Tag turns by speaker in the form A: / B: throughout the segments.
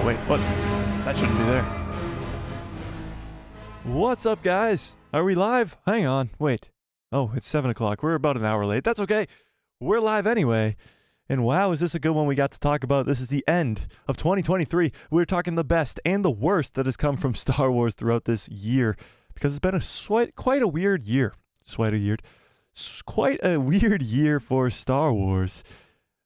A: wait, what? That shouldn't be there. What's up, guys? Are we live? Hang on, wait. Oh, it's 7 o'clock. We're about an hour late. That's okay. We're live anyway. And wow, is this a good one we got to talk about? This is the end of 2023. We're talking the best and the worst that has come from Star Wars throughout this year, because it's been quite a weird year. Quite a weird year for Star Wars.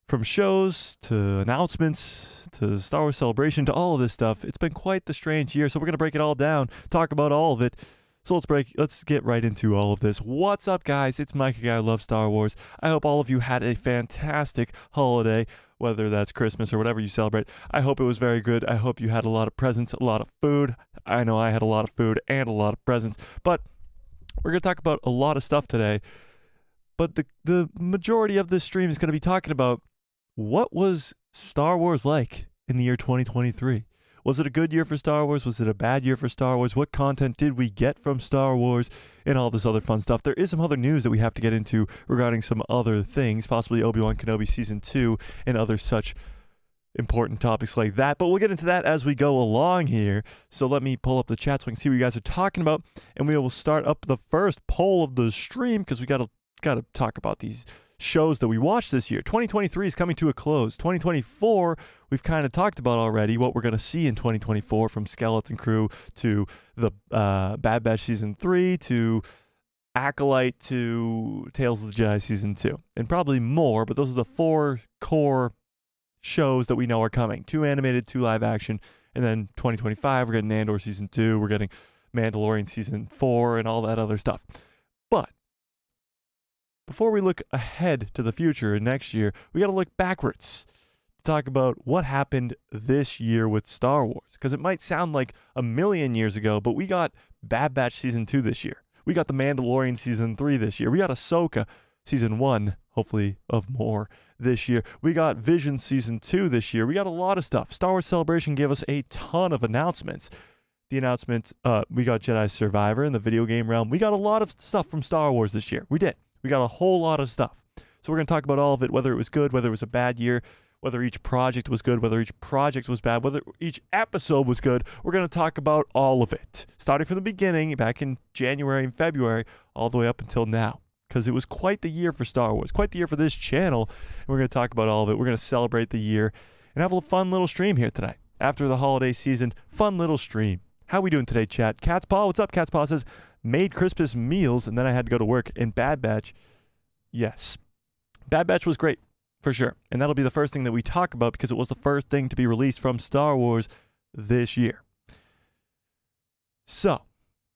A: From shows to announcements to Star Wars Celebration to all of this stuff. It's been quite the strange year, so we're going to break it all down, talk about all of it. So let's get right into all of this. What's up, guys? It's Mike, a guy who loves Star Wars. I hope all of you had a fantastic holiday, whether that's Christmas or whatever you celebrate. I hope it was very good. I hope you had a lot of presents, a lot of food. I know I had a lot of food and a lot of presents, but we're going to talk about a lot of stuff today. But the majority of this stream is going to be talking about what was Star Wars like in the year 2023. Was it a good year for Star Wars? Was it a bad year for Star Wars? What content did we get from Star Wars? And all this other fun stuff. There is some other news that we have to get into regarding some other things, possibly Obi-Wan Kenobi Season 2 and other such important topics like that. But we'll get into that as we go along here. So let me pull up the chat so I can see what you guys are talking about. And we will start up the first poll of the stream because we got to talk about these shows that we watched this year. 2023 is coming to a close. 2024, we've kind of talked about already what we're going to see in 2024, from Skeleton Crew to the Bad Batch Season 3 to Acolyte to Tales of the Jedi Season 2. And probably more, but those are the 4 core shows that we know are coming. 2 animated, 2 live action, and then 2025, we're getting Andor Season 2, we're getting Mandalorian Season 4, and all that other stuff. But before we look ahead to the future and next year, we got to look backwards to talk about what happened this year with Star Wars. Because it might sound like a million years ago, but we got Bad Batch Season 2 this year. We got The Mandalorian Season 3 this year. We got Ahsoka Season 1, hopefully of more, this year. We got Vision Season 2 this year. We got a lot of stuff. Star Wars Celebration gave us a ton of announcements. The announcement, we got Jedi Survivor in the video game realm. We got a lot of stuff from Star Wars this year. We did. We got a whole lot of stuff. So we're going to talk about all of it, whether it was good, whether it was a bad year, whether each project was good, whether each project was bad, whether each episode was good. We're going to talk about all of it, starting from the beginning, back in January and February, all the way up until now, because it was quite the year for Star Wars, quite the year for this channel, and we're going to talk about all of it. We're going to celebrate the year and have a fun little stream here tonight. After the holiday season, fun little stream. How we doing today, chat? Cat's Paw, what's up? Cat's Paw says, made Christmas meals, and then I had to go to work. In Bad Batch, yes. Bad Batch was great, for sure. And that'll be the first thing that we talk about because it was the first thing to be released from Star Wars this year. So,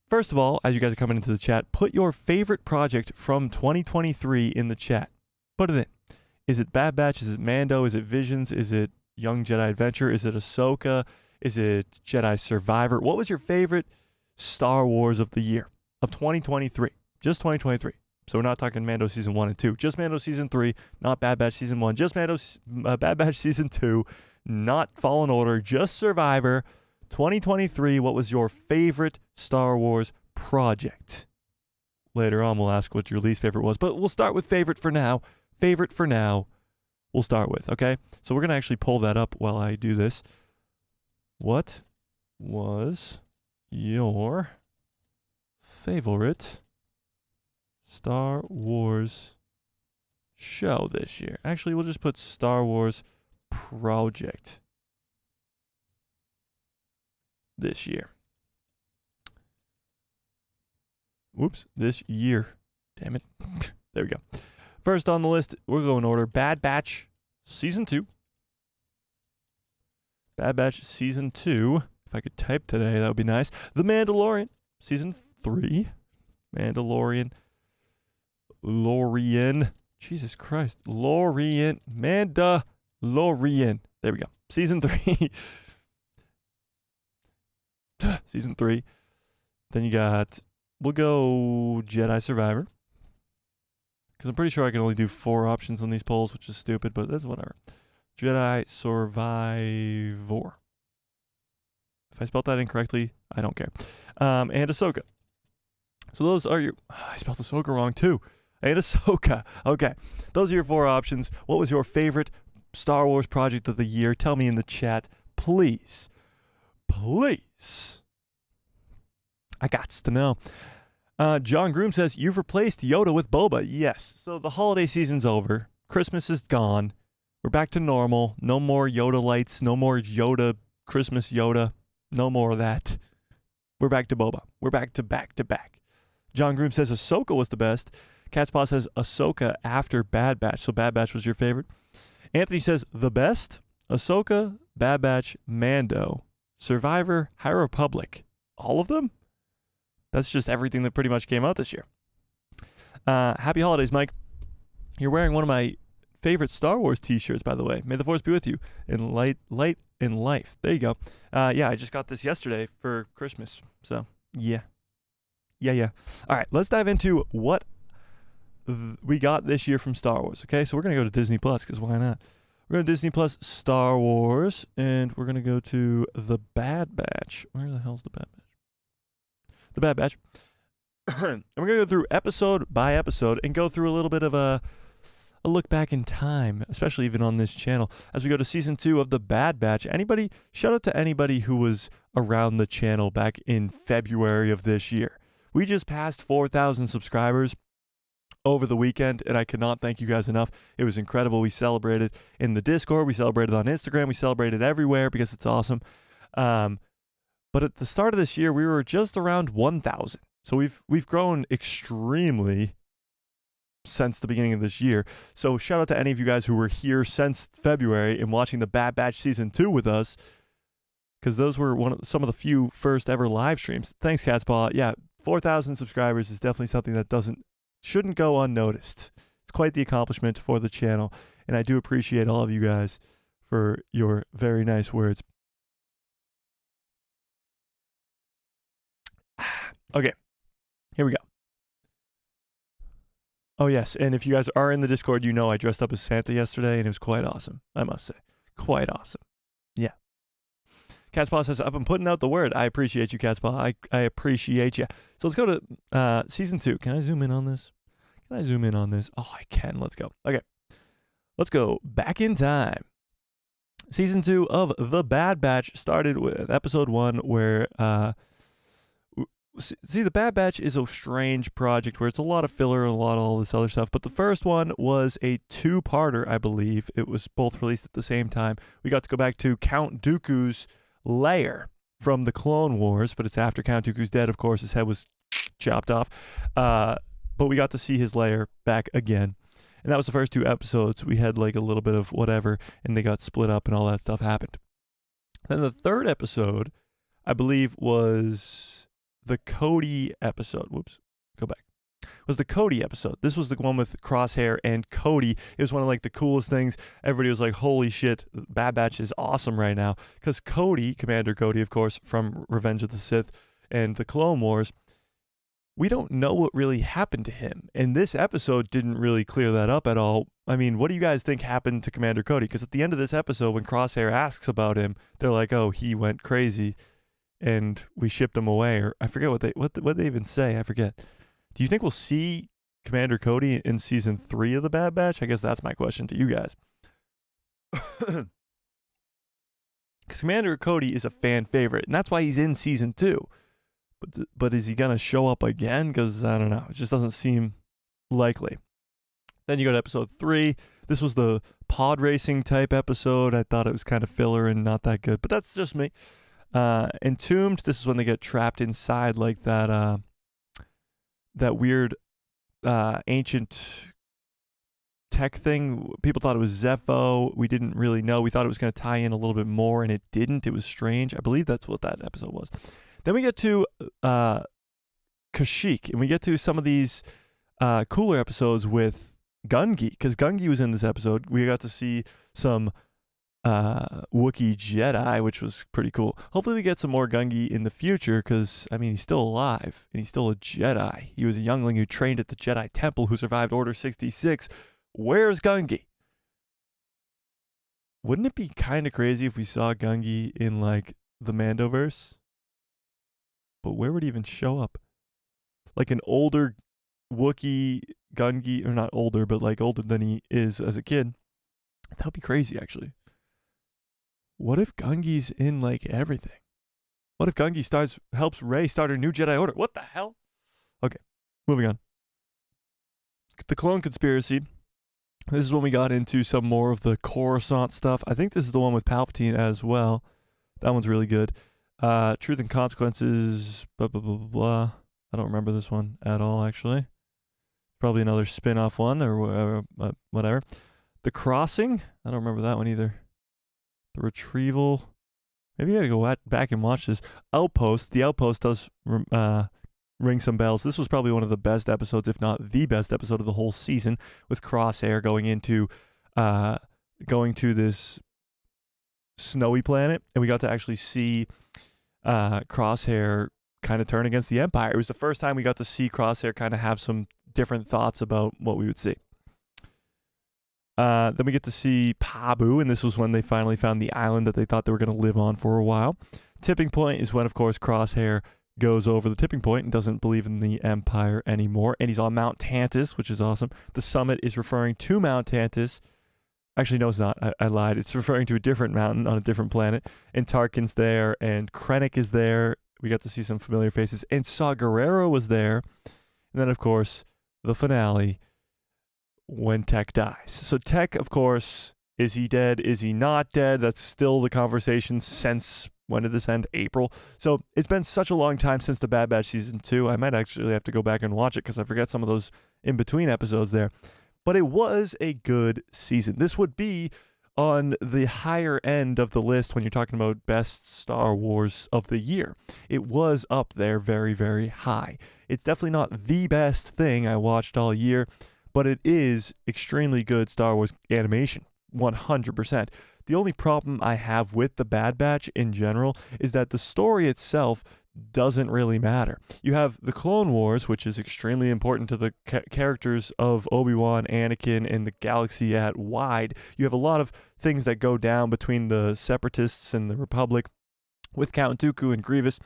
A: first of all, as you guys are coming into the chat, put your favorite project from 2023 in the chat. Put it in. Is it Bad Batch? Is it Mando? Is it Visions? Is it Young Jedi Adventure? Is it Ahsoka? Is it Jedi Survivor? What was your favorite Star Wars of the year of 2023? Just 2023. So we're not talking Mando Season 1 and 2. Just Mando Season 3, not Bad Batch Season 1. Just Bad Batch Season 2, not Fallen Order. Just Survivor. 2023, what was your favorite Star Wars project? Later on, we'll ask what your least favorite was. But we'll start with favorite for now. Favorite for now, we'll start with, okay? So we're going to actually pull that up while I do this. What was your favorite Star Wars show this year? Actually, we'll just put Star Wars project this year. Whoops, this year. Damn it. There we go. First on the list, we'll go in order. Bad Batch Season 2. Bad Batch Season 2. If I could type today, that would be nice. The Mandalorian Season 3. Mandalorian. Jesus Christ. Mandalorian. There we go. Season 3. Season 3. Then you got, we'll go Jedi Survivor. Because I'm pretty sure I can only do 4 options on these polls, which is stupid, but that's whatever. Jedi Survivor. If I spelled that incorrectly, I don't care. And Ahsoka. So those are your... I spelled Ahsoka wrong too. And Ahsoka. Okay. Those are your 4 options. What was your favorite Star Wars project of the year? Tell me in the chat, please, I gots to know. John Groom says, you've replaced Yoda with Boba. Yes. So the holiday season's over. Christmas is gone. We're back to normal. No more Yoda lights. No more Yoda, Christmas Yoda. No more of that. We're back to Boba. We're back to back. John Groom says Ahsoka was the best. Catspaw says Ahsoka after Bad Batch. So Bad Batch was your favorite. Anthony says the best. Ahsoka, Bad Batch, Mando, Survivor, High Republic. All of them? That's just everything that pretty much came out this year. Happy holidays, Mike. You're wearing one of my favorite Star Wars t-shirts, by the way. May the Force be with you. In light in life. There you go. Yeah, I just got this yesterday for Christmas. So, yeah. All right, let's dive into what we got this year from Star Wars, okay? So we're going to go to Disney Plus, because why not? We're going to Disney Plus Star Wars, and we're going to go to The Bad Batch. Where the hell's The Bad Batch? The Bad Batch. And we're going to go through episode by episode and go through a little bit of a look back in time, especially even on this channel, as we go to season 2 of The Bad Batch. Shout out to anybody who was around the channel back in February of this year. We just passed 4,000 subscribers over the weekend, and I cannot thank you guys enough. It was incredible. We celebrated in the Discord. We celebrated on Instagram. We celebrated everywhere because it's awesome. But at the start of this year, we were just around 1,000. So we've grown extremely since the beginning of this year. So shout out to any of you guys who were here since February and watching the Bad Batch season 2 with us, because those were some of the few first ever live streams. Thanks, Catspaw. Yeah, 4,000 subscribers is definitely something that shouldn't go unnoticed. It's quite the accomplishment for the channel, and I do appreciate all of you guys for your very nice words. Okay, here we go. Oh, yes, and if you guys are in the Discord, you know I dressed up as Santa yesterday, and it was quite awesome, I must say. Quite awesome. Yeah. Catspaw says, I've been putting out the word. I appreciate you, Catspaw. I appreciate you. So let's go to season 2. Can I zoom in on this? Oh, I can. Let's go. Okay. Let's go back in time. Season 2 of The Bad Batch started with episode 1 where... See, The Bad Batch is a strange project where it's a lot of filler and a lot of all this other stuff. But the first one was a 2-parter, I believe. It was both released at the same time. We got to go back to Count Dooku's lair from the Clone Wars, but it's after Count Dooku's dead, of course. His head was chopped off. But we got to see his lair back again. And that was the first 2 episodes. We had like a little bit of whatever, and they got split up and all that stuff happened. Then the 3rd episode, I believe, was... the Cody episode. Whoops. Go back. Was the Cody episode. This was the one with Crosshair and Cody. It was one of like the coolest things. Everybody was like, holy shit, Bad Batch is awesome right now. Because Cody, Commander Cody, of course, from Revenge of the Sith and the Clone Wars, we don't know what really happened to him. And this episode didn't really clear that up at all. I mean, what do you guys think happened to Commander Cody? Because at the end of this episode, when Crosshair asks about him, they're like, oh, he went crazy. And we shipped him away, or I forget what they even say. I forget. Do you think we'll see Commander Cody in season 3 of The Bad Batch? I guess that's my question to you guys. Because Commander Cody is a fan favorite, and that's why he's in season 2. But is he gonna show up again? Because I don't know. It just doesn't seem likely. Then you go to episode 3. This was the pod racing type episode. I thought it was kind of filler and not that good, but that's just me. Entombed, this is when they get trapped inside like that weird ancient tech thing. People thought it was Zepho. We didn't really know. We thought it was going to tie in a little bit more, and it didn't. It was strange. I believe that's what that episode was. Then we get to Kashyyyk, and we get to some of these cooler episodes with Gungi, because Gungi was in this episode. We got to see some Wookiee Jedi, which was pretty cool. Hopefully we get some more Gungi in the future, because I mean, he's still alive and he's still a Jedi. He was a youngling who trained at the Jedi Temple, who survived Order 66. Where's Gungi? Wouldn't it be kind of crazy if we saw Gungi in like the Mandoverse? But where would he even show up? Like an older Wookiee Gungi, or not older, but like older than he is as a kid. That would be crazy, actually. what if Gungi's in like everything? What if Gungi helps Rey start a new Jedi Order? What the hell? Okay, moving on. The clone conspiracy. This is when we got into some more of the Coruscant stuff. I think this is the one with Palpatine as well. That one's really good. Truth and Consequences, blah, blah, blah, blah, blah. I don't remember this one at all, actually. Probably another spin-off one or whatever. The Crossing. I don't remember that one either. The Retrieval. Maybe I gotta go back and watch this. Outpost. The Outpost does ring some bells. This was probably one of the best episodes, if not the best episode of the whole season, with Crosshair going to this snowy planet, and we got to actually see Crosshair kind of turn against the Empire. It was the first time we got to see Crosshair kind of have some different thoughts about what we would see. Then we get to see Pabu, and this was when they finally found the island that they thought they were going to live on for a while. Tipping point is when, of course, Crosshair goes over the tipping point and doesn't believe in the Empire anymore, and he's on Mount Tantus, which is awesome. The summit is referring to Mount Tantus. Actually, no, it's not. I lied. It's referring to a different mountain on a different planet, and Tarkin's there, and Krennic is there. We got to see some familiar faces, and Saw Gerrera was there. And then, of course, the finale, when Tech dies. So Tech, of course, is he dead? Is he not dead? That's still the conversation since, when did this end? April. So it's been such a long time since the Bad Batch Season 2. I might actually have to go back and watch it because I forget some of those in-between episodes there. But it was a good season. This would be on the higher end of the list when you're talking about best Star Wars of the year. It was up there very, very high. It's definitely not the best thing I watched all year, but it is extremely good Star Wars animation, 100%. The only problem I have with the Bad Batch in general is that the story itself doesn't really matter. You have the Clone Wars, which is extremely important to the characters of Obi-Wan, Anakin, and the galaxy at wide. You have a lot of things that go down between the Separatists and the Republic with Count Dooku and Grievous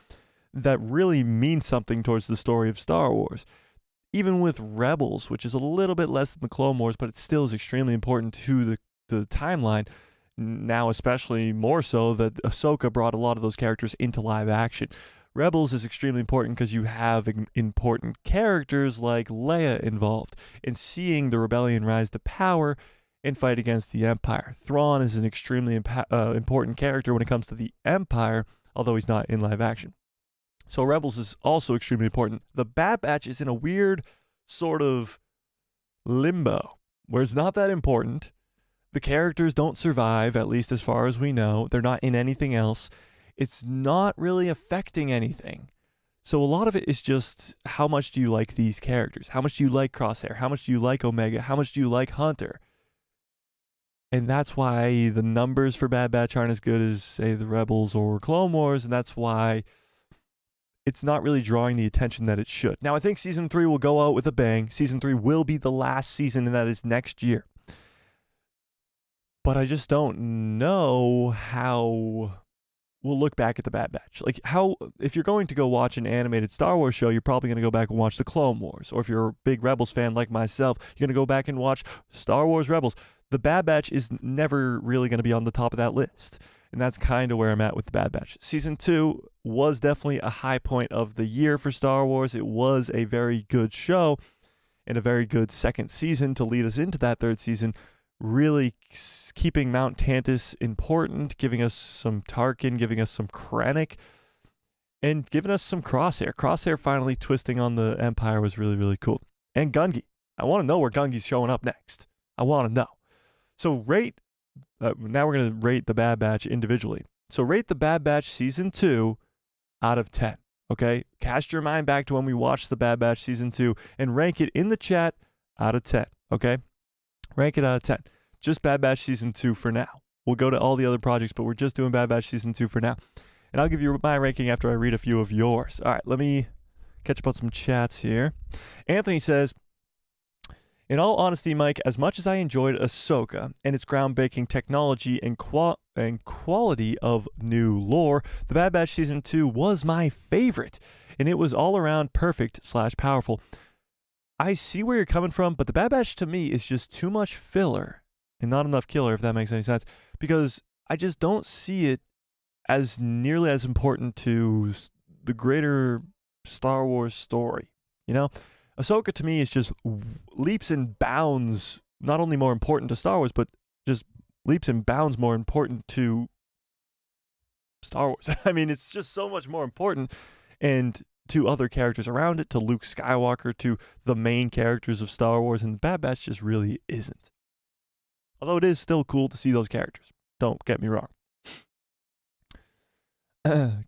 A: that really mean something towards the story of Star Wars. Even with Rebels, which is a little bit less than the Clone Wars, but it still is extremely important to the timeline. Now, especially more so that Ahsoka brought a lot of those characters into live action. Rebels is extremely important because you have important characters like Leia involved in seeing the rebellion rise to power and fight against the Empire. Thrawn is an extremely important character when it comes to the Empire, although he's not in live action. So Rebels is also extremely important. The Bad Batch is in a weird sort of limbo where it's not that important. The characters don't survive, at least as far as we know. They're not in anything else. It's not really affecting anything. So a lot of it is just, how much do you like these characters? How much do you like Crosshair? How much do you like Omega? How much do you like Hunter? And that's why the numbers for Bad Batch aren't as good as, say, the Rebels or Clone Wars, and that's why it's not really drawing the attention that it should. Now, I think Season 3 will go out with a bang. Season 3 will be the last season, and that is next year. But I just don't know how we'll look back at the Bad Batch. Like, how, if you're going to go watch an animated Star Wars show, you're probably going to go back and watch the Clone Wars. Or if you're a big Rebels fan like myself, you're going to go back and watch Star Wars Rebels. The Bad Batch is never really going to be on the top of that list. And that's kind of where I'm at with the Bad Batch. Season 2 was definitely a high point of the year for Star Wars. It was a very good show and a very good second season to lead us into that third season. Really keeping Mount Tantus important, giving us some Tarkin, giving us some Krennic, and giving us some Crosshair. Crosshair finally twisting on the Empire was really, really cool. And Gungi. I want to know where Gungi's showing up next. I want to know. So now we're going to rate the Bad Batch individually. So rate the Bad Batch Season 2 out of 10. Okay? Cast your mind back to when we watched the Bad Batch Season 2 and rank it in the chat out of 10. Okay? Rank it out of 10. Just Bad Batch Season 2 for now. We'll go to all the other projects, but we're just doing Bad Batch Season 2 for now. And I'll give you my ranking after I read a few of yours. All right, let me catch up on some chats here. Anthony says, in all honesty, Mike, as much as I enjoyed Ahsoka and its groundbreaking technology and quality of new lore, the Bad Batch Season 2 was my favorite, and it was all around perfect / powerful. I see where you're coming from, but the Bad Batch to me is just too much filler and not enough killer, if that makes any sense. Because I just don't see it as nearly as important to the greater Star Wars story. You know, Ahsoka to me is just leaps and bounds, not only more important to Star Wars, but just leaps and bounds more important to Star Wars. I mean, it's just so much more important, and to other characters around it, to Luke Skywalker, to the main characters of Star Wars, and the Bad Batch just really isn't. Although it is still cool to see those characters. Don't get me wrong.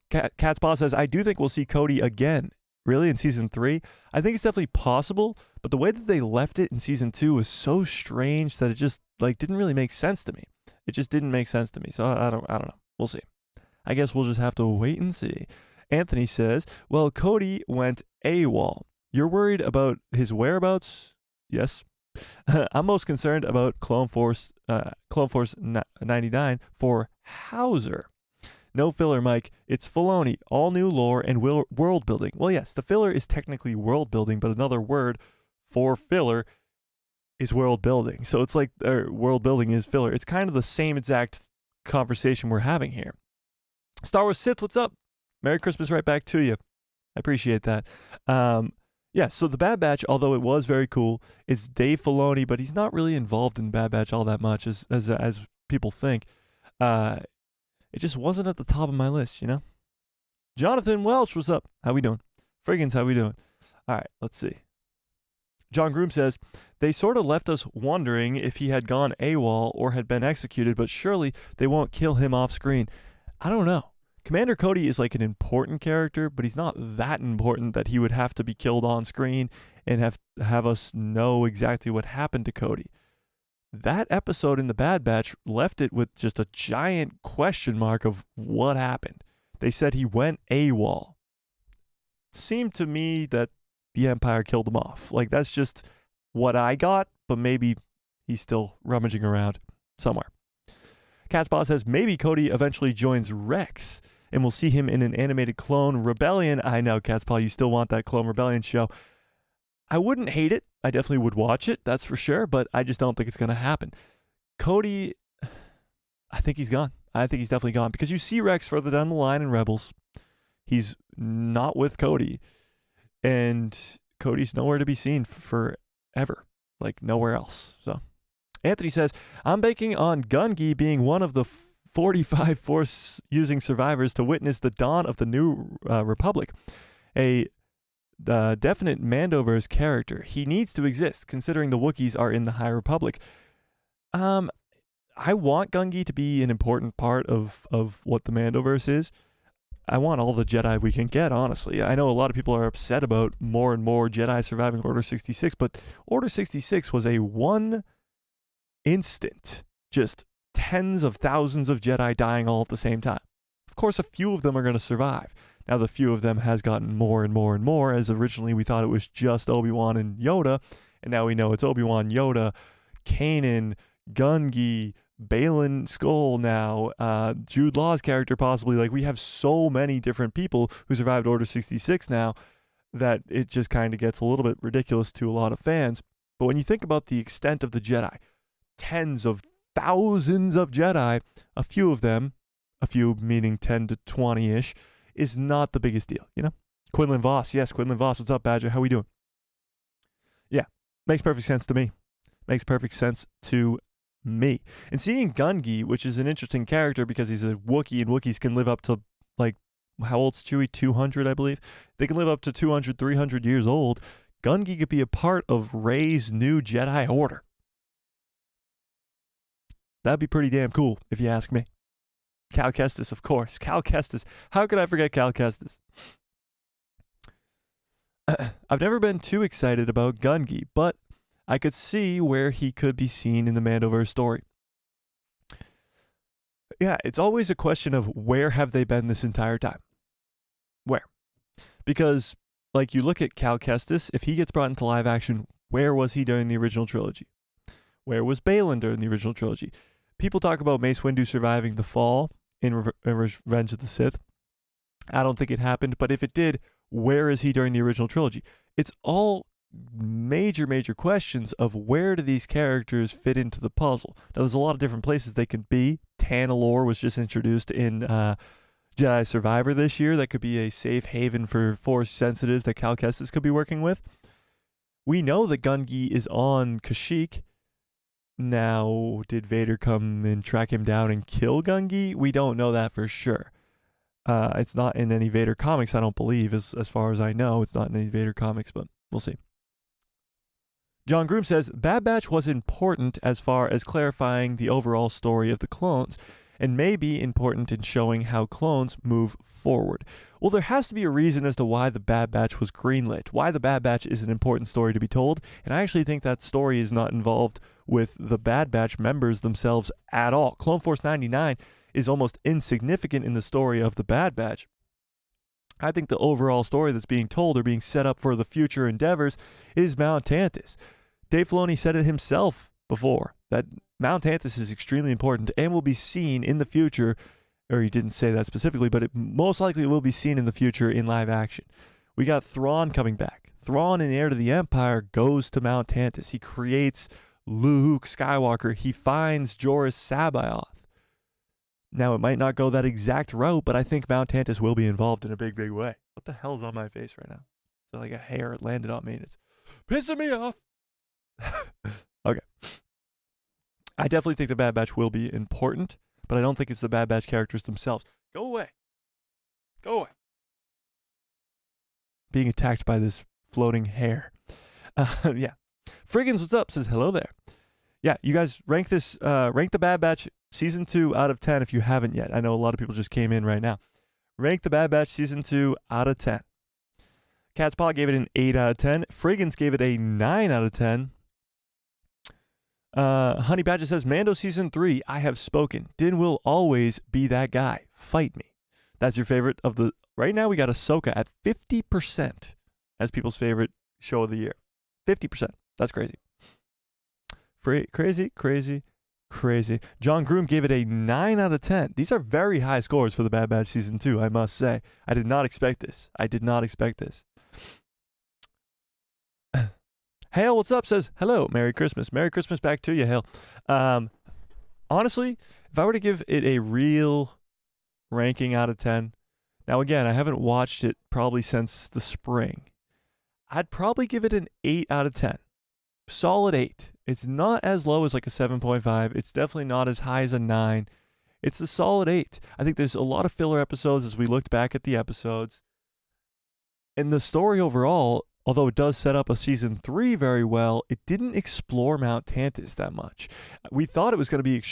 A: Cat's Paw says, I do think we'll see Cody again. Really? In season 3? I think it's definitely possible, but the way that they left it in season 2 was so strange that it just didn't really make sense to me. It just didn't make sense to me. So I don't know. We'll see. I guess we'll just have to wait and see. Anthony says, well, Cody went AWOL. You're worried about his whereabouts? Yes. I'm most concerned about Clone Force 99 for Hauser. No filler, Mike. It's Filoni. All new lore and world building. Well, yes, the filler is technically world building, but another word for filler is world building. So it's like world building is filler. It's kind of the same exact conversation we're having here. Star Wars Sith, what's up? Merry Christmas right back to you. I appreciate that. Yeah, so the Bad Batch, although it was very cool, is Dave Filoni, but he's not really involved in Bad Batch all that much as people think. It just wasn't at the top of my list, you know? Jonathan Welch, what's up? How we doing? Friggins, how we doing? All right, let's see. John Groom says, they sort of left us wondering if he had gone AWOL or had been executed, but surely they won't kill him off screen. I don't know. Commander Cody is like an important character, but he's not that important that he would have to be killed on screen and have us know exactly what happened to Cody. That episode in the Bad Batch left it with just a giant question mark of what happened. They said he went AWOL. It seemed to me that the Empire killed him off. Like, that's just what I got, but maybe he's still rummaging around somewhere. Catspaw says maybe Cody eventually joins Rex and we'll see him in an animated Clone Rebellion. I know, Catspaw, you still want that Clone Rebellion show. I wouldn't hate it. I definitely would watch it, that's for sure, but I just don't think it's going to happen. Cody, I think he's gone. I think he's definitely gone because you see Rex further down the line in Rebels. He's not with Cody, and Cody's nowhere to be seen forever, like nowhere else. So Anthony says, I'm banking on Gungi being one of the 45 Force-using survivors to witness the dawn of the new Republic. A definite Mandoverse character. He needs to exist, considering the Wookiees are in the High Republic. I want Gungi to be an important part of what the Mandoverse is. I want all the Jedi we can get, honestly. I know a lot of people are upset about more and more Jedi surviving Order 66, but Order 66 was a one instant, just tens of thousands of Jedi dying all at the same time. Of course, a few of them are going to survive. Now, the few of them has gotten more and more and more, as originally we thought it was just Obi-Wan and Yoda, and now we know it's Obi-Wan, Yoda, Kanan, Gungi, Baylan Skoll now, Jude Law's character possibly. Like, we have so many different people who survived Order 66 now that it just kind of gets a little bit ridiculous to a lot of fans. But when you think about the extent of the Jedi, tens of thousands of Jedi, a few of them, a few meaning 10 to 20-ish, is not the biggest deal, you know? Quinlan Voss, yes, Quinlan Voss, what's up, Badger? How we doing? Yeah, makes perfect sense to me. Makes perfect sense to me. And seeing Gungi, which is an interesting character because he's a Wookiee, and Wookiees can live up to, like, how old's Chewie? 200, I believe? They can live up to 200, 300 years old. Gungi could be a part of Rey's new Jedi Order. That'd be pretty damn cool, if you ask me. Cal Kestis, of course. Cal Kestis. How could I forget Cal Kestis? I've never been too excited about Gungi, but I could see where he could be seen in the Mandoverse story. Yeah, it's always a question of where have they been this entire time? Where? Because, like, you look at Cal Kestis, if he gets brought into live action, where was he during the original trilogy? Where was Baylan during the original trilogy? People talk about Mace Windu surviving the fall in Revenge of the Sith. I don't think it happened, but if it did, where is he during the original trilogy? It's all major questions of where do these characters fit into the puzzle. Now, there's a lot of different places they can be. Tanalorr was just introduced in Jedi Survivor this year. That could be a safe haven for Force sensitives that Cal Kestis could be working with. We know that Gungi is on Kashyyyk. Now, did Vader come and track him down and kill Gungi? We don't know that for sure. It's not in any Vader comics, I don't believe, as far as I know. It's not in any Vader comics, but we'll see. John Groom says, Bad Batch was important as far as clarifying the overall story of the clones, and may be important in showing how clones move forward. Well, there has to be a reason as to why the Bad Batch was greenlit, why the Bad Batch is an important story to be told, and I actually think that story is not involved with the Bad Batch members themselves at all. Clone Force 99 is almost insignificant in the story of the Bad Batch. I think the overall story that's being told or being set up for the future endeavors is Mount Tantiss. Dave Filoni said it himself before, that Mount Tantiss is extremely important and will be seen in the future, or he didn't say that specifically, but it most likely will be seen in the future in live action. We got Thrawn coming back. Thrawn in Heir to the Empire goes to Mount Tantiss. He creates Luke Skywalker. He finds Joruus C'baoth. Now, it might not go that exact route, but I think Mount Tantiss will be involved in a big, big way. What the hell's on my face right now? It's like a hair landed on me and it's pissing me off. Okay. I definitely think the Bad Batch will be important, but I don't think it's the Bad Batch characters themselves. Go away. Go away. Being attacked by this floating hair. Yeah. Friggins, what's up? Says hello there. Yeah, you guys rank the Bad Batch Season 2 out of 10 if you haven't yet. I know a lot of people just came in right now. Rank the Bad Batch Season 2 out of 10. Cat's Paw gave it an 8 out of 10. Friggins gave it a 9 out of 10. Honey Badger says, Mando Season 3, I have spoken. Din will always be that guy. Fight me. That's your favorite of the... Right now we got Ahsoka at 50% as people's favorite show of the year. 50%. That's crazy. Crazy. John Groom gave it a 9 out of 10. These are very high scores for the Bad Batch Season 2, I must say. I did not expect this. Hale, what's up? Says, hello, Merry Christmas. Merry Christmas back to you, Hale. Honestly, if I were to give it a real ranking out of 10, now again, I haven't watched it probably since the spring. I'd probably give it an 8 out of 10. Solid 8. It's not as low as like a 7.5. It's definitely not as high as a 9. It's a solid 8. I think there's a lot of filler episodes as we looked back at the episodes. And the story overall, although it does set up a Season 3 very well, it didn't explore Mount Tantiss that much. We thought it was going to be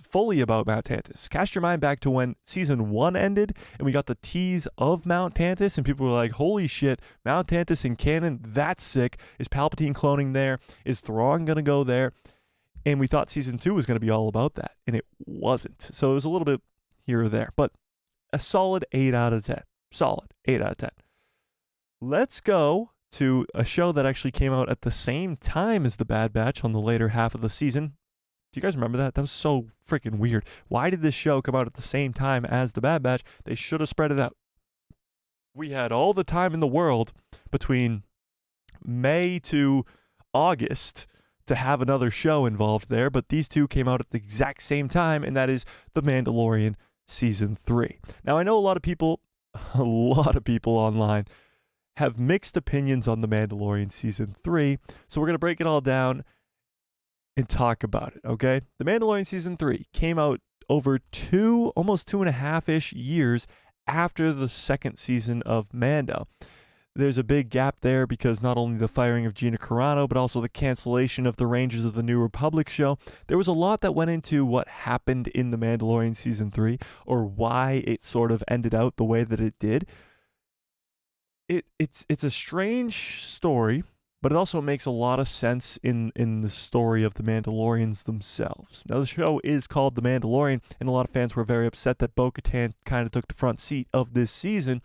A: fully about Mount Tantiss. Cast your mind back to when Season 1 ended and we got the tease of Mount Tantiss and people were like, holy shit, Mount Tantiss in canon, that's sick. Is Palpatine cloning there? Is Thrawn going to go there? And we thought Season 2 was going to be all about that, and it wasn't. So it was a little bit here or there, but a solid 8 out of 10. Solid 8 out of 10. Let's go to a show that actually came out at the same time as The Bad Batch on the later half of the season. Do you guys remember that? That was so freaking weird. Why did this show come out at the same time as The Bad Batch? They should have spread it out. We had all the time in the world between May to August to have another show involved there, but these two came out at the exact same time, and that is The Mandalorian Season 3. Now, I know a lot of people online have mixed opinions on The Mandalorian Season 3, so we're going to break it all down and talk about it, okay? The Mandalorian Season 3 came out over almost 2.5-ish years after the second season of Mando. There's a big gap there because not only the firing of Gina Carano, but also the cancellation of the Rangers of the New Republic show. There was a lot that went into what happened in The Mandalorian Season 3, or why it sort of ended out the way that it did. It's a strange story, but it also makes a lot of sense in the story of the Mandalorians themselves. Now, the show is called The Mandalorian, and a lot of fans were very upset that Bo-Katan kind of took the front seat of this season,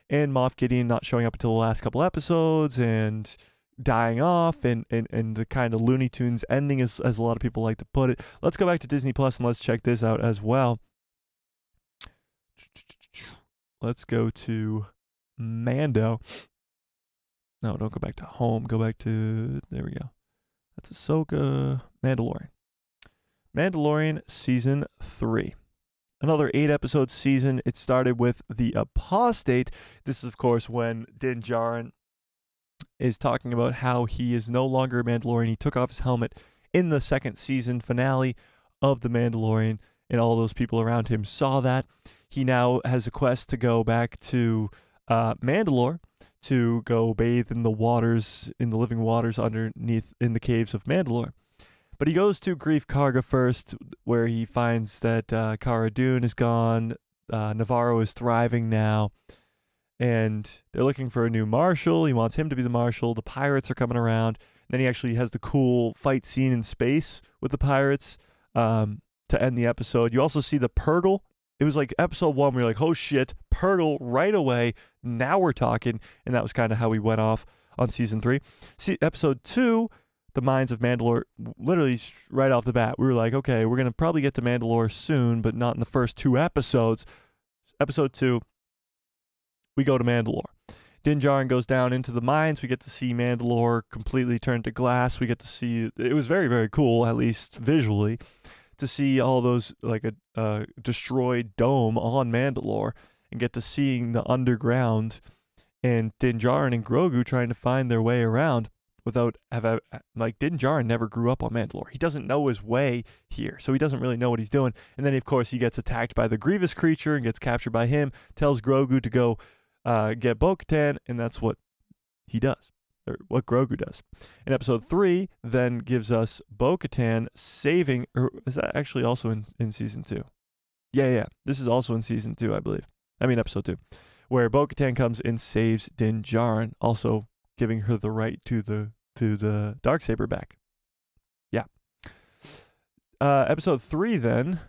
A: and Moff Gideon not showing up until the last couple episodes, and dying off, and the kind of Looney Tunes ending, as a lot of people like to put it. Let's go back to Disney Plus and let's check this out as well. Let's go to Mando. No, don't go back to home. Go back to... There we go. That's Ahsoka. Mandalorian. Mandalorian Season 3. Another 8-episode season. It started with The Apostate. This is, of course, when Din Djarin is talking about how he is no longer a Mandalorian. He took off his helmet in the second season finale of The Mandalorian, and all those people around him saw that. He now has a quest to go back to Mandalore to go bathe in the waters, in the living waters underneath in the caves of Mandalore. But he goes to Greef Karga first, where he finds that Cara Dune is gone, Navarro is thriving now, and they're looking for a new marshal. He wants him to be the marshal. The pirates are coming around. And then he actually has the cool fight scene in space with the pirates to end the episode. You also see the Purgle. It was like episode 1 where you're like, oh shit, Purgle right away. Now we're talking. And that was kind of how we went off on season 3. Episode 2, The Mines of Mandalore, literally right off the bat, we were like, okay, we're going to probably get to Mandalore soon, but not in the first 2 episodes. Episode 2, we go to Mandalore. Din Djarin goes down into the mines. We get to see Mandalore completely turned to glass. We get to see, it was very, very cool, at least visually, to see all those, like a destroyed dome on Mandalore, and get to seeing the underground and Din Djarin and Grogu trying to find their way around without like Din Djarin never grew up on Mandalore. He doesn't know his way here, so he doesn't really know what he's doing. And then, of course, he gets attacked by the Grievous creature and gets captured by him, tells Grogu to go get Bo-Katan, and that's what he does, or what Grogu does. And episode 3 then gives us Bo-Katan saving, or is that actually also in season 2? Yeah. This is also in season 2, I believe. I mean, episode 2, where Bo-Katan comes and saves Din Djarin, also giving her the right to the Darksaber back. Yeah. Episode 3 then.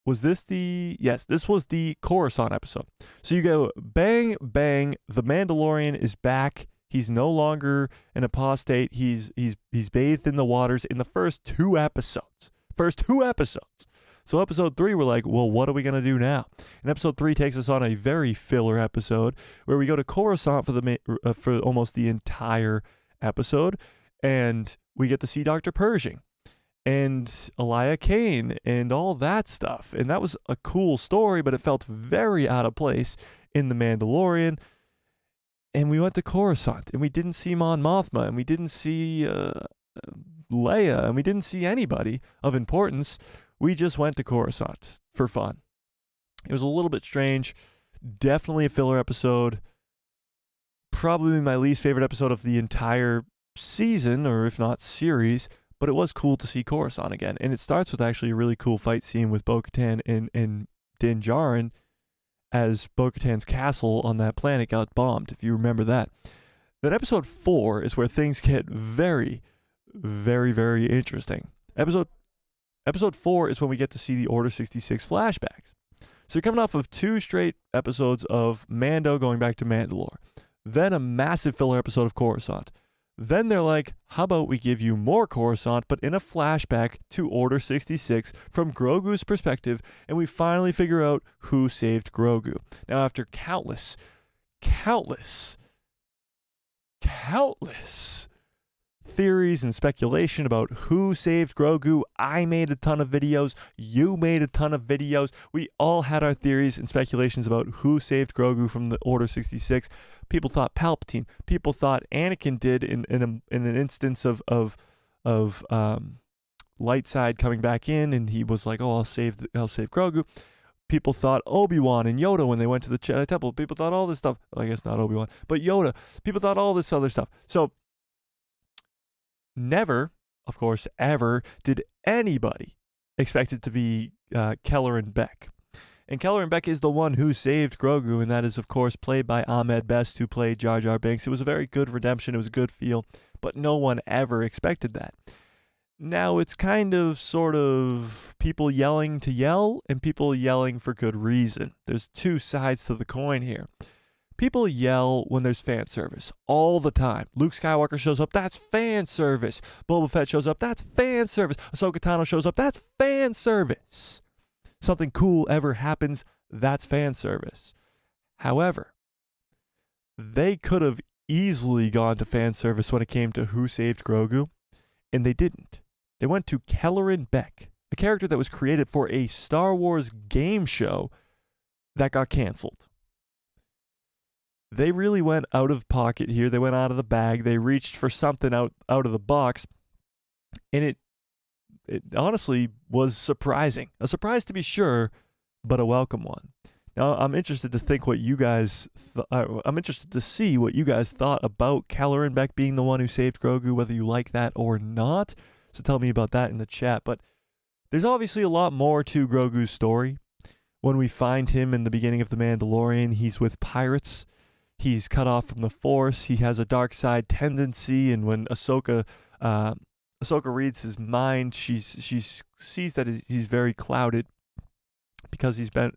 A: Was this yes, this was the Coruscant episode. So you go, bang, bang, the Mandalorian is back. He's no longer an apostate. He's bathed in the waters in the first 2 episodes. So episode 3, we're like, well, what are we going to do now? And episode 3 takes us on a very filler episode where we go to Coruscant for almost the entire episode, and we get to see Dr. Pershing and Elia Kane and all that stuff. And that was a cool story, but it felt very out of place in The Mandalorian. And we went to Coruscant, and we didn't see Mon Mothma, and we didn't see Leia, and we didn't see anybody of importance. We just went to Coruscant for fun. It was a little bit strange. Definitely a filler episode. Probably my least favorite episode of the entire season, or if not series. But it was cool to see Coruscant again. And it starts with actually a really cool fight scene with Bo-Katan and Din Djarin as Bo-Katan's castle on that planet got bombed, if you remember that. Then episode 4 is where things get very, very, very interesting. Episode 4 is when we get to see the Order 66 flashbacks. So you're coming off of 2 straight episodes of Mando going back to Mandalore. Then a massive filler episode of Coruscant. Then they're like, how about we give you more Coruscant, but in a flashback to Order 66 from Grogu's perspective, and we finally figure out who saved Grogu. Now, after countless theories and speculation about who saved Grogu, I made a ton of videos, you made a ton of videos, we all had our theories and speculations about who saved Grogu from the Order 66. People thought Palpatine. People thought Anakin did in an instance of light side coming back in, and he was like, "Oh, I'll save Grogu." People thought Obi-Wan and Yoda when they went to the Jedi Temple. People thought all this stuff. Well, I guess not Obi-Wan, but Yoda. People thought all this other stuff. So never, of course, ever did anybody expect it to be Keller and Beck. And Keller and Beck is the one who saved Grogu, and that is, of course, played by Ahmed Best, who played Jar Jar Binks. It was a very good redemption. It was a good feel, but no one ever expected that. Now, it's kind of sort of people yelling to yell and people yelling for good reason. There's 2 sides to the coin here. People yell when there's fan service all the time. Luke Skywalker shows up, that's fan service. Boba Fett shows up, that's fan service. Ahsoka Tano shows up, that's fan service. Something cool ever happens, that's fan service. However, they could have easily gone to fan service when it came to who saved Grogu, and they didn't. They went to Keller and Beck, a character that was created for a Star Wars game show that got canceled. They really went out of pocket here. They went out of the bag. They reached for something out of the box. And it honestly was surprising. A surprise to be sure, but a welcome one. Now, I'm interested to think what you guys I'm interested to see what you guys thought about Kelleran Beck being the one who saved Grogu, whether you like that or not. So tell me about that in the chat. But there's obviously a lot more to Grogu's story. When we find him in the beginning of The Mandalorian, he's with pirates. He's cut off from the Force. He has a dark side tendency, and when Ahsoka reads his mind, she sees that he's very clouded because he's been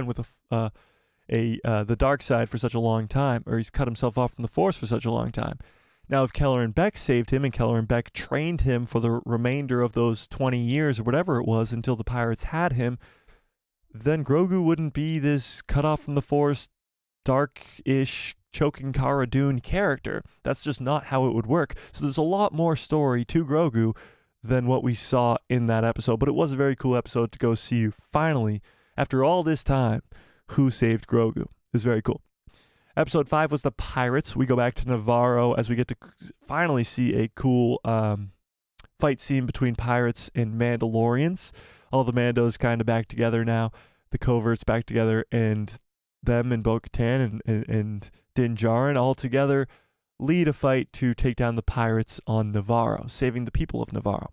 A: with the dark side for such a long time, or he's cut himself off from the Force for such a long time. Now, if Kelleran Beck saved him and Kelleran Beck trained him for the remainder of those 20 years or whatever it was until the pirates had him, then Grogu wouldn't be this cut off from the Force, dark-ish, choking Cara Dune character. That's just not how it would work. So there's a lot more story to Grogu than what we saw in that episode. But it was a very cool episode to go see finally, after all this time, who saved Grogu. It was very cool. Episode 5 was the Pirates. We go back to Navarro as we get to finally see a cool fight scene between pirates and Mandalorians. All the Mandos kind of back together now. The coverts back together, and them and Bo-Katan and Din Djarin all together lead a fight to take down the pirates on Navarro, saving the people of Navarro.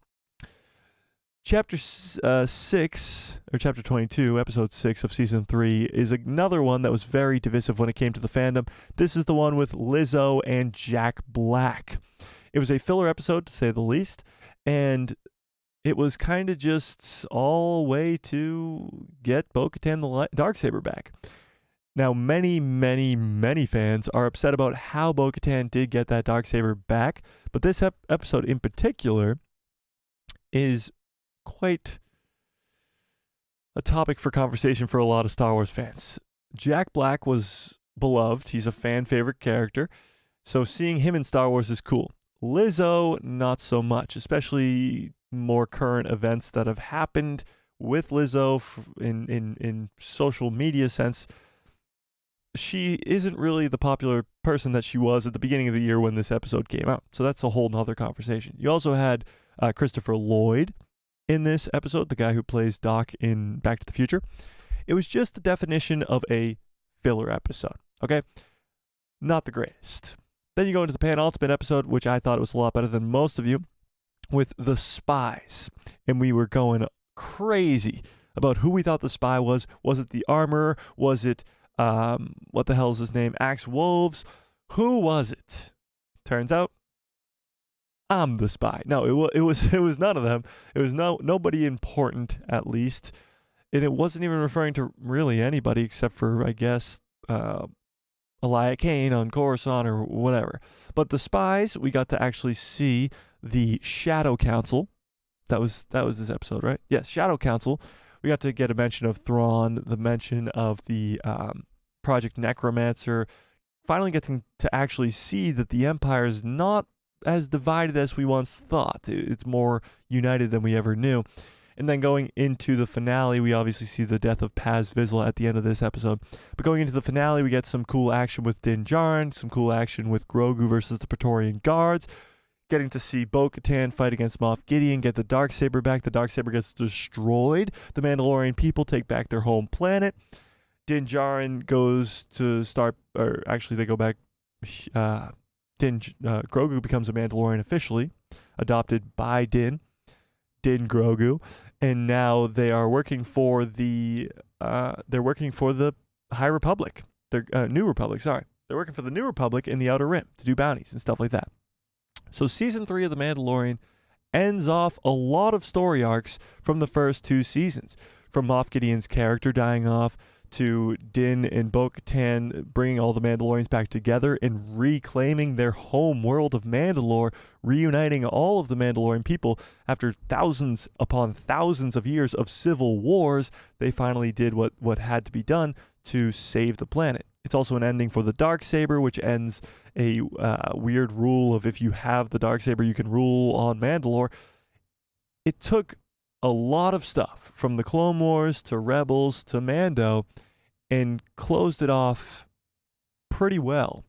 A: Chapter 6, or Chapter 22, Episode 6 of Season 3, is another one that was very divisive when it came to the fandom. This is the one with Lizzo and Jack Black. It was a filler episode, to say the least, and it was kind of just all a way to get Bo-Katan the Darksaber back. Now, many, many, many fans are upset about how Bo-Katan did get that Darksaber back, but this episode in particular is quite a topic for conversation for a lot of Star Wars fans. Jack Black was beloved. He's a fan favorite character, so seeing him in Star Wars is cool. Lizzo, not so much, especially more current events that have happened with Lizzo in social media sense. She isn't really the popular person that she was at the beginning of the year when this episode came out. So that's a whole nother conversation. You also had Christopher Lloyd in this episode, the guy who plays Doc in Back to the Future. It was just the definition of a filler episode, okay? Not the greatest. Then you go into the Penultimate episode, which I thought was a lot better than most of you, with the spies. And we were going crazy about who we thought the spy was. Was it the Armorer? Was it what the hell is his name? Axe Wolves. Who was it? Turns out, I'm the spy. No, it was none of them. It was nobody important, at least, and it wasn't even referring to really anybody except for, I guess, Elia Kane on Coruscant or whatever. But the spies, we got to actually see the Shadow Council. That was this episode, right? Yes, Shadow Council. We got to get a mention of Thrawn, the mention of the Project Necromancer, finally getting to actually see that the Empire is not as divided as we once thought. It's more united than we ever knew. And then going into the finale, we obviously see the death of Paz Vizsla at the end of this episode. But going into the finale, we get some cool action with Din Djarin, some cool action with Grogu versus the Praetorian Guards, getting to see Bo-Katan fight against Moff Gideon, get the Darksaber back. The Darksaber gets destroyed. The Mandalorian people take back their home planet. Din Djarin goes to start, or actually they go back. Grogu becomes a Mandalorian officially, adopted by Din Grogu, and now they are working for the High Republic. New Republic, sorry. They're working for the New Republic in the Outer Rim to do bounties and stuff like that. So Season 3 of The Mandalorian ends off a lot of story arcs from the first 2 seasons. From Moff Gideon's character dying off, to Din and Bo-Katan bringing all the Mandalorians back together and reclaiming their home world of Mandalore, reuniting all of the Mandalorian people after thousands upon thousands of years of civil wars. They finally did what had to be done to save the planet. It's also an ending for the Darksaber, which ends a weird rule of if you have the Darksaber, you can rule on Mandalore. It took a lot of stuff from the Clone Wars to Rebels to Mando and closed it off pretty well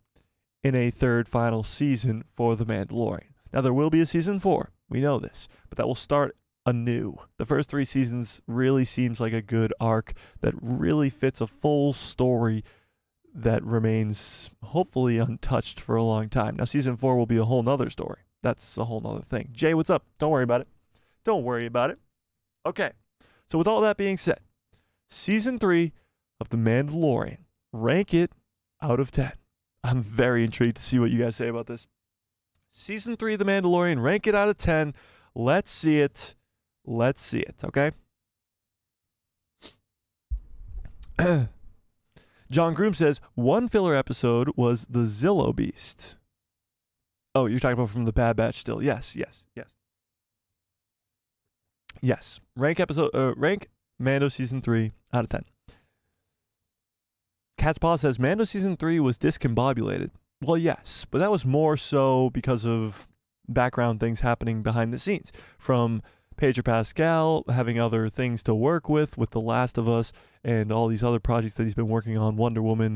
A: in a third final season for The Mandalorian. Now, there will be a season 4. We know this, but that will start anew. The first 3 seasons really seems like a good arc that really fits a full story that remains hopefully untouched for a long time. Now, season 4 will be a whole nother story. That's a whole nother thing. Jay, what's up? Don't worry about it. Don't worry about it. Okay. So with all that being said, season 3 of The Mandalorian, rank it out of 10. I'm very intrigued to see what you guys say about this. Season 3 of The Mandalorian, rank it out of 10. Let's see it. Let's see it, okay? John Groom says, one filler episode was the Zillow Beast. Oh, you're talking about from the Bad Batch still. Yes. Yes. Rank Mando Season 3 out of 10. Cat's Paw says, Mando Season 3 was discombobulated. Well, yes, but that was more so because of background things happening behind the scenes. From Pedro Pascal having other things to work with The Last of Us and all these other projects that he's been working on, Wonder Woman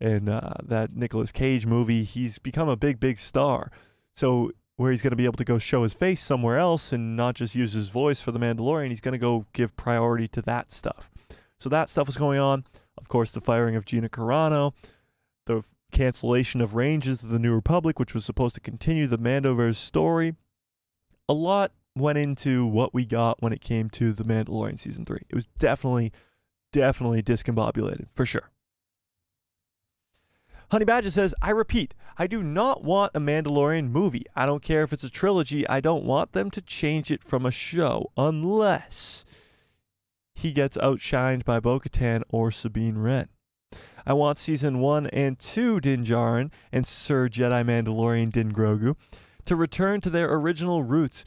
A: and that Nicolas Cage movie. He's become a big star. So where he's going to be able to go show his face somewhere else and not just use his voice for The Mandalorian, he's going to go give priority to that stuff. So that stuff was going on. Of course, the firing of Gina Carano, the cancellation of Rangers of the New Republic, which was supposed to continue the Mandoverse story. A lot went into what we got when it came to The Mandalorian Season 3. It was definitely discombobulated, for sure. Honey Badger says, I repeat, I do not want a Mandalorian movie. I don't care if it's a trilogy. I don't want them to change it from a show unless he gets outshined by Bo-Katan or Sabine Wren. I want Season 1 and 2 Din Djarin and Sir Jedi Mandalorian Din Grogu to return to their original roots.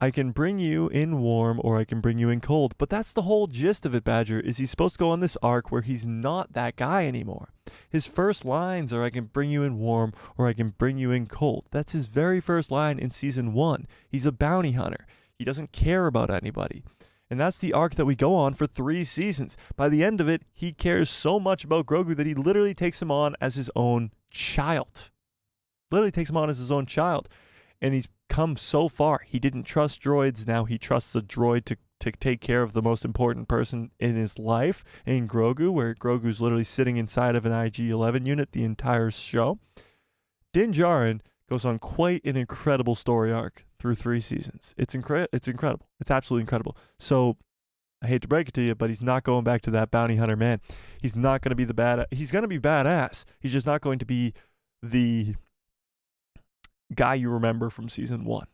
A: I can bring you in warm or I can bring you in cold. But that's the whole gist of it, Badger, is he's supposed to go on this arc where he's not that guy anymore. His first lines are, I can bring you in warm or I can bring you in cold. That's his very first line in Season 1. He's a bounty hunter. He doesn't care about anybody. And that's the arc that we go on for 3 seasons. By the end of it, he cares so much about Grogu that he literally takes him on as his own child. And he's come so far. He didn't trust droids. Now he trusts a droid to take care of the most important person in his life, in Grogu, where Grogu's literally sitting inside of an IG-11 unit the entire show. Din Djarin goes on quite an incredible story arc through 3 seasons. It's incredible. It's absolutely incredible. So I hate to break it to you, but he's not going back to that bounty hunter man. He's not going to be he's going to be badass. He's just not going to be the guy you remember from Season 1,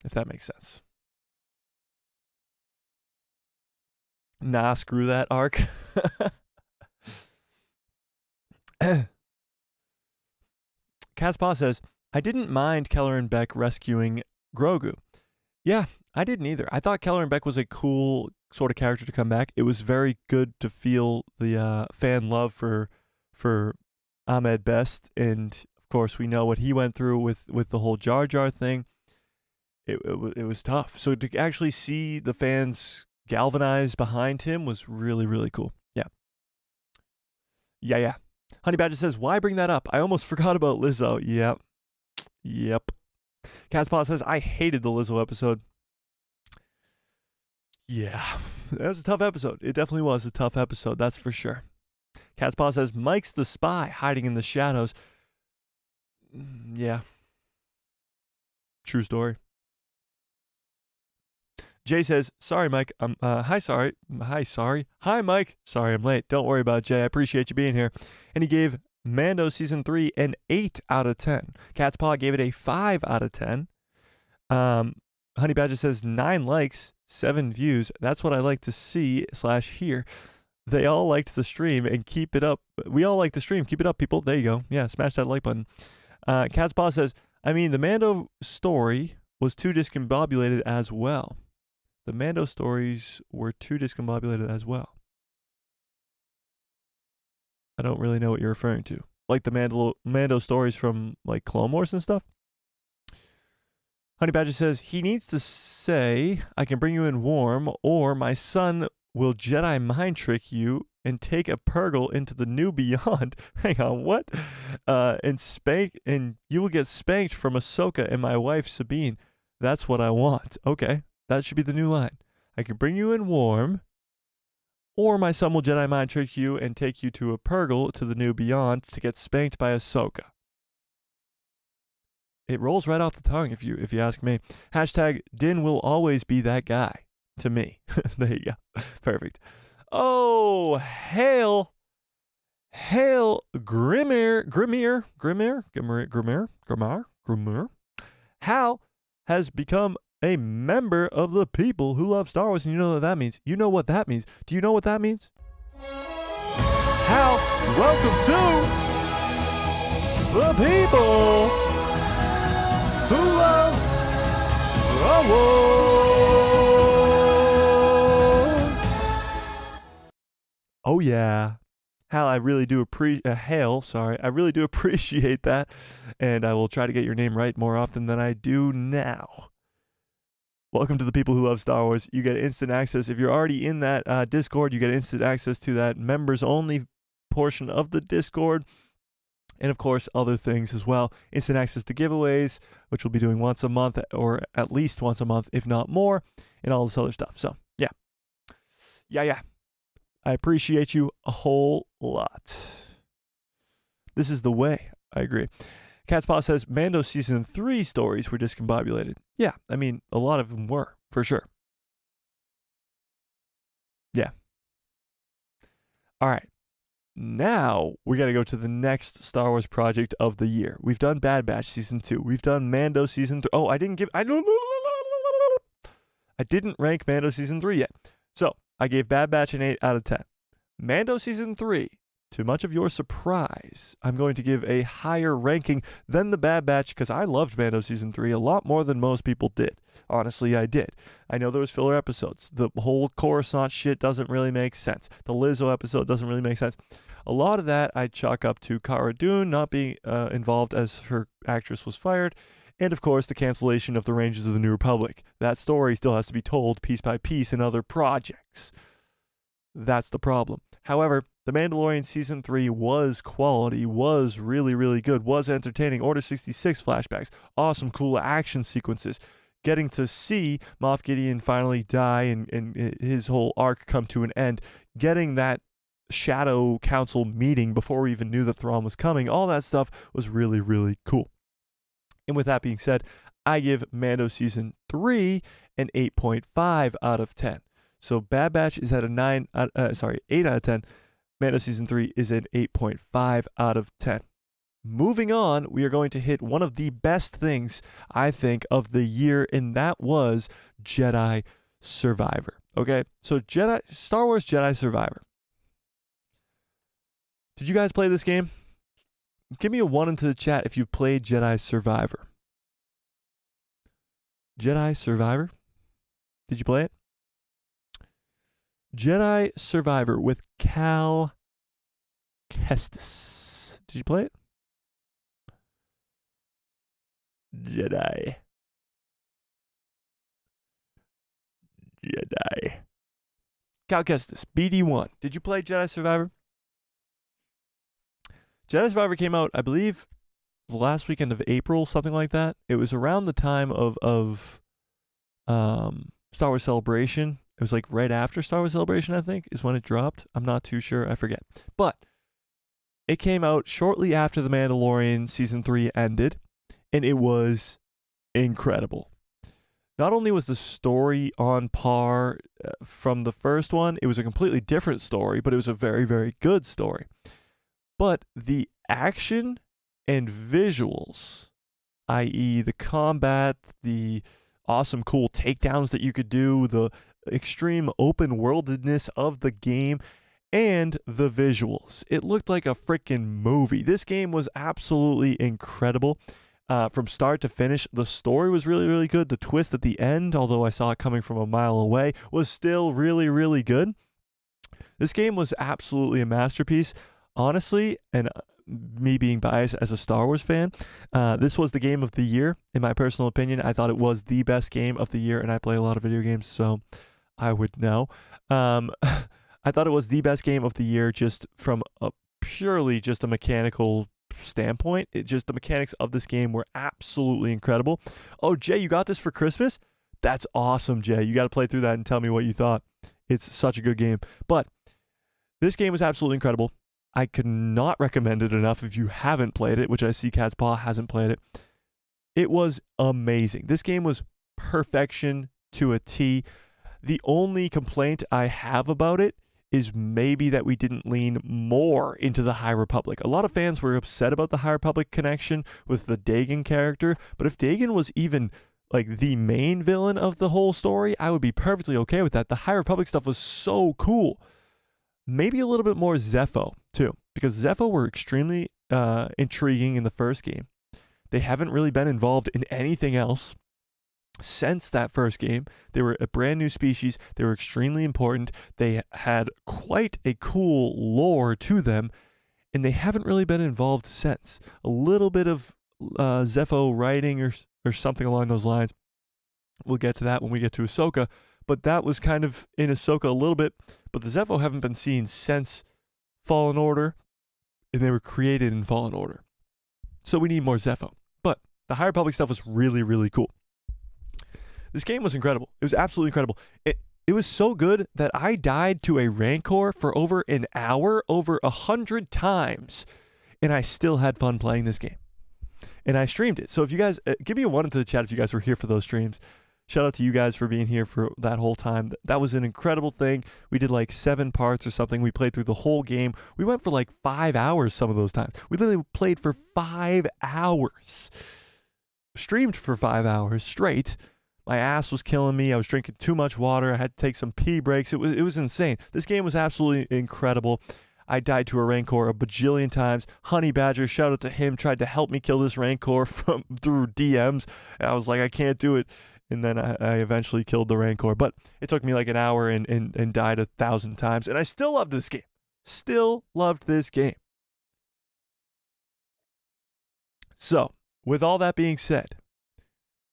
A: if that makes sense. Nah, screw that arc. Cat's Paw says, I didn't mind Kelleran Beck rescuing Grogu. Yeah, I didn't either. I thought Kelleran Beck was a cool sort of character to come back. It was very good to feel the fan love for Ahmed Best, and of course we know what he went through with the whole Jar Jar thing. It was tough. So to actually see the fans galvanized behind him was really, really cool. Yeah. Honey Badger says, why bring that up? I almost forgot about Lizzo. Yep. Cat's Paw says, I hated the Lizzo episode. Yeah, that was a tough episode. It definitely was a tough episode, that's for sure. Cat's Paw says, Mike's the spy hiding in the shadows. Yeah. True story. Jay says, sorry, Mike. Hi, Mike. Sorry, I'm late. Don't worry about it, Jay. I appreciate you being here. And he gave Mando Season 3 an 8 out of 10. Cat's Paw gave it a 5 out of 10. Honey Badger says 9 likes, 7 views. That's what I like to see / hear. They all liked the stream and keep it up. We all like the stream. Keep it up, people. There you go. Yeah, smash that like button. Cat's Paw says, I mean, the Mando story was too discombobulated as well. The Mando stories were too discombobulated as well. I don't really know what you're referring to. Like the Mando stories from like Clone Wars and stuff? Honey Badger says he needs to say, I can bring you in warm, or my son will Jedi mind trick you and take a Purgle into the new beyond. Hang on, what? And you will get spanked from Ahsoka and my wife Sabine. That's what I want. Okay, that should be the new line. I can bring you in warm, or my son will Jedi mind trick you and take you to a Purgle to the new beyond to get spanked by Ahsoka. It rolls right off the tongue if you ask me. Hashtag Din will always be that guy to me. There you go. Perfect. Oh, hail Grimmer. Hal has become a member of the people who love Star Wars, and you know what that means. You know what that means. Do you know what that means? Hal, welcome to the people who love Star Wars. Oh yeah, Hal, I really do appreciate that, and I will try to get your name right more often than I do now. Welcome to the people who love Star Wars. You get instant access. If you're already in that Discord, you get instant access to that members-only portion of the Discord. And, of course, other things as well. Instant access to giveaways, which we'll be doing once a month, or at least once a month, if not more, and all this other stuff. So, yeah. I appreciate you a whole lot. This is the way. I agree. Catspaw says, Mando Season 3 stories were discombobulated. Yeah, I mean, a lot of them were, for sure. Yeah. All right. Now, we got to go to the next Star Wars project of the year. We've done Bad Batch Season 2. We've done Mando Season 3. Oh, I didn't rank Mando Season 3 yet. So, I gave Bad Batch an 8 out of 10. Mando Season 3, to much of your surprise, I'm going to give a higher ranking than the Bad Batch because I loved Mando Season 3 a lot more than most people did. Honestly, I did. I know there was filler episodes. The whole Coruscant shit doesn't really make sense. The Lizzo episode doesn't really make sense. A lot of that I chalk up to Cara Dune not being involved as her actress was fired. And, of course, the cancellation of the Rangers of the New Republic. That story still has to be told piece by piece in other projects. That's the problem. However, The Mandalorian Season 3 was quality, was really, really good, was entertaining. Order 66 flashbacks, awesome, cool action sequences. Getting to see Moff Gideon finally die and his whole arc come to an end. Getting that Shadow Council meeting before we even knew that Thrawn was coming. All that stuff was really, really cool. And with that being said, I give Mando Season 3 an 8.5 out of 10. So Bad Batch is at a 8 out of 10. Mando Season 3 is an 8.5 out of 10. Moving on, we are going to hit one of the best things, I think, of the year, and that was Jedi Survivor. Okay? So Star Wars Jedi Survivor. Did you guys play this game? Give me a 1 into the chat if you played Jedi Survivor. Jedi Survivor? Did you play it? Jedi Survivor with Cal Kestis. Did you play it? Jedi. Cal Kestis, BD1. Did you play Jedi Survivor? Jedi Survivor came out, I believe, the last weekend of April, something like that. It was around the time of Star Wars Celebration. It was like right after Star Wars Celebration, I think, is when it dropped. I'm not too sure. I forget. But it came out shortly after The Mandalorian Season 3 ended, and it was incredible. Not only was the story on par from the first one, it was a completely different story, but it was a very, very good story. But the action and visuals, i.e. the combat, the awesome, cool takedowns that you could do, the extreme open-worldedness of the game, and the visuals. It looked like a freaking movie. This game was absolutely incredible. From start to finish, the story was really, really good. The twist at the end, although I saw it coming from a mile away, was still really, really good. This game was absolutely a masterpiece. Honestly, and me being biased as a Star Wars fan, this was the game of the year. In my personal opinion, I thought it was the best game of the year, and I play a lot of video games, so I would know. I thought it was the best game of the year just from a purely just a mechanical standpoint. The mechanics of this game were absolutely incredible. Oh, Jay, you got this for Christmas? That's awesome, Jay. You got to play through that and tell me what you thought. It's such a good game. But this game was absolutely incredible. I could not recommend it enough if you haven't played it, which I see Cat's Paw hasn't played it. It was amazing. This game was perfection to a T. The only complaint I have about it is maybe that we didn't lean more into the High Republic. A lot of fans were upset about the High Republic connection with the Dagon character, but if Dagon was even like the main villain of the whole story, I would be perfectly okay with that. The High Republic stuff was so cool. Maybe a little bit more Zepho, too, because Zepho were extremely intriguing in the first game. They haven't really been involved in anything else since that first game. They were a brand new species. They were extremely important. They had quite a cool lore to them, and they haven't really been involved since. A little bit of Zepho writing or something along those lines. We'll get to that when we get to Ahsoka, but that was kind of in Ahsoka a little bit. But the Zepho haven't been seen since Fallen Order, and they were created in Fallen Order. So we need more Zepho. But the High Republic stuff was really, really cool. This game was incredible. It was absolutely incredible. It was so good that I died to a Rancor for over an hour, over 100 times, and I still had fun playing this game. And I streamed it. So if you guys, give me a 1 into the chat if you guys were here for those streams. Shout out to you guys for being here for that whole time. That was an incredible thing. We did like 7 parts or something. We played through the whole game. We went for like 5 hours some of those times. We literally played for 5 hours. Streamed for 5 hours straight. My ass was killing me. I was drinking too much water. I had to take some pee breaks. It was insane. This game was absolutely incredible. I died to a Rancor a bajillion times. Honey Badger, shout out to him, tried to help me kill this Rancor through DMs. And I was like, I can't do it. And then I eventually killed the Rancor. But it took me like an hour and died 1,000 times. And I still loved this game. Still loved this game. So, with all that being said,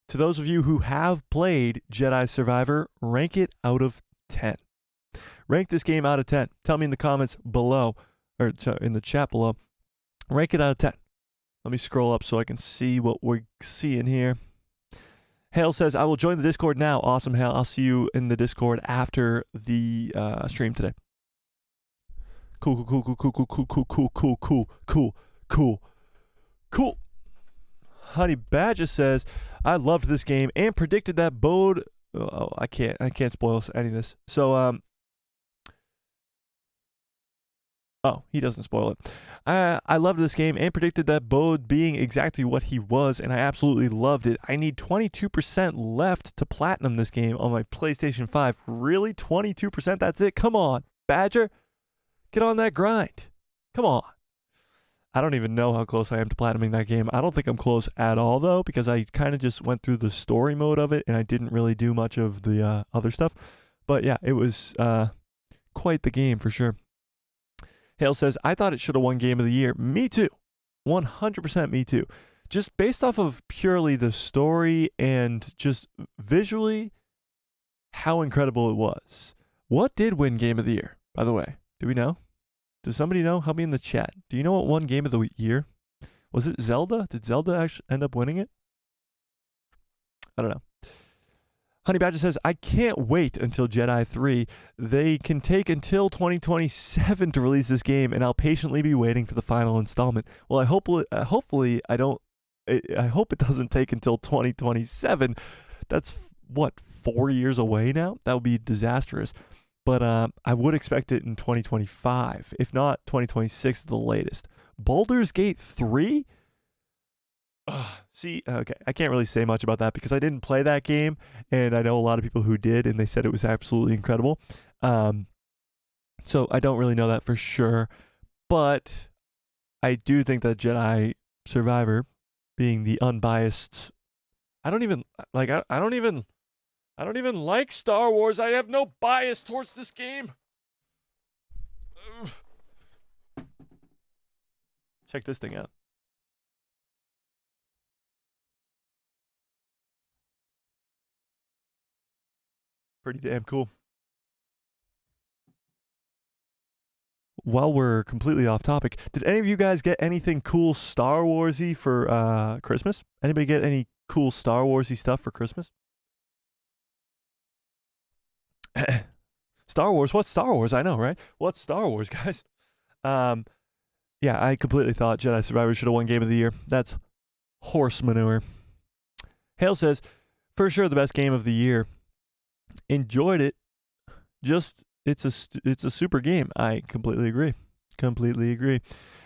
A: to those of you who have played Jedi Survivor, rank it out of 10. Rank this game out of 10. Tell me in the comments below, or in the chat below. Rank it out of 10. Let me scroll up so I can see what we're seeing here. Hale says, I will join the Discord now. Awesome, Hale. I'll see you in the Discord after the stream today. Cool. Honey Badger says, I loved this game and predicted that Bode. Oh, I can't spoil any of this. So, oh, he doesn't spoil it. I loved this game and predicted that Bode being exactly what he was, and I absolutely loved it. I need 22% left to platinum this game on my PlayStation 5. Really? 22%? That's it? Come on, Badger. Get on that grind. Come on. I don't even know how close I am to platinuming that game. I don't think I'm close at all, though, because I kind of just went through the story mode of it, and I didn't really do much of the other stuff. But yeah, it was quite the game for sure. Hale says, I thought it should have won Game of the Year. Me too. 100% me too. Just based off of purely the story and just visually how incredible it was. What did win Game of the Year, by the way? Do we know? Does somebody know? Help me in the chat. Do you know what won Game of the Year? Was it Zelda? Did Zelda actually end up winning it? I don't know. Honey Badger says, I can't wait until Jedi 3. They can take until 2027 to release this game, and I'll patiently be waiting for the final installment. Well, I hope it doesn't take until 2027. That's, what, 4 years away now? That would be disastrous. But I would expect it in 2025, if not 2026 the latest. Baldur's Gate 3? See, okay, I can't really say much about that because I didn't play that game, and I know a lot of people who did, and they said it was absolutely incredible. So I don't really know that for sure, but I do think that Jedi Survivor, being the unbiased, I don't even like Star Wars. I have no bias towards this game. Check this thing out. Pretty damn cool. While we're completely off topic, did any of you guys get anything cool Star Warsy for Christmas? Anybody get any cool Star Warsy stuff for Christmas? Star Wars? What's Star Wars? I know, right? What's Star Wars, guys? Yeah, I completely thought Jedi Survivor should have won Game of the Year. That's horse manure. Hale says, for sure the best game of the year. Enjoyed it. Just it's a super game. I completely agree. Completely agree.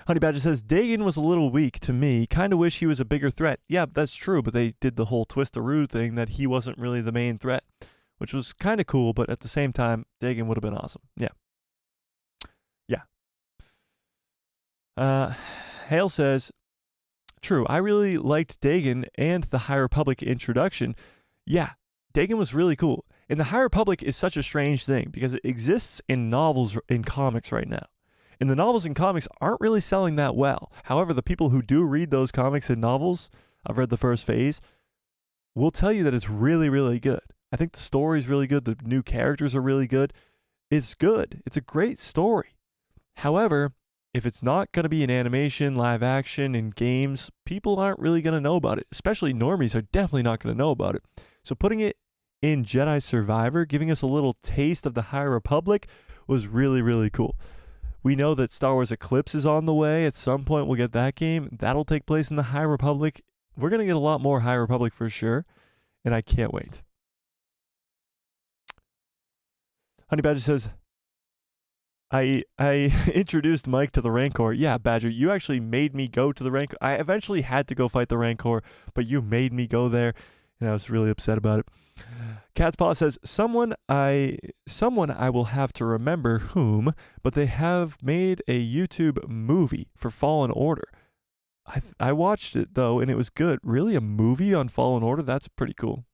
A: Honey Badger says Dagan was a little weak to me. Kind of wish he was a bigger threat. Yeah, that's true, but they did the whole twistaroo thing that he wasn't really the main threat, which was kind of cool, but at the same time, Dagan would have been awesome. Yeah. Hale says, true, I really liked Dagan and the High Republic introduction. Yeah, Dagan was really cool. And the High Republic is such a strange thing because it exists in novels in comics right now. And the novels and comics aren't really selling that well. However, the people who do read those comics and novels, I've read the first phase, will tell you that it's really, really good. I think the story's really good. The new characters are really good. It's good. It's a great story. However, if it's not going to be in animation, live action, and games, people aren't really going to know about it. Especially normies are definitely not going to know about it. So putting it in Jedi Survivor, giving us a little taste of the High Republic, was really, really cool. We know that Star Wars Eclipse is on the way. At some point, we'll get that game. That'll take place in the High Republic. We're going to get a lot more High Republic for sure, and I can't wait. Honey Badger says, I introduced Mike to the Rancor. Yeah, Badger, you actually made me go to the Rancor. I eventually had to go fight the Rancor, but you made me go there, and I was really upset about it. Cat's Paw says, someone I will have to remember whom, but they have made a YouTube movie for Fallen Order. I watched it, though, and it was good. Really? A movie on Fallen Order? That's pretty cool.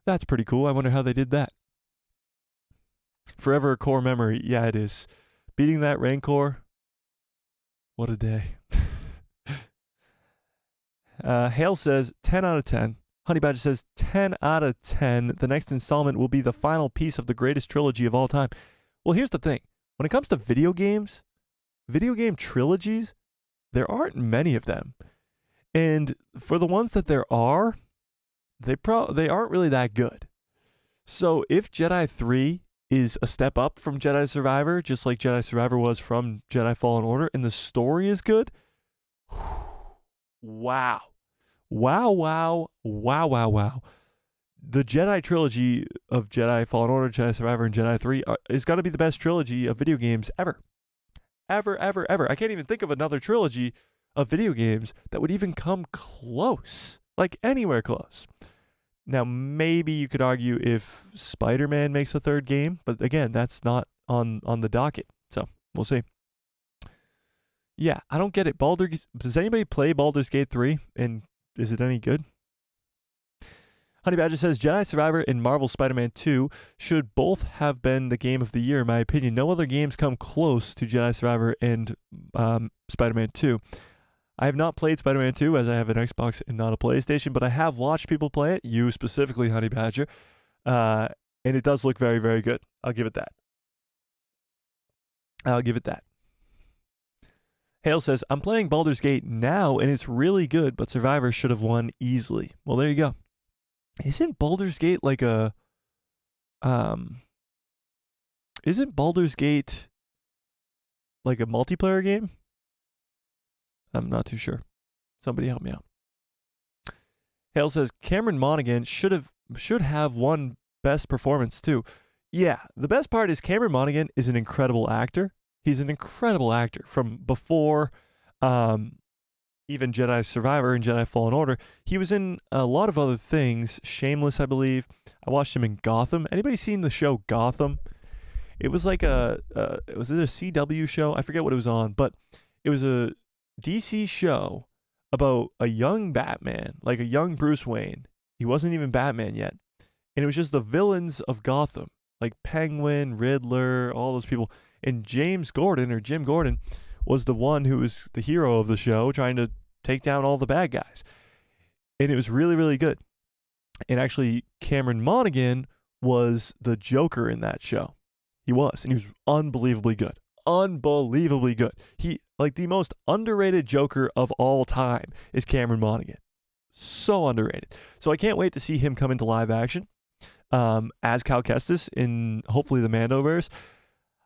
A: That's pretty cool. I wonder how they did that. Forever a core memory. Yeah, it is. Beating that Rancor. What a day. Hale says 10 out of 10. Honey Badger says 10 out of 10. The next installment will be the final piece of the greatest trilogy of all time. Well, here's the thing. When it comes to video games, video game trilogies, there aren't many of them. And for the ones that there are, they aren't really that good. So if Jedi 3 is a step up from Jedi Survivor, just like Jedi Survivor was from Jedi Fallen Order, and the story is good, wow. Wow, wow, wow, wow, wow. The Jedi trilogy of Jedi Fallen Order, Jedi Survivor, and Jedi 3 is going to be the best trilogy of video games ever. Ever, ever, ever. I can't even think of another trilogy of video games that would even come close. Like anywhere close. Now, maybe you could argue if Spider-Man makes a third game, but again, that's not on the docket. So, we'll see. Yeah, I don't get it. Does anybody play Baldur's Gate 3? And is it any good? Honey Badger says, Jedi Survivor and Marvel Spider-Man 2 should both have been the game of the year, in my opinion. No other games come close to Jedi Survivor and Spider-Man 2. I have not played Spider-Man 2 as I have an Xbox and not a PlayStation, but I have watched people play it, you specifically, Honey Badger, and it does look very, very good. I'll give it that. Hale says, I'm playing Baldur's Gate now, and it's really good, but Survivor should have won easily. Well, there you go. Isn't Baldur's Gate like a... Isn't Baldur's Gate like a multiplayer game? I'm not too sure. Somebody help me out. Hale says Cameron Monaghan should have won best performance too. Yeah, the best part is Cameron Monaghan is an incredible actor. He's an incredible actor from before even Jedi Survivor and Jedi Fallen Order. He was in a lot of other things. Shameless, I believe. I watched him in Gotham. Anybody seen the show Gotham? It was like was it a CW show? I forget what it was on, but it was a DC show about a young Batman, like a young Bruce Wayne. He wasn't even Batman yet. And it was just the villains of Gotham, like Penguin, Riddler, all those people. And Jim Gordon was the one who was the hero of the show, trying to take down all the bad guys. And it was really, really good. And actually, Cameron Monaghan was the Joker in that show. He was, and he was unbelievably good. Unbelievably good. He, like, the most underrated Joker of all time is Cameron Monaghan. So underrated. So I can't wait to see him come into live action as Cal Kestis in hopefully the Mandoverse.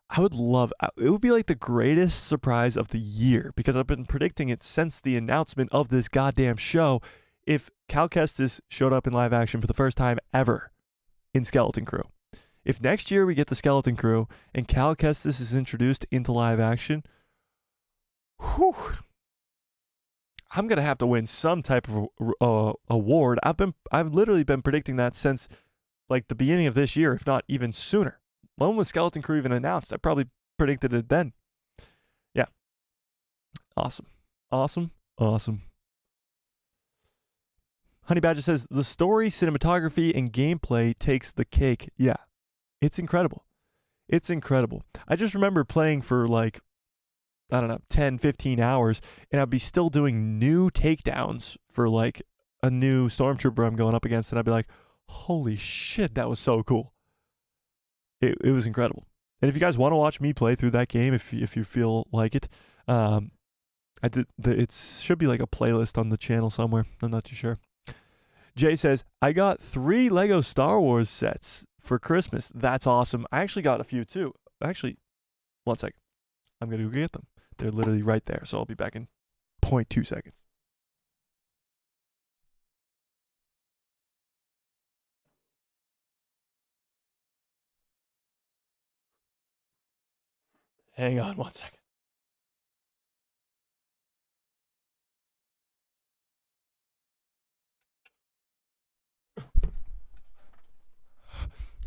A: I would love it. Would be like the greatest surprise of the year, because I've been predicting it since the announcement of this goddamn show. If Cal Kestis showed up in live action for the first time ever in Skeleton Crew. If next year we get the Skeleton Crew and Cal Kestis is introduced into live action, whew, I'm gonna have to win some type of award. I've literally been predicting that since like the beginning of this year, if not even sooner. When was Skeleton Crew even announced? I probably predicted it then. Yeah. Awesome. Honey Badger says, the story, cinematography, and gameplay takes the cake. Yeah. It's incredible. It's incredible. I just remember playing for like, I don't know, 10, 15 hours, and I'd be still doing new takedowns for like a new stormtrooper I'm going up against, and I'd be like, holy shit, that was so cool. It was incredible. And if you guys want to watch me play through that game, if you feel like it, it should be like a playlist on the channel somewhere. I'm not too sure. Jay says, I got 3 Lego Star Wars sets for Christmas. That's awesome. I actually got a few too. Actually, one second. I'm going to go get them. They're literally right there. So I'll be back in 0.2 seconds. Hang on one second.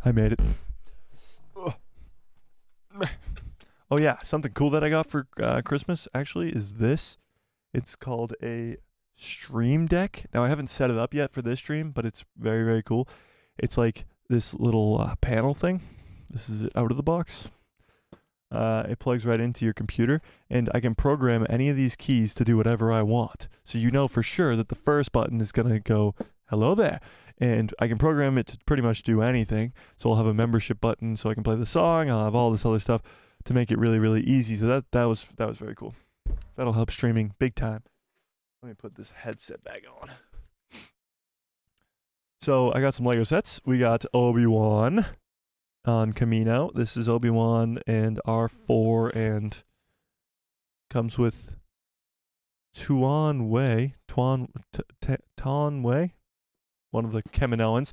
A: I made it. Oh yeah, something cool that I got for Christmas actually is this. It's called a Stream Deck. Now I haven't set it up yet for this stream, but it's very, very cool. It's like this little panel thing. This is it out of the box. It plugs right into your computer, and I can program any of these keys to do whatever I want. So you know for sure that the first button is going to go, hello there. And I can program it to pretty much do anything. So I'll have a membership button so I can play the song. I'll have all this other stuff to make it really, really easy. So that was very cool. That'll help streaming big time. Let me put this headset back on. So I got some Lego sets. We got Obi-Wan on Camino. This is Obi-Wan and R4, and comes with Tuan Wei, one of the Kaminoans.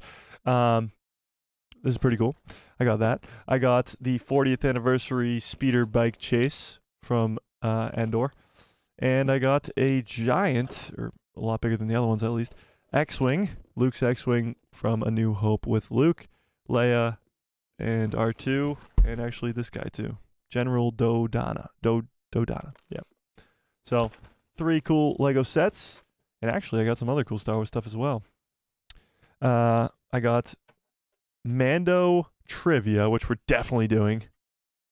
A: This is pretty cool. I got that. I got the 40th anniversary speeder bike chase from Andor. And I got a giant, or a lot bigger than the other ones at least, X-Wing, Luke's X-Wing from A New Hope with Luke, Leia, and R2, and actually this guy too, General Dodonna. Yep. So 3 cool Lego sets, and actually I got some other cool Star Wars stuff as well. I got Mando trivia, which we're definitely doing.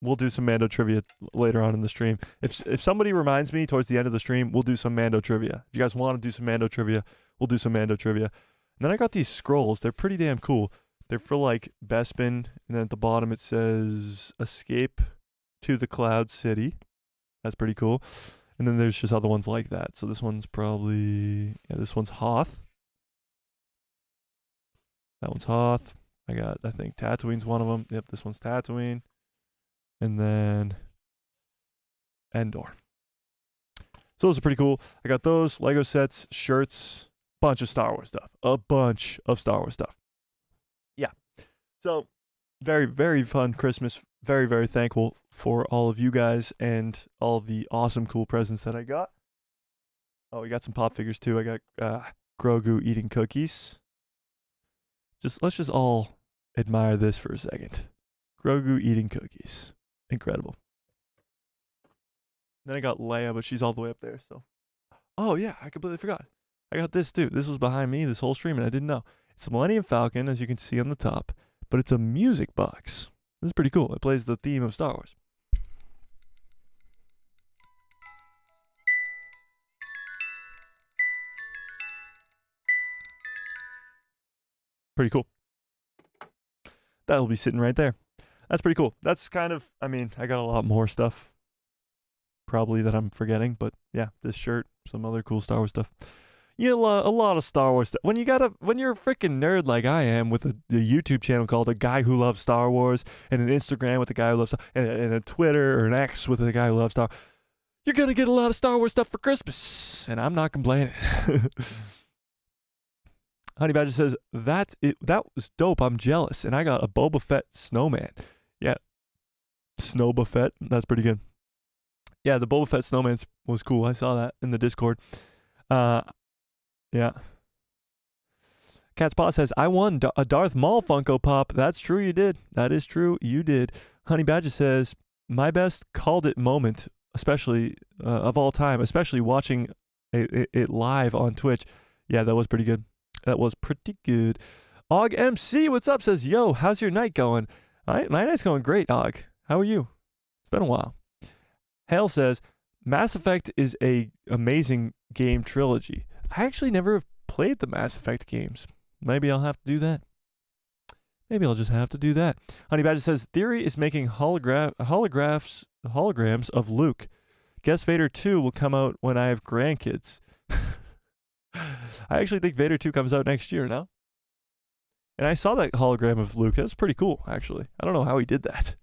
A: We'll do some Mando trivia later on in the stream. If somebody reminds me towards the end of the stream, we'll do some Mando trivia. If you guys want to do some Mando trivia, we'll do some Mando trivia. And then I got these scrolls. They're pretty damn cool. They're for like Bespin, and then at the bottom it says Escape to the Cloud City. That's pretty cool. And then there's just other ones like that. So this one's probably, yeah, this one's Hoth. That one's Hoth. I think Tatooine's one of them. Yep, this one's Tatooine. And then Endor. So those are pretty cool. I got those, Lego sets, shirts, bunch of Star Wars stuff. A bunch of Star Wars stuff. Yeah. So very, very fun Christmas. Very, very thankful for all of you guys and all the awesome, cool presents that I got. Oh, we got some pop figures too. I got Grogu eating cookies. Let's just all admire this for a second. Grogu eating cookies. Incredible. Then I got Leia, but she's all the way up there, so. Oh, yeah, I completely forgot. I got this, too. This was behind me this whole stream, and I didn't know. It's a Millennium Falcon, as you can see on the top, but it's a music box. This is pretty cool. It plays the theme of Star Wars. Pretty cool. That'll be sitting right there. That's pretty cool. That's kind of, I mean, I got a lot more stuff probably that I'm forgetting, but yeah, this shirt, some other cool Star Wars stuff. You know, a lot of Star Wars stuff. When you're a freaking nerd like I am, with a YouTube channel called A Guy Who Loves Star Wars, and an Instagram with a guy who loves, and a Twitter or an X with a guy who loves Star Wars, you're gonna get a lot of Star Wars stuff for Christmas, and I'm not complaining. Honey Badger says, that was dope. I'm jealous, and I got a Boba Fett snowman. Yeah, Snowba Fett. That's pretty good. Yeah, the Boba Fett snowman was cool. I saw that in the Discord. Yeah. Cat's Paw says, I won a Darth Maul Funko Pop. That's true, you did. That is true, you did. Honey Badger says, my best called it moment, especially of all time, especially watching it live on Twitch. Yeah, that was pretty good. That was pretty good. Og MC, what's up? Says, yo, how's your night going? My night's going great, Og. How are you? It's been a while. Hale says, Mass Effect is a amazing game trilogy. I actually never have played the Mass Effect games. Maybe I'll have to do that. Maybe I'll just have to do that. Honey Badger says, Theory is making holograms of Luke. Guess Vader 2 will come out when I have grandkids. I actually think Vader 2 comes out next year now. And I saw that hologram of Luke. That's pretty cool, actually. I don't know how he did that.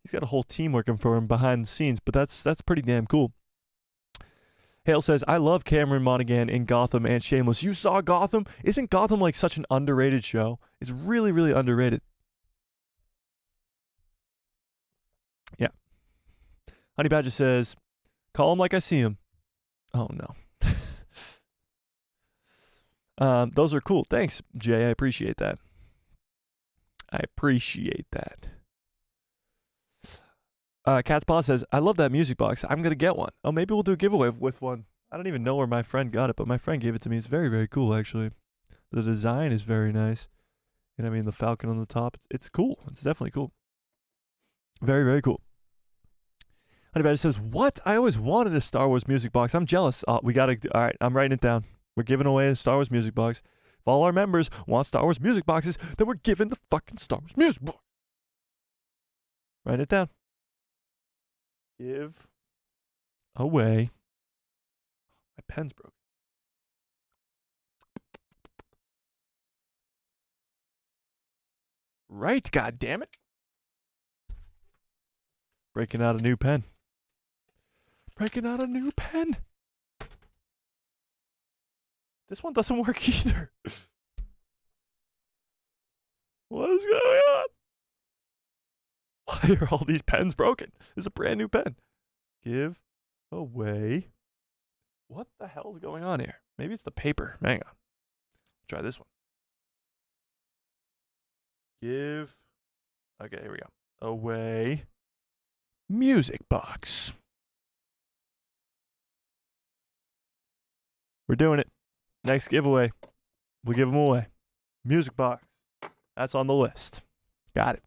A: He's got a whole team working for him behind the scenes, but that's pretty damn cool. Hale says, I love Cameron Monaghan in Gotham and Shameless. You saw Gotham? Isn't Gotham like such an underrated show? It's really, really underrated. Yeah. Honey Badger says, call him like I see him. Oh, no. Those are cool. Thanks, Jay. I appreciate that. Cat's Paw says, I love that music box. I'm going to get one. Oh, maybe we'll do a giveaway with one. I don't even know where my friend got it, but my friend gave it to me. It's very, very cool, actually. The design is very nice. And I mean, the falcon on the top, it's cool. It's definitely cool. Very, very cool. Honey Badger says, what? I always wanted a Star Wars music box. I'm jealous. All right, I'm writing it down. We're giving away a Star Wars music box. If all our members want Star Wars music boxes, then we're giving the fucking Star Wars music box. Write it down. Give away. My pen's broke. Right, God damn it. Breaking out a new pen. This one doesn't work either. What is going on? Why are all these pens broken? This is a brand new pen. Give away. What the hell's going on here? Maybe it's the paper. Hang on. Try this one. Give. Okay, here we go. Away. Music box. We're doing it. Next giveaway. We'll give them away. Music box. That's on the list. Got it.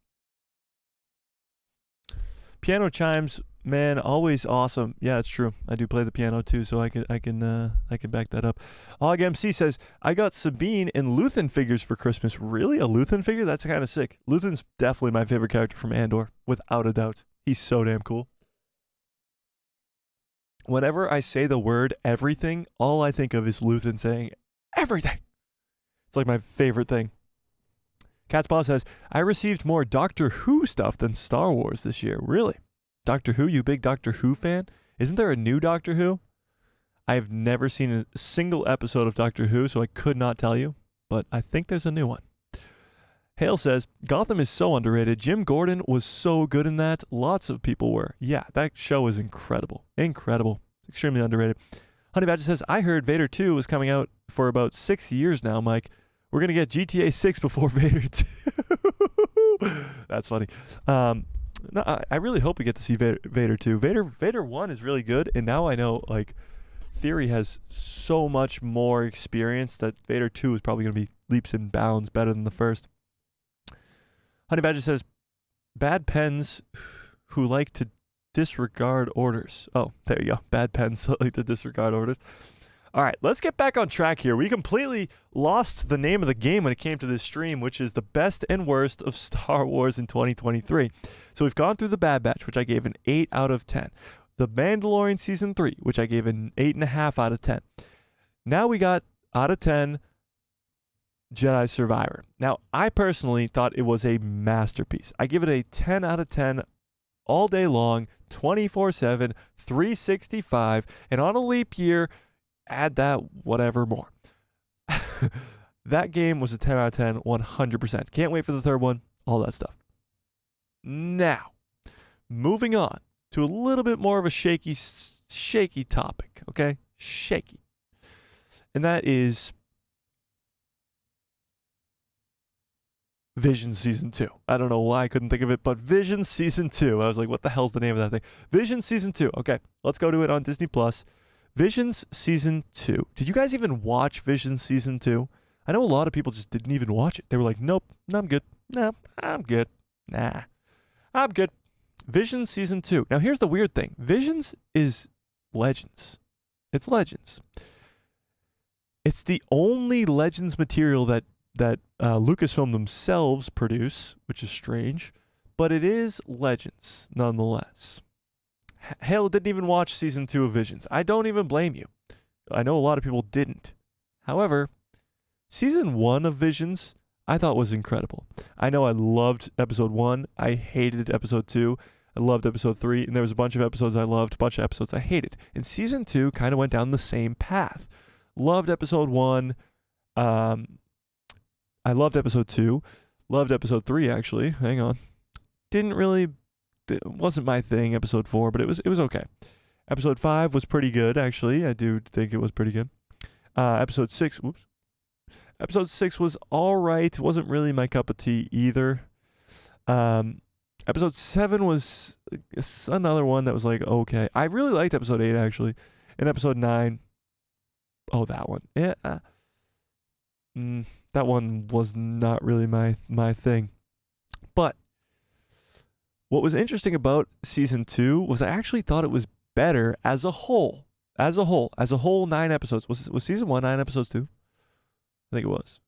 A: Piano chimes, man, always awesome. Yeah, it's true. I do play the piano too, so I can back that up. Og MC says, I got Sabine and Luthen figures for Christmas. Really? A Luthen figure? That's kind of sick. Luthen's definitely my favorite character from Andor, without a doubt. He's so damn cool. Whenever I say the word everything, all I think of is Luthen saying everything. It's like my favorite thing. Cat's Paw says, I received more Doctor Who stuff than Star Wars this year. Really? Doctor Who? You big Doctor Who fan? Isn't there a new Doctor Who? I have never seen a single episode of Doctor Who, so I could not tell you, but I think there's a new one. Hale says, Gotham is so underrated. Jim Gordon was so good in that. Lots of people were. Yeah, that show is incredible. Incredible. Extremely underrated. Honey Badger says, I heard Vader 2 was coming out for about 6 years now, Mike. We're going to get GTA 6 before Vader 2. That's funny. No, I really hope we get to see Vader 2. Vader 1 is really good, and now I know, like, Theory has so much more experience that Vader 2 is probably going to be leaps and bounds better than the first. Honey Badger says, bad pens who like to disregard orders. Oh, there you go. Bad pens like to disregard orders. All right, let's get back on track here. We completely lost the name of the game when it came to this stream, which is the best and worst of Star Wars in 2023. So we've gone through the Bad Batch, which I gave an 8 out of 10. The Mandalorian Season 3, which I gave an 8.5 out of 10. Now we got out of 10 Jedi Survivor. Now, I personally thought it was a masterpiece. I give it a 10 out of 10 all day long, 24/7, 365, and on a leap year, add that whatever more. That game was a 10 out of 10, 100%. Can't wait for the third one, all that stuff. Now, moving on to a little bit more of a shaky topic, okay? Shaky. And that is Visions Season 2. I don't know why I couldn't think of it, but Visions Season 2. I was like, what the hell's the name of that thing? Visions Season 2. Okay, let's go to it on Disney+. Visions Season 2. Did you guys even watch Visions Season 2? I know a lot of people just didn't even watch it. They were like, nope, no, I'm good. No, I'm good. Nah, I'm good. Visions Season 2. Now, here's the weird thing. Visions is Legends. It's Legends. It's the only Legends material that Lucasfilm themselves produce, which is strange, but it is Legends nonetheless. Hale didn't even watch Season 2 of Visions. I don't even blame you. I know a lot of people didn't. However, Season 1 of Visions, I thought was incredible. I know I loved Episode 1. I hated Episode 2. I loved Episode 3. And there was a bunch of episodes I loved, a bunch of episodes I hated. And Season 2 kind of went down the same path. Loved Episode 1. I loved Episode 2. Loved Episode 3, actually. Hang on. Didn't really... It wasn't my thing, Episode 4, but it was okay. Episode 5 was pretty good, actually. I do think it was pretty good. Episode 6, whoops. Episode 6 was all right. It wasn't really my cup of tea either. Episode 7 was another one that was like, okay. I really liked Episode 8, actually. And Episode 9, oh, that one. Yeah. That one was not really my thing. But what was interesting about Season 2 was I actually thought it was better as a whole. As a whole, 9 episodes. Was Season 1 9 episodes too? I think it was.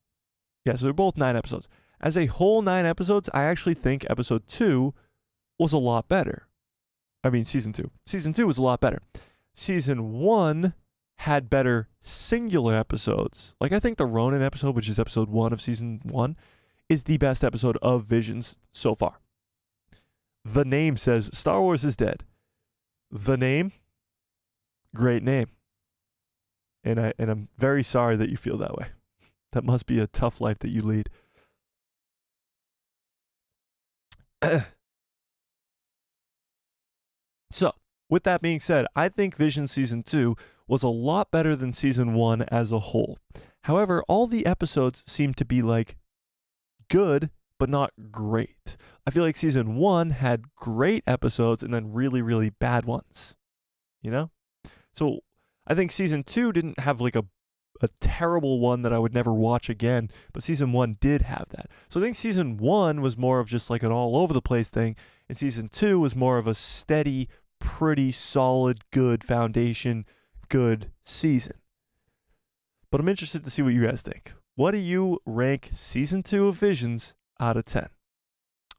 A: Yeah, so they're both 9 episodes. As a whole 9 episodes, I actually think Episode 2 was a lot better. I mean, Season 2. Season 2 was a lot better. Season 1 had better singular episodes. Like, I think the Ronin episode, which is Episode 1 of Season 1, is the best episode of Visions so far. The name says Star Wars is dead. The name, great name. And I'm very sorry that you feel that way. That must be a tough life that you lead. So, with that being said, I think Vision Season 2 was a lot better than Season 1 as a whole. However, all the episodes seem to be like good, but not great. I feel like Season 1 had great episodes and then really, really bad ones. You know? So I think Season 2 didn't have like a terrible one that I would never watch again, but Season 1 did have that. So I think Season 1 was more of just like an all over the place thing, and Season 2 was more of a steady, pretty solid, good foundation, good season. But I'm interested to see what you guys think. What do you rank Season 2 of Visions out of 10?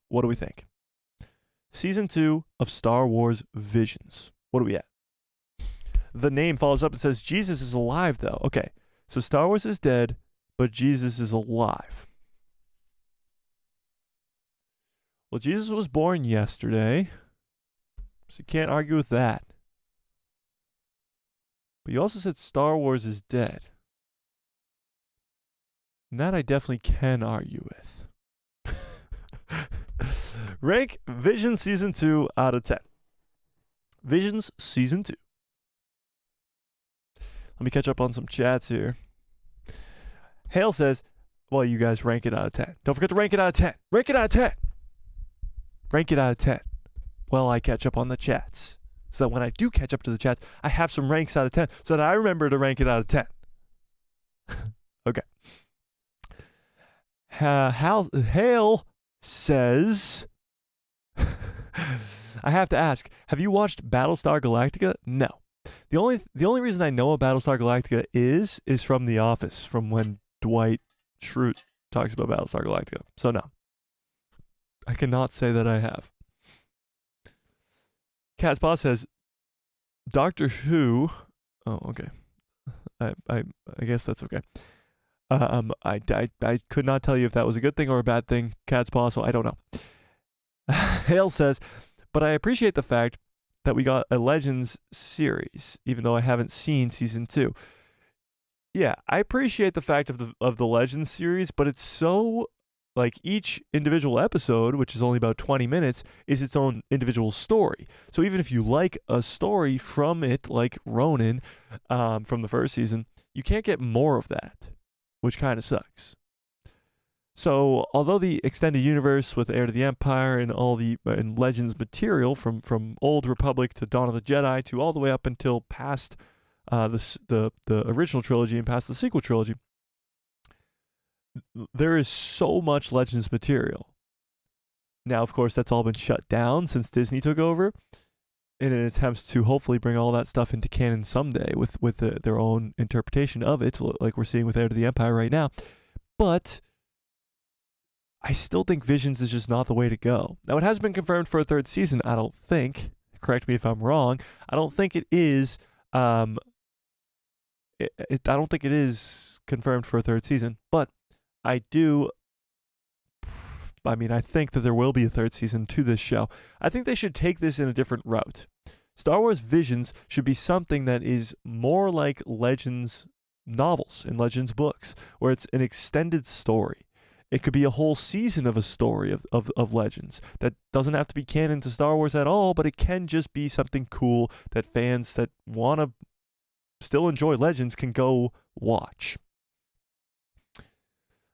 A: What do we think? Season 2 of Star Wars Visions. What are we at? The name follows up and says, Jesus is alive, though. Okay, so Star Wars is dead, but Jesus is alive. Well, Jesus was born yesterday, so you can't argue with that. But you also said Star Wars is dead. And that I definitely can argue with. Rank Visions Season 2 out of 10. Visions Season 2. Let me catch up on some chats here. Hale says, well, you guys rank it out of 10. Don't forget to rank it out of 10. Rank it out of 10. Rank it out of 10. Well, I catch up on the chats. So that when I do catch up to the chats, I have some ranks out of 10 so that I remember to rank it out of 10. Okay. Hale says, I have to ask, have you watched Battlestar Galactica? No. The only reason I know about Battlestar Galactica is from The Office, from when Dwight Schrute talks about Battlestar Galactica. So no, I cannot say that I have. Cat's Paw says, Doctor Who. Oh, okay. I guess that's okay. I could not tell you if that was a good thing or a bad thing, Cat's Paw, so I don't know. Hale says, but I appreciate the fact that we got a Legends series, even though I haven't seen season 2. Yeah, I appreciate the fact of the Legends series, but it's so, like, each individual episode, which is only about 20 minutes, is its own individual story. So even if you like a story from it, like Ronin from the first season, you can't get more of that, which kind of sucks. So although the extended universe with Heir to the Empire and all the and Legends material from Old Republic to Dawn of the Jedi to all the way up until past the original trilogy and past the sequel trilogy, there is so much Legends material. Now, of course, that's all been shut down since Disney took over in an attempt to hopefully bring all that stuff into canon someday with their own interpretation of it, like we're seeing with Heir to the Empire right now. But I still think Visions is just not the way to go. Now, it has been confirmed for a third season, I don't think. Correct me if I'm wrong. I don't think it is. I don't think it is confirmed for a third season, but I think that there will be a third season to this show. I think they should take this in a different route. Star Wars Visions should be something that is more like Legends novels and Legends books, where it's an extended story. It could be a whole season of a story of Legends that doesn't have to be canon to Star Wars at all, but it can just be something cool that fans that want to still enjoy Legends can go watch.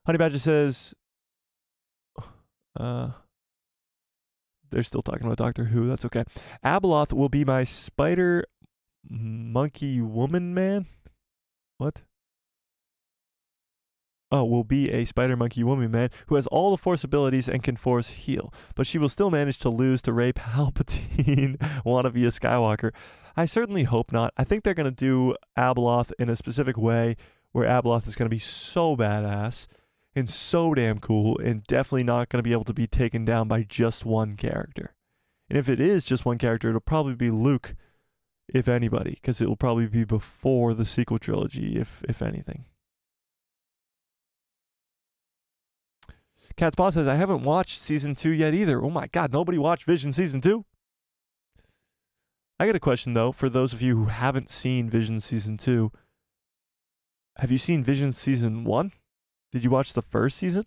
A: Honey Badger says, they're still talking about Doctor Who. That's okay. Abeloth will be my spider monkey woman man. What? Oh, will be a spider monkey woman man who has all the Force abilities and can Force heal, but she will still manage to lose to Rey Palpatine, wannabe a Skywalker. I certainly hope not. I think they're going to do Abeloth in a specific way where Abeloth is going to be so badass and so damn cool and definitely not going to be able to be taken down by just one character. And if it is just one character, it'll probably be Luke, if anybody, because it will probably be before the sequel trilogy, if anything. Cat's Paw says, I haven't watched season 2 yet either. Oh my god, nobody watched Vision season 2? I got a question though, for those of you who haven't seen Vision season 2. Have you seen Vision season 1? Did you watch the first season?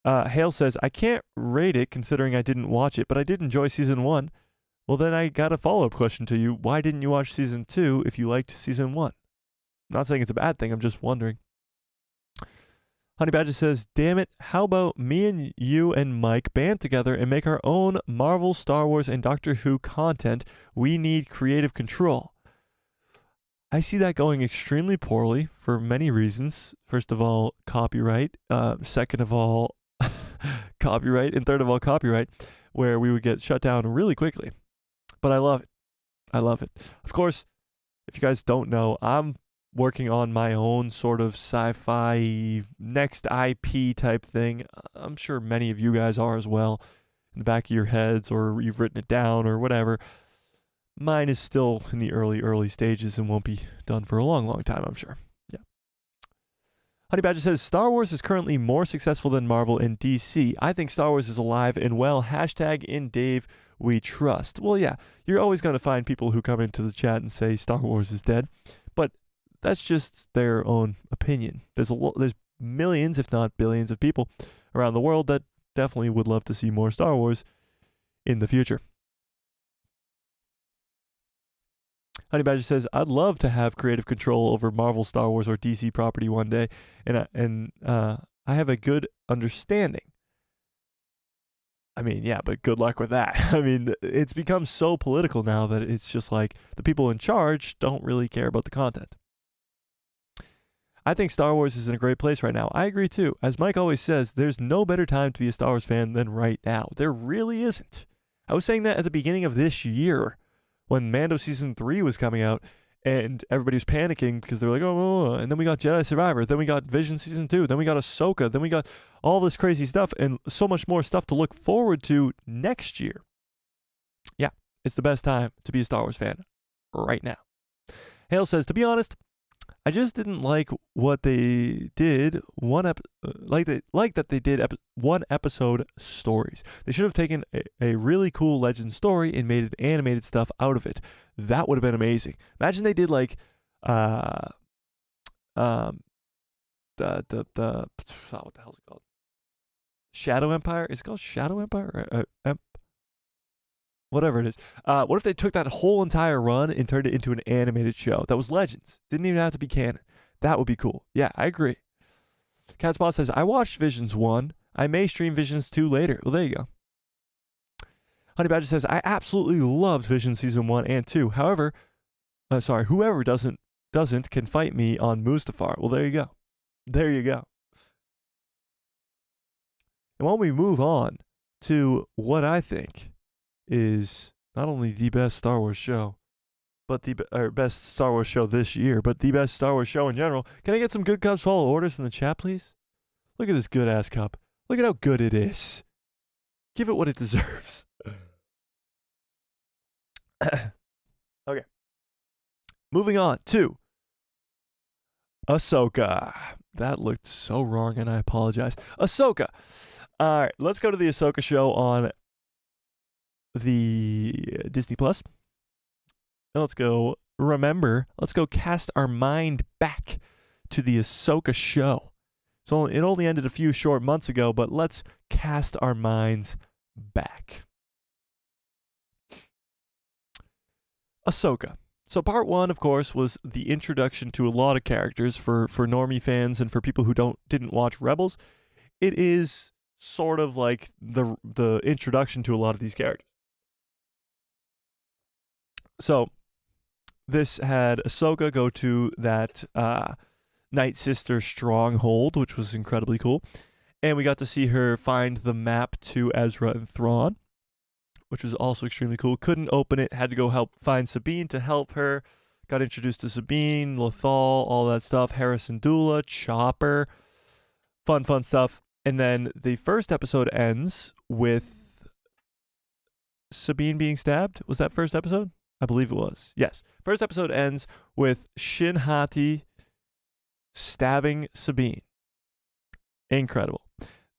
A: Hale says, I can't rate it considering I didn't watch it, but I did enjoy season 1. Well, then I got a follow-up question to you. Why didn't you watch season 2 if you liked season 1? I'm not saying it's a bad thing, I'm just wondering. Honey Badger says, damn it, how about me and you and Mike band together and make our own Marvel, Star Wars, and Doctor Who content? We need creative control. I see that going extremely poorly for many reasons. First of all, copyright. Second of all, copyright. And third of all, copyright, where we would get shut down really quickly. But I love it. I love it. Of course, if you guys don't know, I'm working on my own sort of sci-fi next IP type thing. I'm sure many of you guys are as well, in the back of your heads, or you've written it down or whatever. Mine is still in the early stages and won't be done for a long time, I'm sure. Yeah. Honey Badger says, Star Wars is currently more successful than Marvel and DC. I think Star Wars is alive and well. Hashtag in Dave we trust. Well, yeah, you're always going to find people who come into the chat and say Star Wars is dead, but that's just their own opinion. There's millions, if not billions, of people around the world that definitely would love to see more Star Wars in the future. Honey Badger says, I'd love to have creative control over Marvel, Star Wars, or DC property one day, and I have a good understanding. I mean, yeah, but good luck with that. I mean, it's become so political now that it's just like the people in charge don't really care about the content. I think Star Wars is in a great place right now. I agree too. As Mike always says, there's no better time to be a Star Wars fan than right now. There really isn't. I was saying that at the beginning of this year when Mando season 3 was coming out, and everybody was panicking because they were like, oh, and then we got Jedi Survivor, then we got Vision season 2, then we got Ahsoka, then we got all this crazy stuff, and so much more stuff to look forward to next year. Yeah, it's the best time to be a Star Wars fan right now. Hale says, to be honest, I just didn't like what they did that they did one episode stories. They should have taken a really cool legend story and made animated stuff out of it. That would have been amazing. Imagine they did like the what the hell is it called? Shadow Empire? Is it called Shadow Empire? Whatever it is. What if they took that whole entire run and turned it into an animated show that was Legends? Didn't even have to be canon. That would be cool. Yeah, I agree. Catspot says, I watched Visions 1. I may stream Visions 2 later. Well, there you go. Honey Badger says, I absolutely loved Visions Season 1 and 2. However, whoever doesn't can fight me on Mustafar. Well, there you go. There you go. And while we move on to what I think is not only the best Star Wars show, but the best Star Wars show this year, but the best Star Wars show in general. Can I get some good cups follow orders in the chat, please? Look at this good ass cup. Look at how good it is. Give it what it deserves. Okay. Moving on to Ahsoka. That looked so wrong, and I apologize. Ahsoka. All right, let's go to the Ahsoka show on the Disney Plus. And let's go cast our mind back to the Ahsoka show. So it only ended a few short months ago, but let's cast our minds back. Ahsoka. So part 1, of course, was the introduction to a lot of characters for normie fans and for people who didn't watch Rebels. It is sort of like the introduction to a lot of these characters. So this had Ahsoka go to that Night Sister stronghold, which was incredibly cool. And we got to see her find the map to Ezra and Thrawn, which was also extremely cool. Couldn't open it, had to go help find Sabine to help her. Got introduced to Sabine, Lothal, all that stuff. Harrison Dula, Chopper. Fun stuff. And then the first episode ends with Sabine being stabbed. Was that first episode? I believe it was. Yes. First episode ends with Shin Hati stabbing Sabine. Incredible.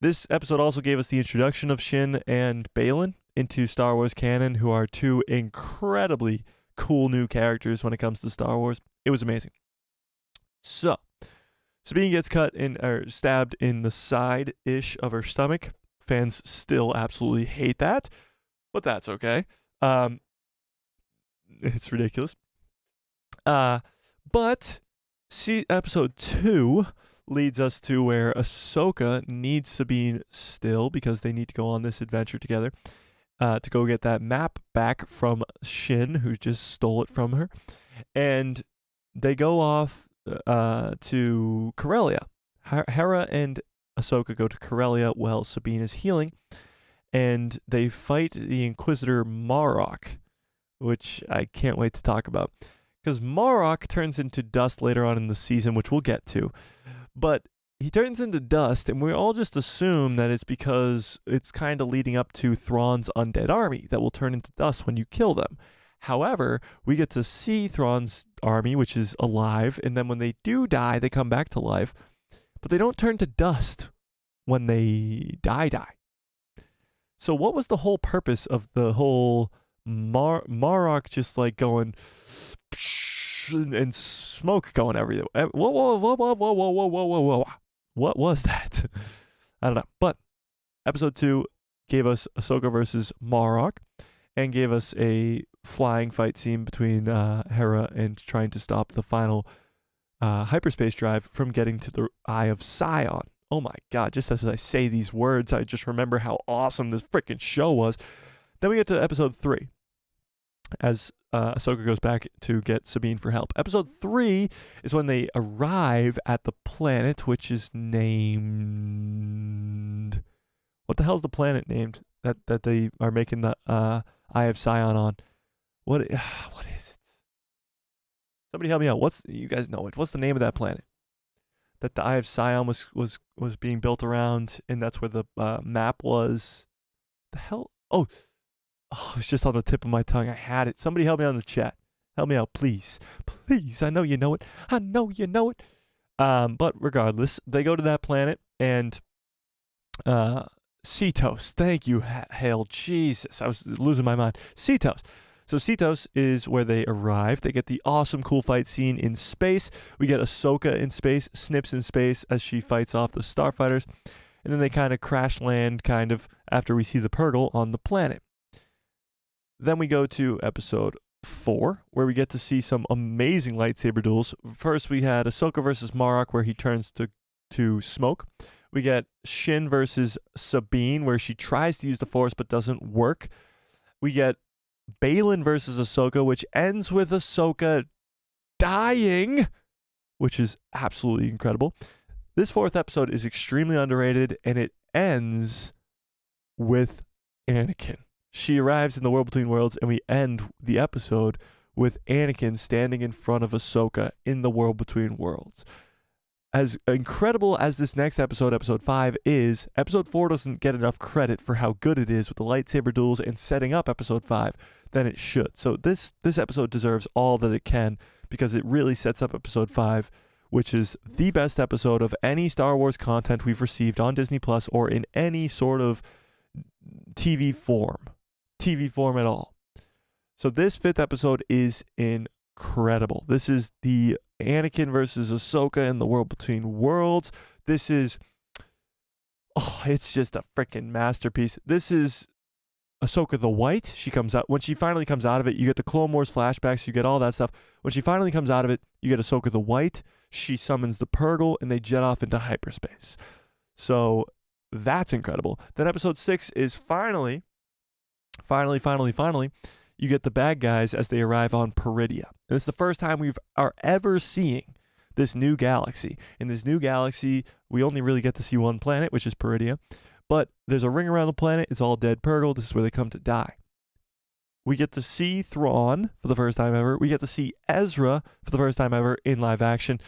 A: This episode also gave us the introduction of Shin and Baylan into Star Wars canon, who are two incredibly cool new characters when it comes to Star Wars. It was amazing. So, Sabine gets stabbed in the side-ish of her stomach. Fans still absolutely hate that, but that's okay. It's ridiculous. But see, episode 2 leads us to where Ahsoka needs Sabine still because they need to go on this adventure together to go get that map back from Shin, who just stole it from her. And they go off to Corellia. Hera and Ahsoka go to Corellia while Sabine is healing. And they fight the Inquisitor Marok, which I can't wait to talk about. Because Marok turns into dust later on in the season, which we'll get to. But he turns into dust, and we all just assume that it's because it's kind of leading up to Thrawn's undead army that will turn into dust when you kill them. However, we get to see Thrawn's army, which is alive, and then when they do die, they come back to life. But they don't turn to dust when they die. So what was the whole purpose of the whole Marok just like going and smoke going everywhere? Whoa. What was that? I don't know. But episode 2 gave us Ahsoka versus Marok and gave us a flying fight scene between Hera and trying to stop the final hyperspace drive from getting to the Eye of Sion. Oh my God, just as I say these words, I just remember how awesome this freaking show was. Then we get to episode 3 as Ahsoka goes back to get Sabine for help. Episode 3 is when they arrive at the planet, which is named... What the hell is the planet named that they are making the Eye of Sion on? what is it? Somebody help me out. You guys know it? What's the name of that planet that the Eye of Sion was being built around, and that's where the map was? The hell? Oh, it was just on the tip of my tongue. I had it. Somebody help me out in the chat. Help me out, please. Please. I know you know it. I know you know it. But regardless, they go to that planet, and Cetos. Thank you, Hale. Jesus, I was losing my mind. Cetos. So Cetos is where they arrive. They get the awesome, cool fight scene in space. We get Ahsoka in space, Snips in space as she fights off the starfighters. And then they kind of crash land after we see the Purrgil on the planet. Then we go to episode 4, where we get to see some amazing lightsaber duels. First, we had Ahsoka versus Marok, where he turns to smoke. We get Shin versus Sabine, where she tries to use the Force but doesn't work. We get Baylan versus Ahsoka, which ends with Ahsoka dying, which is absolutely incredible. This 4th episode is extremely underrated, and it ends with Anakin. She arrives in the World Between Worlds, and we end the episode with Anakin standing in front of Ahsoka in the World Between Worlds. As incredible as this next episode, episode 5, is, episode 4 doesn't get enough credit for how good it is with the lightsaber duels and setting up episode 5 than it should. So this episode deserves all that it can, because it really sets up episode 5, which is the best episode of any Star Wars content we've received on Disney Plus or in any sort of TV form at all. So this 5th episode is incredible. This is the Anakin versus Ahsoka in the World Between Worlds. This is, it's just a freaking masterpiece. This is Ahsoka the White. When she finally comes out of it, you get the Clone Wars flashbacks, you get all that stuff. When she finally comes out of it, you get Ahsoka the White. She summons the Purrgil, and they jet off into hyperspace. So that's incredible. Then episode 6 is finally, you get the bad guys as they arrive on Peridia. And it's the first time we are ever seeing this new galaxy. In this new galaxy, we only really get to see one planet, which is Peridia. But there's a ring around the planet. It's all dead Purrgil. This is where they come to die. We get to see Thrawn for the first time ever. We get to see Ezra for the first time ever in live action.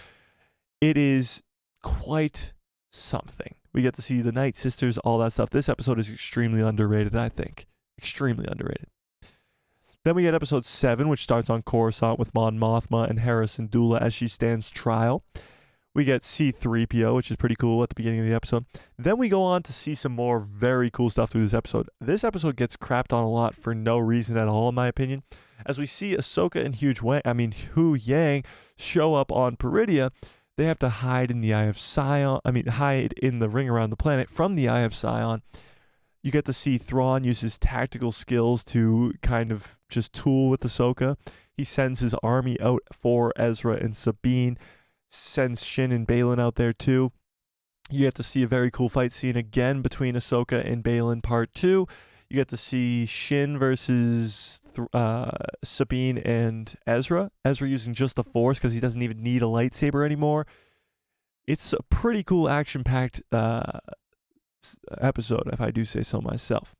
A: It is quite something. We get to see the Night Sisters, all that stuff. This episode is extremely underrated, I think. Extremely underrated. Then we get episode 7, which starts on Coruscant with Mon Mothma and Hera Syndulla as she stands trial. We get C-3PO, which is pretty cool at the beginning of the episode. Then we go on to see some more very cool stuff through this episode. This episode gets crapped on a lot for no reason at all, in my opinion. As we see Ahsoka and Hu Yang show up on Peridia, they have to hide in the Eye of Sion. Hide in the ring around the planet from the Eye of Sion. You get to see Thrawn use his tactical skills to kind of just tool with Ahsoka. He sends his army out for Ezra and Sabine, sends Shin and Baylan out there too. You get to see a very cool fight scene again between Ahsoka and Baylan part 2. You get to see Shin versus Sabine and Ezra. Ezra using just the Force because he doesn't even need a lightsaber anymore. It's a pretty cool action-packed episode, if I do say so myself.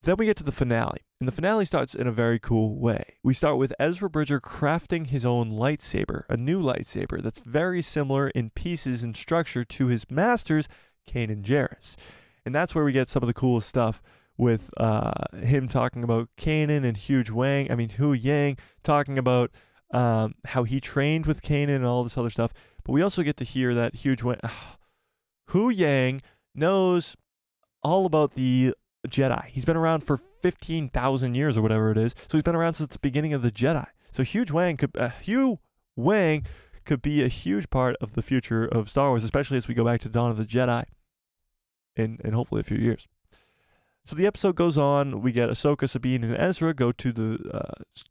A: Then we get to the finale, and the finale starts in a very cool way. We start with Ezra Bridger crafting his own lightsaber, a new lightsaber that's very similar in pieces and structure to his masters, Kanan Jarrus. And that's where we get some of the coolest stuff with him talking about Kanan and Hu Yang, talking about how he trained with Kanan and all this other stuff. But we also get to hear that Hu Yang knows all about the Jedi. He's been around for 15,000 years or whatever it is. So he's been around since the beginning of the Jedi. So Hu Wang could be a huge part of the future of Star Wars, especially as we go back to Dawn of the Jedi in hopefully a few years. So the episode goes on. We get Ahsoka, Sabine, and Ezra go to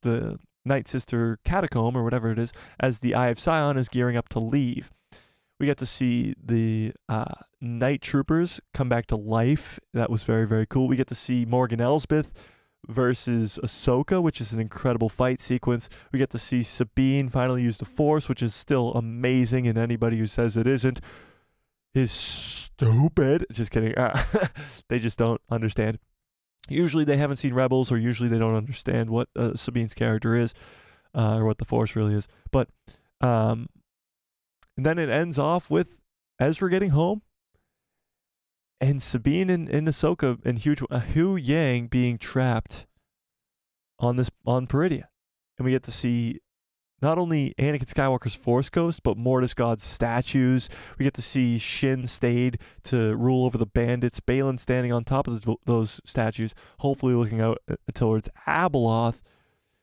A: the Night Sister catacomb or whatever it is as the Eye of Sion is gearing up to leave. We get to see the Night Troopers come back to life. That was very, very cool. We get to see Morgan Elsbeth versus Ahsoka, which is an incredible fight sequence. We get to see Sabine finally use the Force, which is still amazing, and anybody who says it isn't is stupid. Just kidding. They just don't understand. Usually they haven't seen Rebels, or usually they don't understand what Sabine's character is, or what the Force really is. But and then it ends off with Ezra getting home, and Sabine and Ahsoka and Hu Yang being trapped on Peridia, and we get to see not only Anakin Skywalker's Force Ghost, but Mortis God's statues. We get to see Shin stayed to rule over the bandits. Balin standing on top of those statues, hopefully looking out towards Abeloth.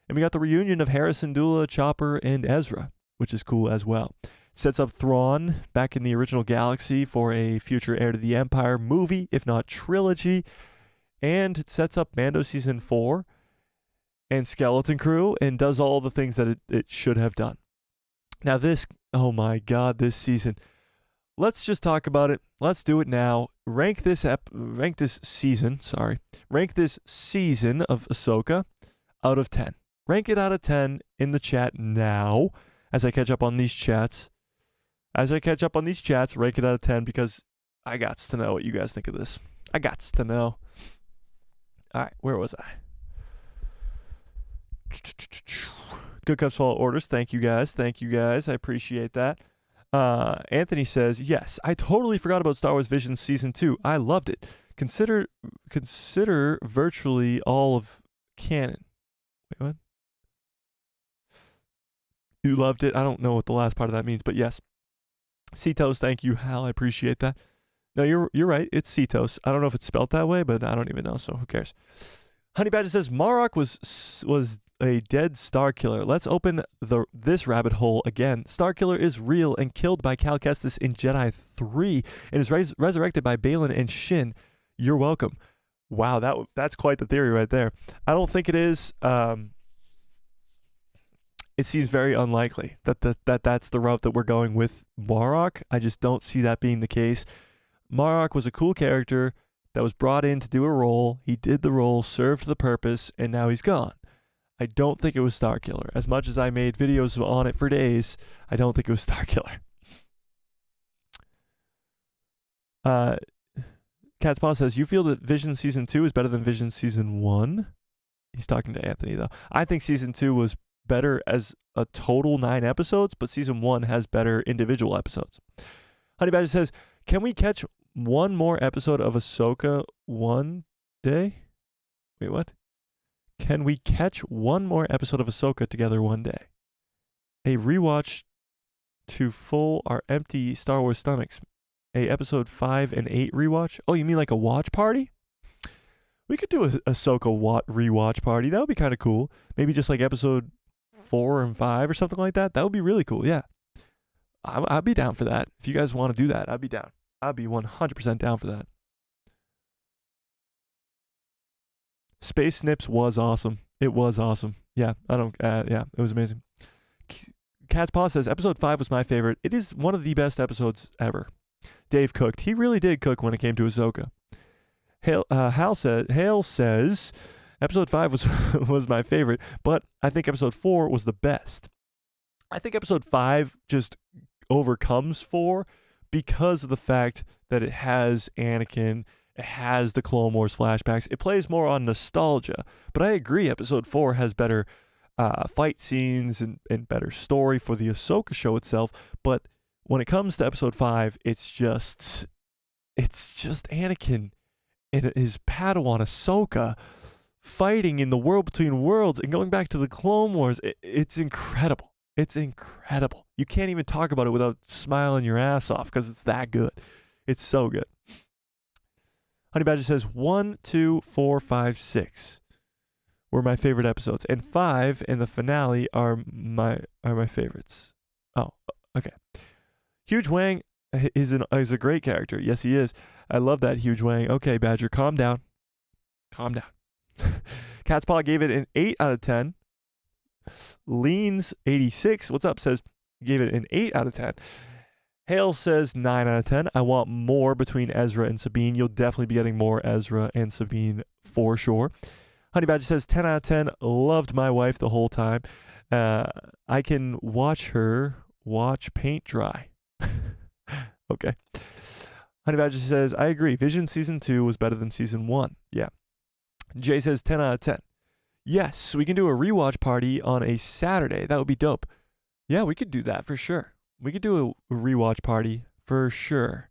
A: And we got the reunion of Harrison Dula, Chopper, and Ezra, which is cool as well. Sets up Thrawn back in the original galaxy for a future Heir to the Empire movie, if not trilogy. And it sets up Mando Season 4 and Skeleton Crew, and does all the things that it should have done. Now this, oh my God, this season. Let's just talk about it. Let's do it now. Rank this season of Ahsoka out of 10. Rank it out of 10 in the chat now as I catch up on these chats. Rank it out of 10 because I got to know what you guys think of this. I got to know. All right, where was I? Good Cups Follow Orders. Thank you guys. I appreciate that. Anthony says, yes, I totally forgot about Star Wars Visions Season 2. I loved it. Consider virtually all of canon. Wait, what? You loved it? I don't know what the last part of that means, but yes. Cetos, thank you, Hal. I appreciate that. No, you're right. It's Cetos. I don't know if it's spelled that way, but I don't even know, so who cares? Honey Badger says, Marok was a dead Star Killer. Let's open this rabbit hole again. Star Killer is real and killed by Cal Kestis in Jedi 3 and is resurrected by Balin and Shin. You're welcome. Wow, that's quite the theory right there. I don't think it is. It seems very unlikely that's the route that we're going with Marok. I just don't see that being the case. Marok was a cool character that was brought in to do a role. He did the role, served the purpose, and now he's gone. I don't think it was Star Killer. As much as I made videos on it for days, I don't think it was Star Killer. Cat's Paw says, you feel that Vision Season 2 is better than Vision Season 1? He's talking to Anthony, though. I think Season 2 was better as a total 9 episodes, but Season 1 has better individual episodes. Honey Badger says, can we catch one more episode of Ahsoka one day? Wait, what? Can we catch one more episode of Ahsoka together one day? A rewatch to full our empty Star Wars stomachs. A episode 5 and 8 rewatch? Oh, you mean like a watch party? We could do a Ahsoka rewatch party. That would be kind of cool. Maybe just like episode 4 and 5 or something like that. That would be really cool, yeah. I'd be down for that. If you guys want to do that, I'd be down. I'd be 100% down for that. Space Snips was awesome. It was awesome. Yeah, it was amazing. Cat's Paw says, episode 5 was my favorite. It is one of the best episodes ever. Dave cooked. He really did cook when it came to Ahsoka. Hale says, episode 5 was my favorite, but I think episode 4 was the best. I think episode 5 just overcomes 4 because of the fact that it has Anakin, it has the Clone Wars flashbacks. It plays more on nostalgia, but I agree episode 4 has better fight scenes and better story for the Ahsoka show itself, but when it comes to episode 5, it's just Anakin and his Padawan Ahsoka fighting in the world between worlds and going back to the Clone Wars. It's incredible. It's incredible. You can't even talk about it without smiling your ass off because it's that good. It's so good. Honey Badger says 1, 2, 4, 5, 6 were my favorite episodes, and 5 and the finale are my favorites. Oh, okay. Huge Wang is a great character. Yes, he is. I love that Huge Wang. Okay, Badger, calm down. Calm down. Cat's Paw gave it an 8 out of 10. Leans 86, what's up, says gave it an 8 out of 10. Hale says 9 out of 10. I want more between Ezra and Sabine. You'll definitely be getting more Ezra and Sabine for sure. Honey Badger says 10 out of 10. Loved my wife the whole time. I can watch her watch paint dry. Okay. Honey Badger says, I agree. Vision Season 2 was better than Season 1. Yeah. Jay says 10 out of 10. Yes, we can do a rewatch party on a Saturday. That would be dope. Yeah, we could do that for sure. We could do a rewatch party for sure.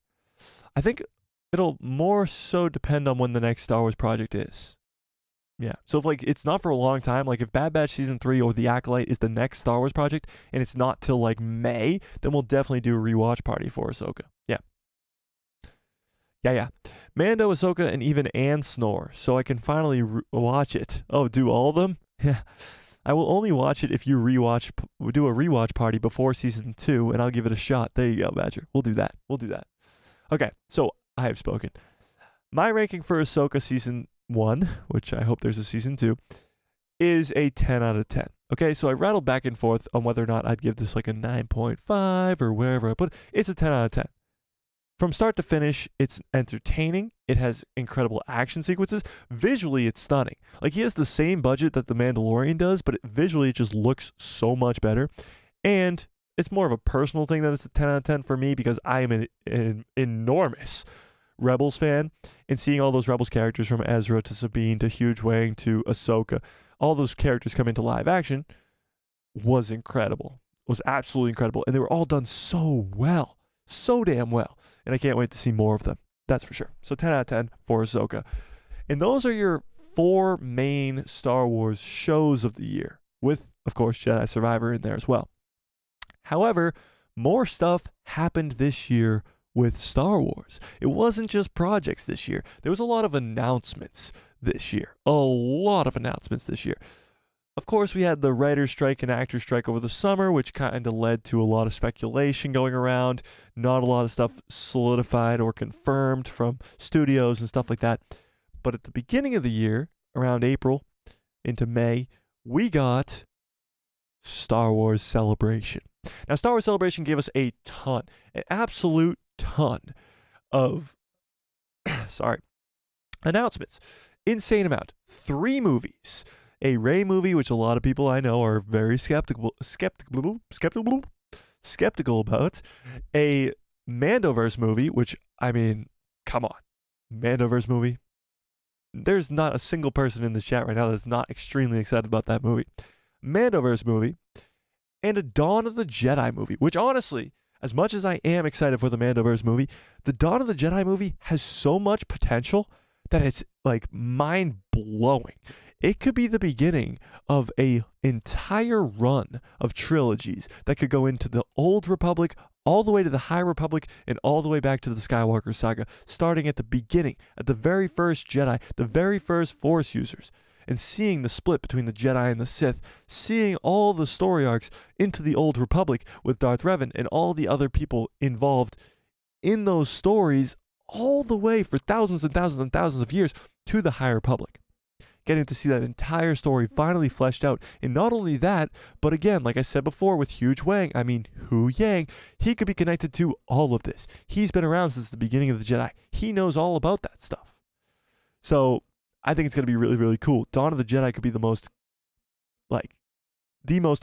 A: I think it'll more so depend on when the next Star Wars project is. Yeah. So if like it's not for a long time, like if Bad Batch Season 3 or The Acolyte is the next Star Wars project and it's not till like May, then we'll definitely do a rewatch party for Ahsoka. Yeah. Yeah. Mando, Ahsoka, and even Anne snore, so I can finally watch it. Oh, do all of them? Yeah. I will only watch it if you do a rewatch party before Season 2, and I'll give it a shot. There you go, Badger. We'll do that. Okay, so I have spoken. My ranking for Ahsoka Season 1, which I hope there's a Season 2, is a 10 out of 10. Okay, so I rattled back and forth on whether or not I'd give this like a 9.5 or wherever I put it. It's a 10 out of 10. From start to finish, it's entertaining. It has incredible action sequences. Visually, it's stunning. Like, he has the same budget that The Mandalorian does, but visually, it just looks so much better. And it's more of a personal thing that it's a 10 out of 10 for me because I am an enormous Rebels fan. And seeing all those Rebels characters from Ezra to Sabine to Huge Wang to Ahsoka, all those characters come into live action was incredible. Was absolutely incredible. And they were all done so well. So damn well. And I can't wait to see more of them. That's for sure. So 10 out of 10 for Ahsoka. And those are your 4 main Star Wars shows of the year, with, of course, Jedi Survivor in there as well. However, more stuff happened this year with Star Wars. It wasn't just projects this year. There was a lot of announcements this year. Of course, we had the writer's strike and actor's strike over the summer, which kind of led to a lot of speculation going around. Not a lot of stuff solidified or confirmed from studios and stuff like that. But at the beginning of the year, around April into May, we got Star Wars Celebration. Now, Star Wars Celebration gave us an absolute ton of, announcements. Insane amount. 3 movies. A Rey movie, which a lot of people I know are very skeptical about. A Mandoverse movie, which, I mean, come on. Mandoverse movie. There's not a single person in this chat right now that's not extremely excited about that movie. Mandoverse movie. And a Dawn of the Jedi movie, which honestly, as much as I am excited for the Mandoverse movie, the Dawn of the Jedi movie has so much potential that it's like mind-blowing. It could be the beginning of an entire run of trilogies that could go into the Old Republic, all the way to the High Republic, and all the way back to the Skywalker saga, starting at the beginning, at the very first Jedi, the very first Force users, and seeing the split between the Jedi and the Sith, seeing all the story arcs into the Old Republic with Darth Revan and all the other people involved in those stories, all the way for thousands and thousands and thousands of years to the High Republic. Getting to see that entire story finally fleshed out. And not only that, but again, like I said before with Huge Wang, Hu Yang, he could be connected to all of this. He's been around since the beginning of the Jedi. He knows all about that stuff. So I think it's going to be really, really cool. Dawn of the Jedi could be the most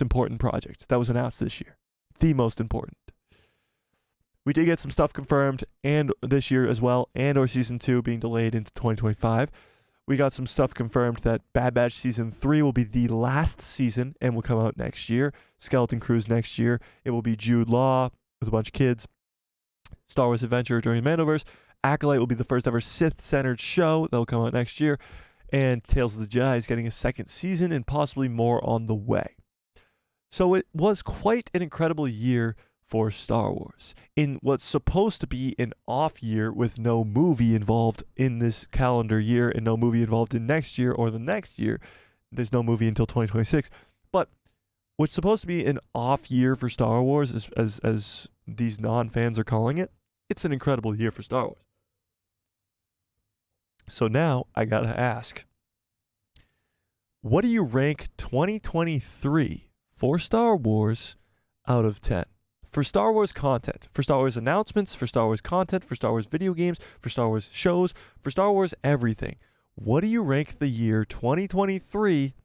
A: important project that was announced this year. The most important. We did get some stuff confirmed and this year as well, and or Season 2 being delayed into 2025. We got some stuff confirmed that Bad Batch Season 3 will be the last season and will come out next year. Skeleton Crew's next year. It will be Jude Law with a bunch of kids. Star Wars Adventure during the Mandoverse. Acolyte will be the first ever Sith-centered show that will come out next year. And Tales of the Jedi is getting a second season and possibly more on the way. So it was quite an incredible year for Star Wars in what's supposed to be an off year with no movie involved in this calendar year and no movie involved in next year or the next year. There's no movie until 2026. But what's supposed to be an off year for Star Wars, as these non-fans are calling it, it's an incredible year for Star Wars. So now I gotta ask, what do you rank 2023 for Star Wars out of 10? For Star Wars content, for Star Wars announcements, for Star Wars content, for Star Wars video games, for Star Wars shows, for Star Wars everything. What do you rank the year 2023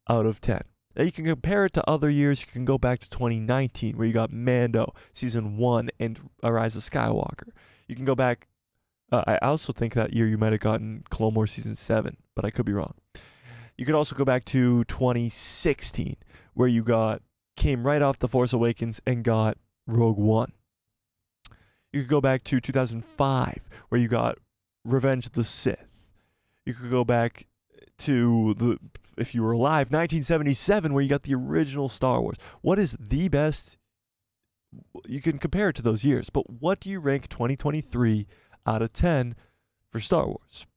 A: out of 10? Now you can compare it to other years. You can go back to 2019 where you got Mando Season 1 and A Rise of Skywalker. You can go back I also think that year you might have gotten Clone Wars Season 7, but I could be wrong. You could also go back to 2016, where you came right off The Force Awakens and got Rogue One. You could go back to 2005, where you got Revenge of the Sith. You could go back to, if you were alive, 1977, where you got the original Star Wars. What is the best? You can compare it to those years, but what do you rank 2023 out of 10 for Star Wars?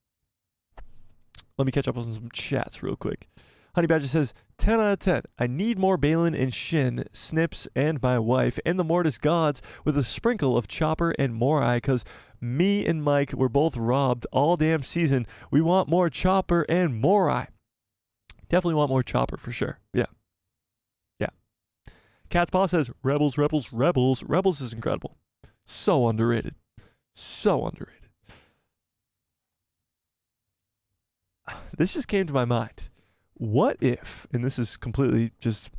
A: Let me catch up on some chats real quick. Honey Badger says, 10 out of 10. I need more Balin and Shin, Snips, and my wife, and the Mortis gods with a sprinkle of Chopper and Morai, because me and Mike were both robbed all damn season. We want more Chopper and Morai. Definitely want more Chopper for sure. Yeah. Yeah. Cat's Paw says, Rebels, Rebels, Rebels. Rebels is incredible. So underrated. So underrated. This just came to my mind. What if, and this is completely just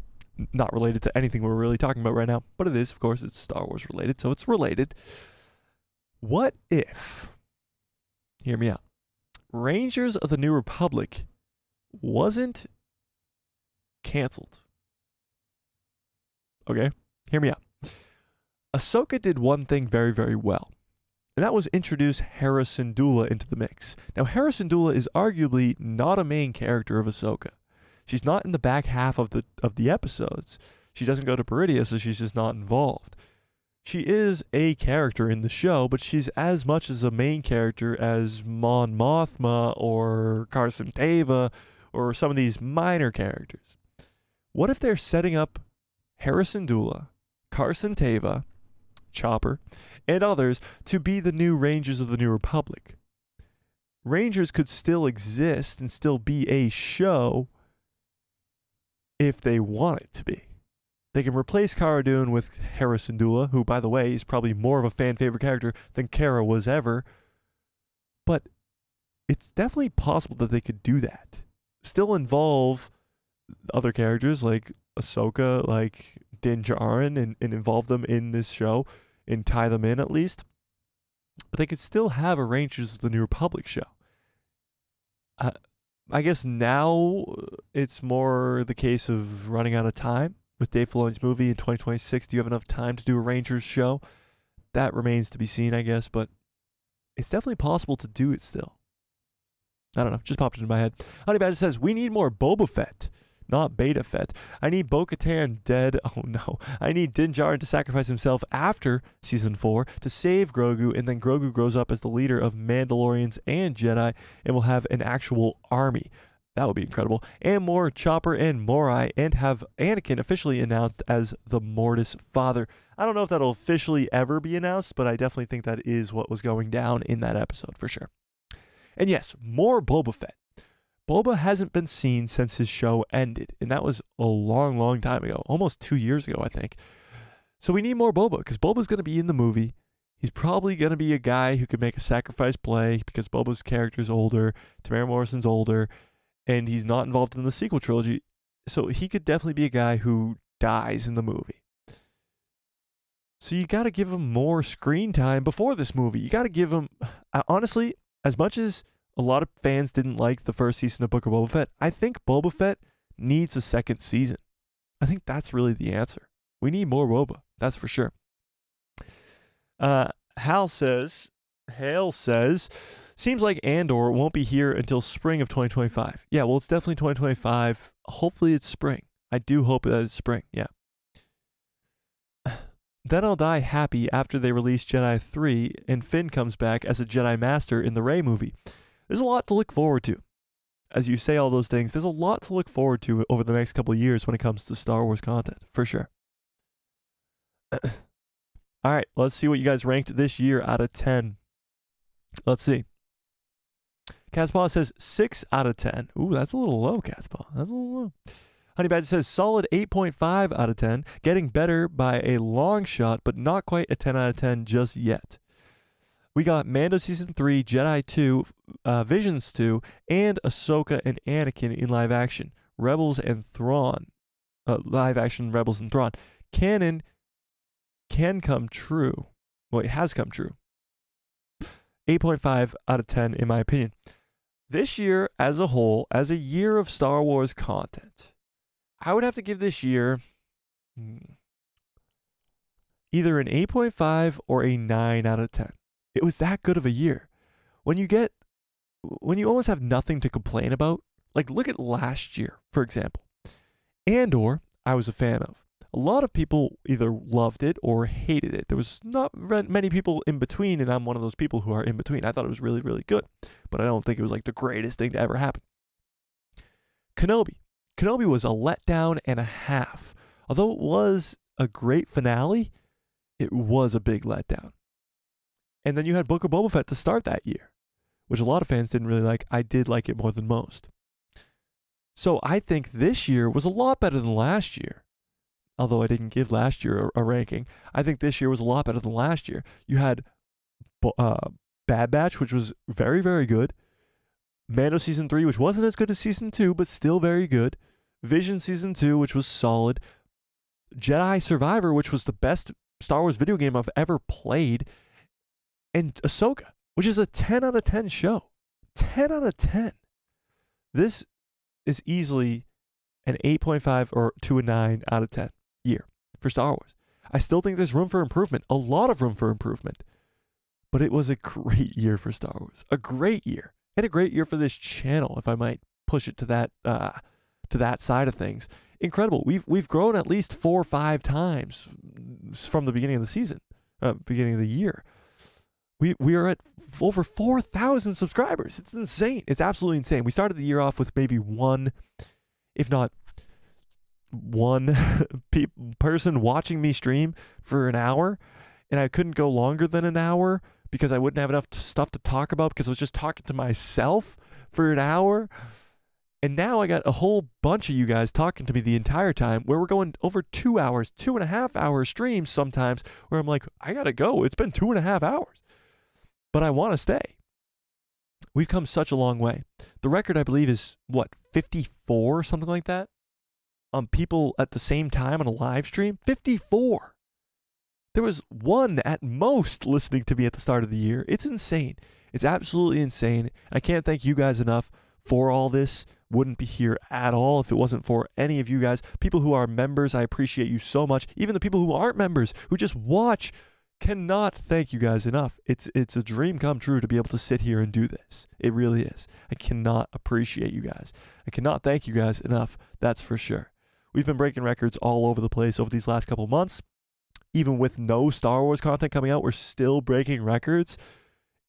A: not related to anything we're really talking about right now, but it is, of course, it's Star Wars related, so it's related. What if, hear me out, Rangers of the New Republic wasn't canceled? Okay, hear me out. Ahsoka did one thing very, very well, and that was introduce Hera Syndulla into the mix. Now, Hera Syndulla is arguably not a main character of Ahsoka. She's not in the back half of the episodes. She doesn't go to Peridia, so she's just not involved. She is a character in the show, but she's as much as a main character as Mon Mothma or Carson Teva or some of these minor characters. What if they're setting up Hera Syndulla, Carson Teva, Chopper, and others to be the new Rangers of the New Republic? Rangers could still exist and still be a show if they want it to be. They can replace Cara Dune with Hera Syndulla, who, by the way, is probably more of a fan favorite character than Cara was ever. But it's definitely possible that they could do that. Still involve other characters like Ahsoka, like Din Djarin, and involve them in this show and tie them in at least. But they could still have a Rangers of the New Republic show. I guess now it's more the case of running out of time. With Dave Filoni's movie in 2026, do you have enough time to do a Rangers show? That remains to be seen, I guess, but it's definitely possible to do it still. I don't know, just popped into my head. Honey Badger says, we need more Boba Fett, not Beta Fett. I need Bo-Katan dead. Oh no. I need Din Djarin to sacrifice himself after Season 4 to save Grogu, and then Grogu grows up as the leader of Mandalorians and Jedi and will have an actual army. That would be incredible. And more Chopper and Morai, and have Anakin officially announced as the Mortis father. I don't know if that'll officially ever be announced, but I definitely think that is what was going down in that episode for sure. And yes, more Boba Fett. Boba hasn't been seen since his show ended, and that was a long, long time ago. Almost 2 years ago, I think. So we need more Boba, because Boba's going to be in the movie. He's probably going to be a guy who could make a sacrifice play, because Boba's character's older, Tamara Morrison's older, and he's not involved in the sequel trilogy. So he could definitely be a guy who dies in the movie. So you got to give him more screen time before this movie. You got to give him, honestly, as much as a lot of fans didn't like the first season of Book of Boba Fett, I think Boba Fett needs a second season. I think that's really the answer. We need more Boba, that's for sure. Hale says, seems like Andor won't be here until spring of 2025. Yeah, well, it's definitely 2025. Hopefully it's spring. I do hope that it's spring, yeah. Then I'll die happy after they release Jedi 3 and Finn comes back as a Jedi Master in the Rey movie. There's a lot to look forward to. As you say all those things, there's a lot to look forward to over the next couple of years when it comes to Star Wars content, for sure. All right, let's see what you guys ranked this year out of 10. Let's see. Catspaw says 6 out of 10. Ooh, that's a little low, Catspaw. That's a little low. Honey Badger says solid 8.5 out of 10. Getting better by a long shot, but not quite a 10 out of 10 just yet. We got Mando Season 3, Jedi 2, Visions 2, and Ahsoka and Anakin in live action. Rebels and Thrawn. Live action Rebels and Thrawn. Canon can come true. Well, it has come true. 8.5 out of 10 in my opinion. This year as a whole, as a year of Star Wars content, I would have to give this year either an 8.5 or a 9 out of 10. It was that good of a year. When you almost have nothing to complain about, like look at last year, for example. Andor, I was a fan of. A lot of people either loved it or hated it. There was not many people in between, and I'm one of those people who are in between. I thought it was really, really good, but I don't think it was like the greatest thing to ever happen. Kenobi was a letdown and a half. Although it was a great finale, it was a big letdown. And then you had Book of Boba Fett to start that year, which a lot of fans didn't really like. I did like it more than most. So I think this year was a lot better than last year. Although I didn't give last year a ranking, I think this year was a lot better than last year. You had Bad Batch, which was very, very good. Mando Season 3, which wasn't as good as Season 2, but still very good. Vision Season 2, which was solid. Jedi Survivor, which was the best Star Wars video game I've ever played. And Ahsoka, which is a 10 out of 10 show. 10 out of 10. This is easily an 8.5 or to a 9 out of 10 year for Star Wars. I still think there's room for improvement, a lot of room for improvement. But it was a great year for Star Wars. A great year. And a great year for this channel, if I might push it to that side of things. Incredible. We've grown at least 4 or 5 times from the beginning of the season, beginning of the year. We are at over 4,000 subscribers. It's insane. It's absolutely insane. We started the year off with maybe one, if not one person watching me stream for an hour, and I couldn't go longer than an hour because I wouldn't have enough stuff to talk about because I was just talking to myself for an hour. And now I got a whole bunch of you guys talking to me the entire time, where we're going over 2 hours, 2.5 hour streams sometimes, where I'm like, I gotta go. It's been 2.5 hours. But I want to stay. We've come such a long way. The record, I believe, is, 54 or something like that? On people at the same time on a live stream? 54! There was one at most listening to me at the start of the year. It's insane. It's absolutely insane. I can't thank you guys enough for all this. Wouldn't be here at all if it wasn't for any of you guys. People who are members, I appreciate you so much. Even the people who aren't members, who just watch, cannot thank you guys enough. It's a dream come true to be able to sit here and do this. It really is. I cannot appreciate you guys. I cannot thank you guys enough. That's for sure. We've been breaking records all over the place over these last couple months. Even with no Star Wars content coming out, we're still breaking records.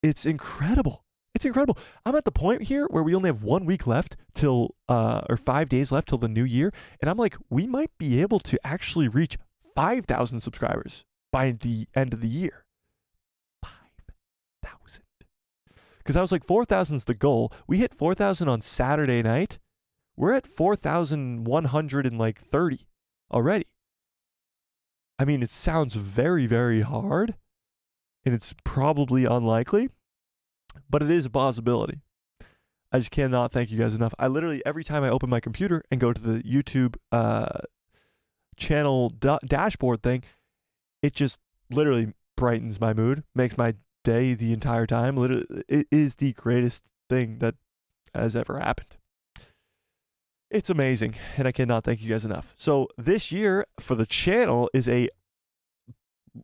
A: It's incredible. It's incredible. I'm at the point here where we only have 1 week left till, or 5 days left till the new year. And I'm like, we might be able to actually reach 5,000 subscribers by the end of the year. 5,000. Because I was like, 4,000 is the goal. We hit 4,000 on Saturday night. We're at 4,130 already. I mean, it sounds very, very hard, and it's probably unlikely, but it is a possibility. I just cannot thank you guys enough. I literally, every time I open my computer and go to the YouTube channel dashboard thing, it just literally brightens my mood, makes my day the entire time. Literally, it is the greatest thing that has ever happened. It's amazing, and I cannot thank you guys enough. So this year for the channel is a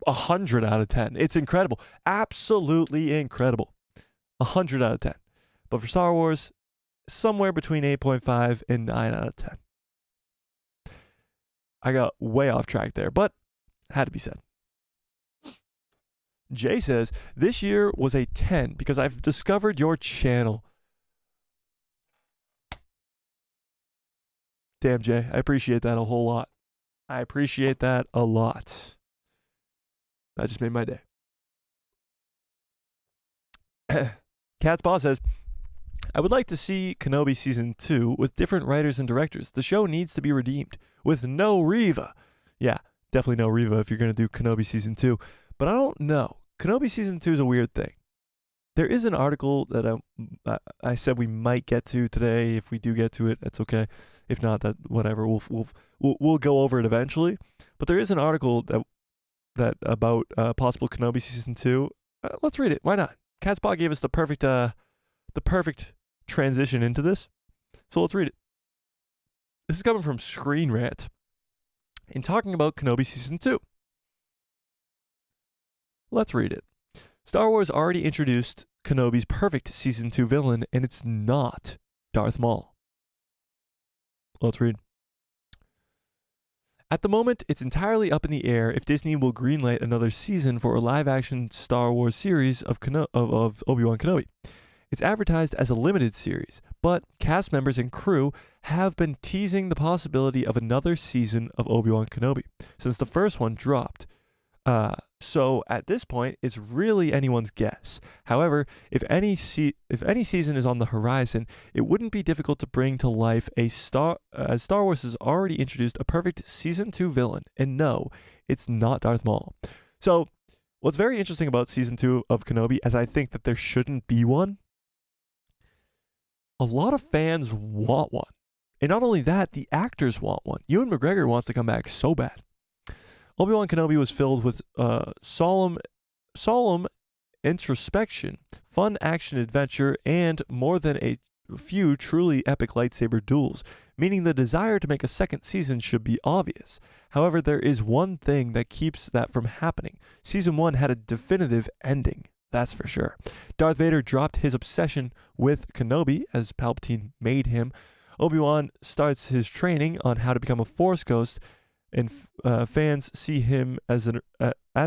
A: 100 out of 10. It's incredible. Absolutely incredible. 100 out of 10. But for Star Wars, somewhere between 8.5 and 9 out of 10. I got way off track there, but had to be said. Jay says, this year was a 10 because I've discovered your channel. Damn, Jay, I appreciate that a whole lot. I appreciate that a lot. That just made my day. Cat's Paw says, I would like to see Kenobi Season 2 with different writers and directors. The show needs to be redeemed with no Reva. Yeah, definitely no Reva if you're going to do Kenobi Season 2. But I don't know. Kenobi Season 2 is a weird thing. There is an article that I said we might get to today. If we do get to it, that's okay. If not, that whatever. We'll go over it eventually. But there is an article that about possible Kenobi Season 2. Let's read it. Why not? Catspot gave us the perfect transition into this. So let's read it. This is coming from Screen Rant. In talking about Kenobi Season 2. Let's read it. Star Wars already introduced Kenobi's perfect Season 2 villain, and it's not Darth Maul. Let's read. At the moment, it's entirely up in the air if Disney will greenlight another season for a live-action Star Wars series of Obi-Wan Kenobi. It's advertised as a limited series, but cast members and crew have been teasing the possibility of another season of Obi-Wan Kenobi since the first one dropped. So at this point, it's really anyone's guess. However, if any season is on the horizon, it wouldn't be difficult to bring to life as Star Wars has already introduced a perfect Season 2 villain. And no, it's not Darth Maul. So what's very interesting about Season 2 of Kenobi, as I think that there shouldn't be one, a lot of fans want one. And not only that, the actors want one. Ewan McGregor wants to come back so bad. Obi-Wan Kenobi was filled with solemn introspection, fun action-adventure, and more than a few truly epic lightsaber duels, meaning the desire to make a second season should be obvious. However, there is one thing that keeps that from happening. Season 1 had a definitive ending, that's for sure. Darth Vader dropped his obsession with Kenobi, as Palpatine made him. Obi-Wan starts his training on how to become a Force ghost, and fans see him as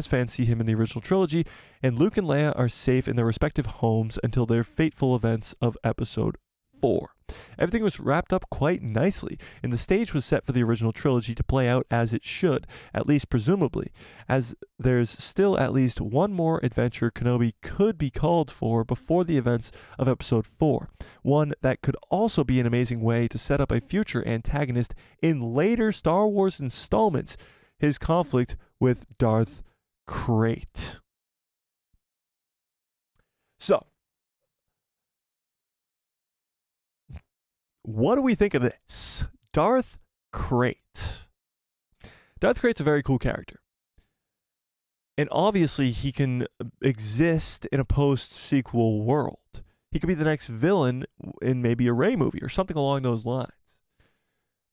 A: fans see him in the original trilogy, and Luke and Leia are safe in their respective homes until their fateful events of Episode 4. Everything was wrapped up quite nicely, and the stage was set for the original trilogy to play out as it should, at least presumably, as there's still at least one more adventure Kenobi could be called for before the events of Episode 4, one that could also be an amazing way to set up a future antagonist in later Star Wars installments, his conflict with Darth Krayt. So, what do we think of this? Darth Krayt. Darth Krayt's a very cool character. And obviously, he can exist in a post-sequel world. He could be the next villain in maybe a Rey movie or something along those lines.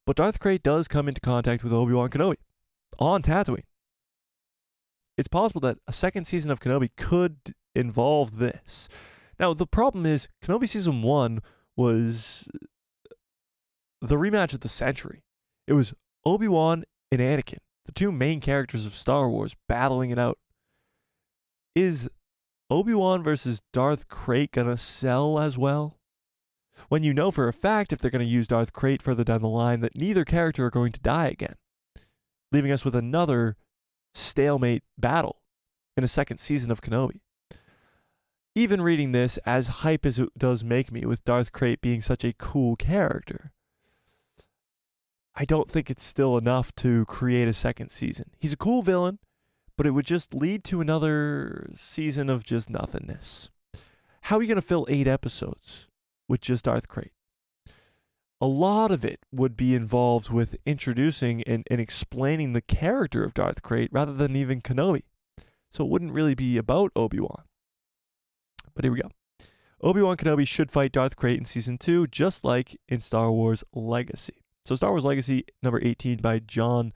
A: But Darth Krayt does come into contact with Obi-Wan Kenobi on Tatooine. It's possible that a second season of Kenobi could involve this. Now, the problem is, Kenobi Season 1 was the rematch of the century. It was Obi-Wan and Anakin, the two main characters of Star Wars, battling it out. Is Obi-Wan versus Darth Krayt gonna sell as well? When you know for a fact, if they're gonna use Darth Krayt further down the line, that neither character are going to die again, leaving us with another stalemate battle in a second season of Kenobi. Even reading this, as hype as it does make me, with Darth Krayt being such a cool character, I don't think it's still enough to create a second season. He's a cool villain, but it would just lead to another season of just nothingness. How are you going to fill 8 episodes with just Darth Krayt? A lot of it would be involved with introducing and explaining the character of Darth Krayt rather than even Kenobi. So it wouldn't really be about Obi-Wan. But here we go. Obi-Wan Kenobi should fight Darth Krayt in Season 2, just like in Star Wars Legacy. So Star Wars Legacy, number 18 by John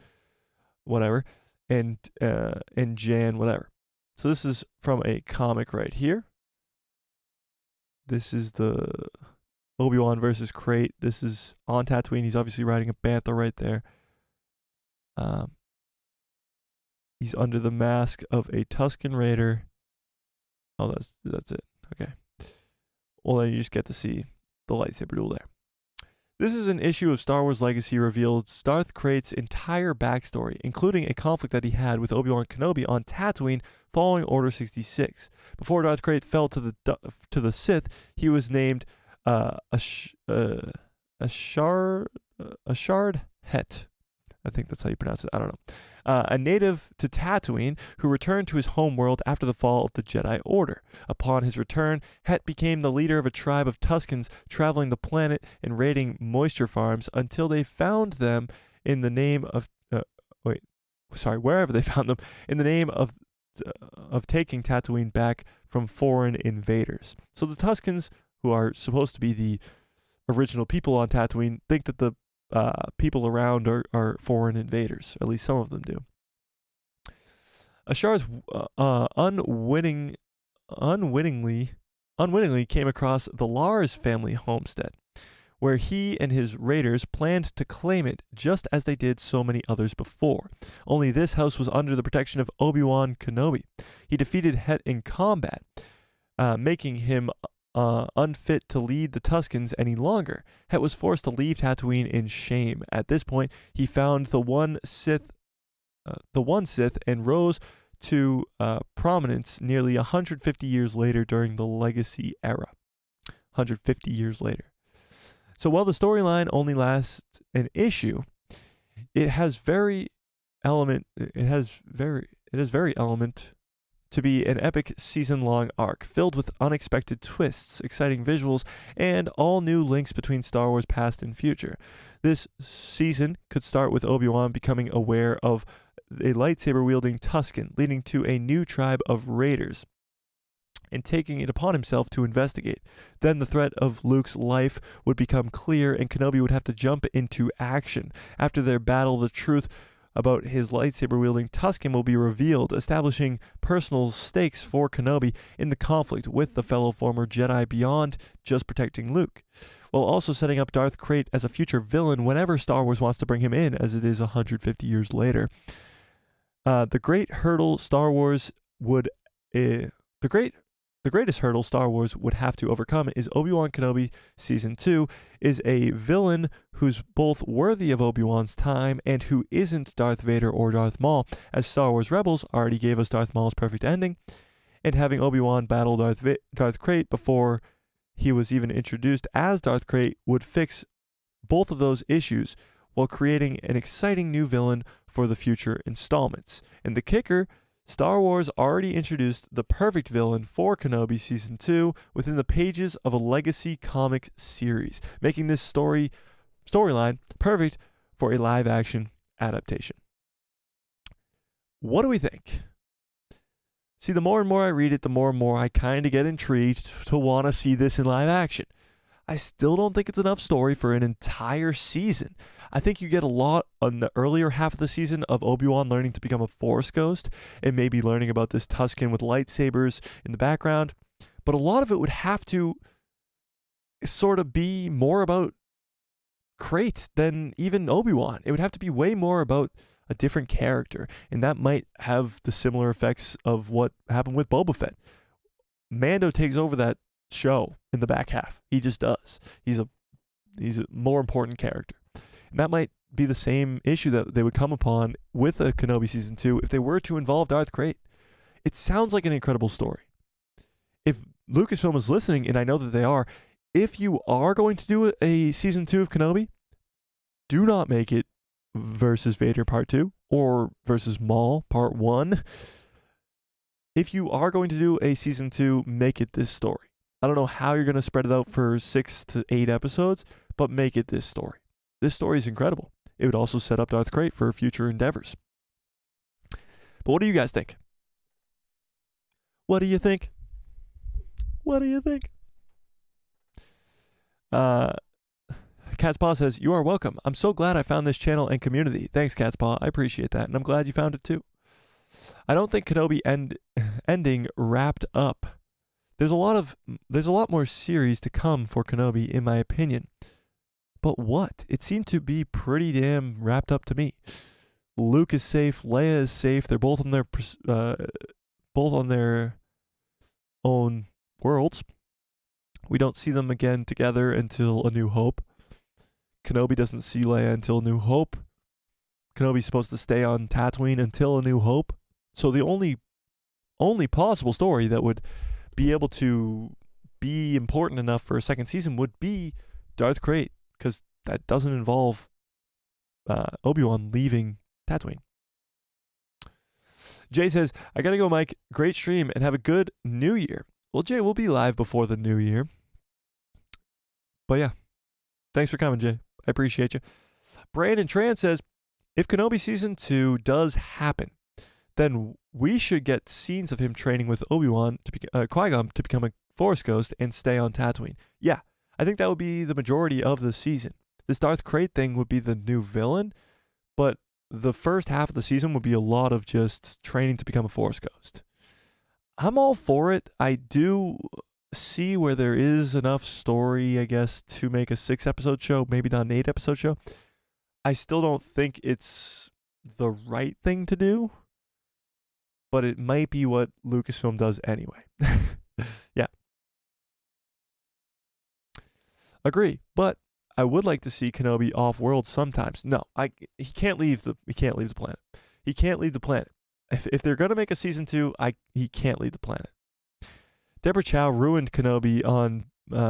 A: whatever, and Jan whatever. So this is from a comic right here. This is the Obi-Wan versus Krayt. This is on Tatooine. He's obviously riding a bantha right there. He's under the mask of a Tusken Raider. Oh, that's it. Okay. Well, then you just get to see the lightsaber duel there. This is an issue of Star Wars Legacy reveals Darth Krayt's entire backstory, including a conflict that he had with Obi-Wan Kenobi on Tatooine following Order 66. Before Darth Krayt fell to the Sith, he was named a Shard Het. I think that's how you pronounce it. I don't know. A native to Tatooine who returned to his homeworld after the fall of the Jedi Order. Upon his return, Het became the leader of a tribe of Tuskens traveling the planet and raiding moisture farms until they found them in the name of wherever they found them in the name of taking Tatooine back from foreign invaders. So the Tuskens, who are supposed to be the original people on Tatooine, think that the people around are foreign invaders. At least some of them do. Ashar's unwittingly came across the Lars family homestead, where he and his raiders planned to claim it just as they did so many others before. Only this house was under the protection of Obi-Wan Kenobi. He defeated Het in combat, making him unfit to lead the Tuskens any longer. Het was forced to leave Tatooine in shame. At this point, he found the one Sith and rose to prominence nearly 150 years later during the Legacy era. 150 years later. So while the storyline only lasts an issue, it has very element to be an epic season-long arc filled with unexpected twists, exciting visuals, and all new links between Star Wars past and future. This season could start with Obi-Wan becoming aware of a lightsaber-wielding Tusken, leading to a new tribe of raiders, and taking it upon himself to investigate. Then the threat of Luke's life would become clear, and Kenobi would have to jump into action. After their battle, the truth about his lightsaber-wielding Tusken will be revealed, establishing personal stakes for Kenobi in the conflict with the fellow former Jedi beyond just protecting Luke, while also setting up Darth Krayt as a future villain whenever Star Wars wants to bring him in, as it is 150 years later. The greatest hurdle Star Wars would have to overcome is Obi-Wan Kenobi Season 2 is a villain who's both worthy of Obi-Wan's time and who isn't Darth Vader or Darth Maul, as Star Wars Rebels already gave us Darth Maul's perfect ending, and having Obi-Wan battle Darth Krayt before he was even introduced as Darth Krayt would fix both of those issues while creating an exciting new villain for the future installments. And the kicker, Star Wars already introduced the perfect villain for Kenobi Season 2 within the pages of a legacy comic series, making this storyline perfect for a live-action adaptation. What do we think? See, the more and more I read it, the more and more I kind of get intrigued to want to see this in live action. I still don't think it's enough story for an entire season. I think you get a lot on the earlier half of the season of Obi-Wan learning to become a Force ghost and maybe learning about this Tusken with lightsabers in the background. But a lot of it would have to sort of be more about Krayt than even Obi-Wan. It would have to be way more about a different character, and that might have the similar effects of what happened with Boba Fett. Mando takes over that show in the back half. He just does. He's a more important character. And that might be the same issue that they would come upon with a Kenobi Season 2 if they were to involve Darth Krayt. It sounds like an incredible story. If Lucasfilm is listening, and I know that they are, if you are going to do a Season 2 of Kenobi, do not make it versus Vader Part 2 or versus Maul Part 1. If you are going to do a Season 2, make it this story. I don't know how you're going to spread it out for 6 to 8 episodes, but make it this story. This story is incredible. It would also set up Darth Krayt for future endeavors. But what do you guys think? What do you think? What do you think? Catspaw says, "You are welcome. I'm so glad I found this channel and community." Thanks, Catspaw. I appreciate that, and I'm glad you found it too. I don't think Kenobi ending wrapped up. There's a lot more series to come for Kenobi, in my opinion. But what? It seemed to be pretty damn wrapped up to me. Luke is safe. Leia is safe. They're both on their own worlds. We don't see them again together until A New Hope. Kenobi doesn't see Leia until A New Hope. Kenobi's supposed to stay on Tatooine until A New Hope. So the only possible story that would be able to be important enough for a second season would be Darth Krayt, because that doesn't involve Obi-Wan leaving Tatooine. Jay says, "I gotta go, Mike. Great stream and have a good New Year." Well, Jay, we'll be live before the New Year. But yeah, thanks for coming, Jay. I appreciate you. Brandon Tran says, "If Kenobi Season 2 does happen, then we should get scenes of him training with Obi-Wan Qui-Gon to become a Force Ghost and stay on Tatooine. Yeah, I think that would be the majority of the season. This Darth Krayt thing would be the new villain, but the first half of the season would be a lot of just training to become a Force Ghost. I'm all for it. I do see where there is enough story, I guess, to make a 6-episode show, maybe not an 8-episode show. I still don't think it's the right thing to do, but it might be what Lucasfilm does anyway. Yeah. Agree, but I would like to see Kenobi off-world sometimes. No, he can't leave the planet. He can't leave the planet. If they're gonna make a season 2, he can't leave the planet. Deborah Chow ruined Kenobi on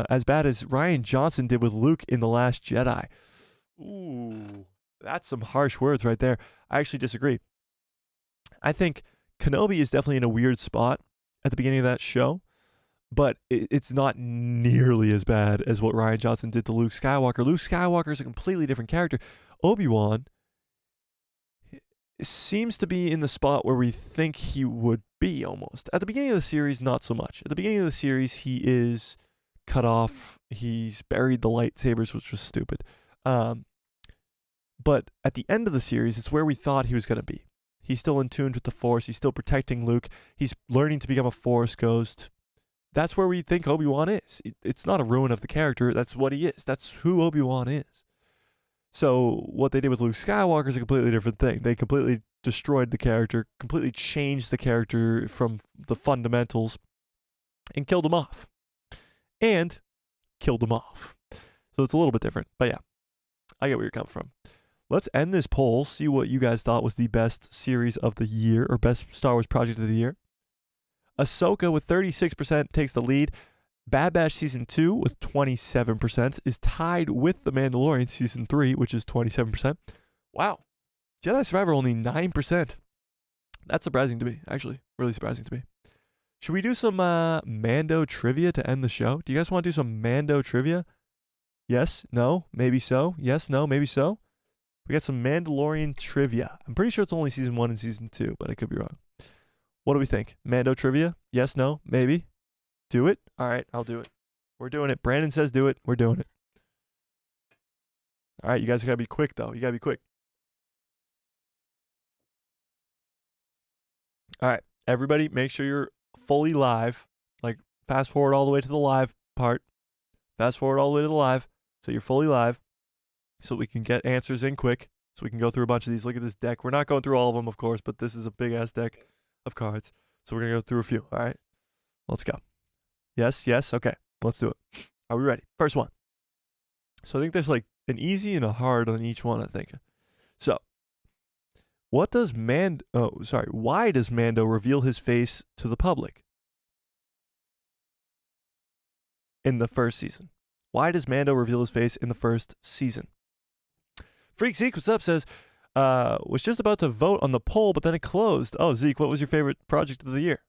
A: as bad as Rian Johnson did with Luke in The Last Jedi. Ooh, that's some harsh words right there. I actually disagree. I think Kenobi is definitely in a weird spot at the beginning of that show, but it's not nearly as bad as what Rian Johnson did to Luke Skywalker. Luke Skywalker is a completely different character. Obi-Wan seems to be in the spot where we think he would be almost. At the beginning of the series, not so much. At the beginning of the series, he is cut off. He's buried the lightsabers, which was stupid. But at the end of the series, it's where we thought he was going to be. He's still in tune with the Force. He's still protecting Luke. He's learning to become a Force Ghost. That's where we think Obi-Wan is. It's not a ruin of the character. That's what he is. That's who Obi-Wan is. So what they did with Luke Skywalker is a completely different thing. They completely destroyed the character, completely changed the character from the fundamentals, and killed him off. So it's a little bit different. But yeah, I get where you're coming from. Let's end this poll, see what you guys thought was the best series of the year or best Star Wars project of the year. Ahsoka with 36% takes the lead. Bad Batch Season 2 with 27% is tied with The Mandalorian Season 3, which is 27%. Wow. Jedi Survivor only 9%. That's surprising to me, actually. Really surprising to me. Should we do some Mando trivia to end the show? Do you guys want to do some Mando trivia? Yes? No? Maybe so? Yes? No? Maybe so? We got some Mandalorian trivia. I'm pretty sure it's only Season 1 and Season 2, but I could be wrong. What do we think? Mando trivia? Yes? No? Maybe? Do it? All right, I'll do it. We're doing it. Brandon says do it. We're doing it. All right, you guys got to be quick, though. You got to be quick. All right, everybody, make sure you're fully live. Like, fast forward all the way to the live part. Fast forward all the way to the live, so you're fully live, so we can get answers in quick, so we can go through a bunch of these. Look at this deck. We're not going through all of them, of course, but this is a big-ass deck of cards, so we're going to go through a few, all right? Let's go. Yes, okay, let's do it. Are we ready? First one. So I think there's like an easy and a hard on each one, I think. So, why does Mando reveal his face to the public in the first season? Why does Mando reveal his face in the first season? Freak Zeke, what's up, says, was just about to vote on the poll, but then it closed. Oh, Zeke, what was your favorite project of the year?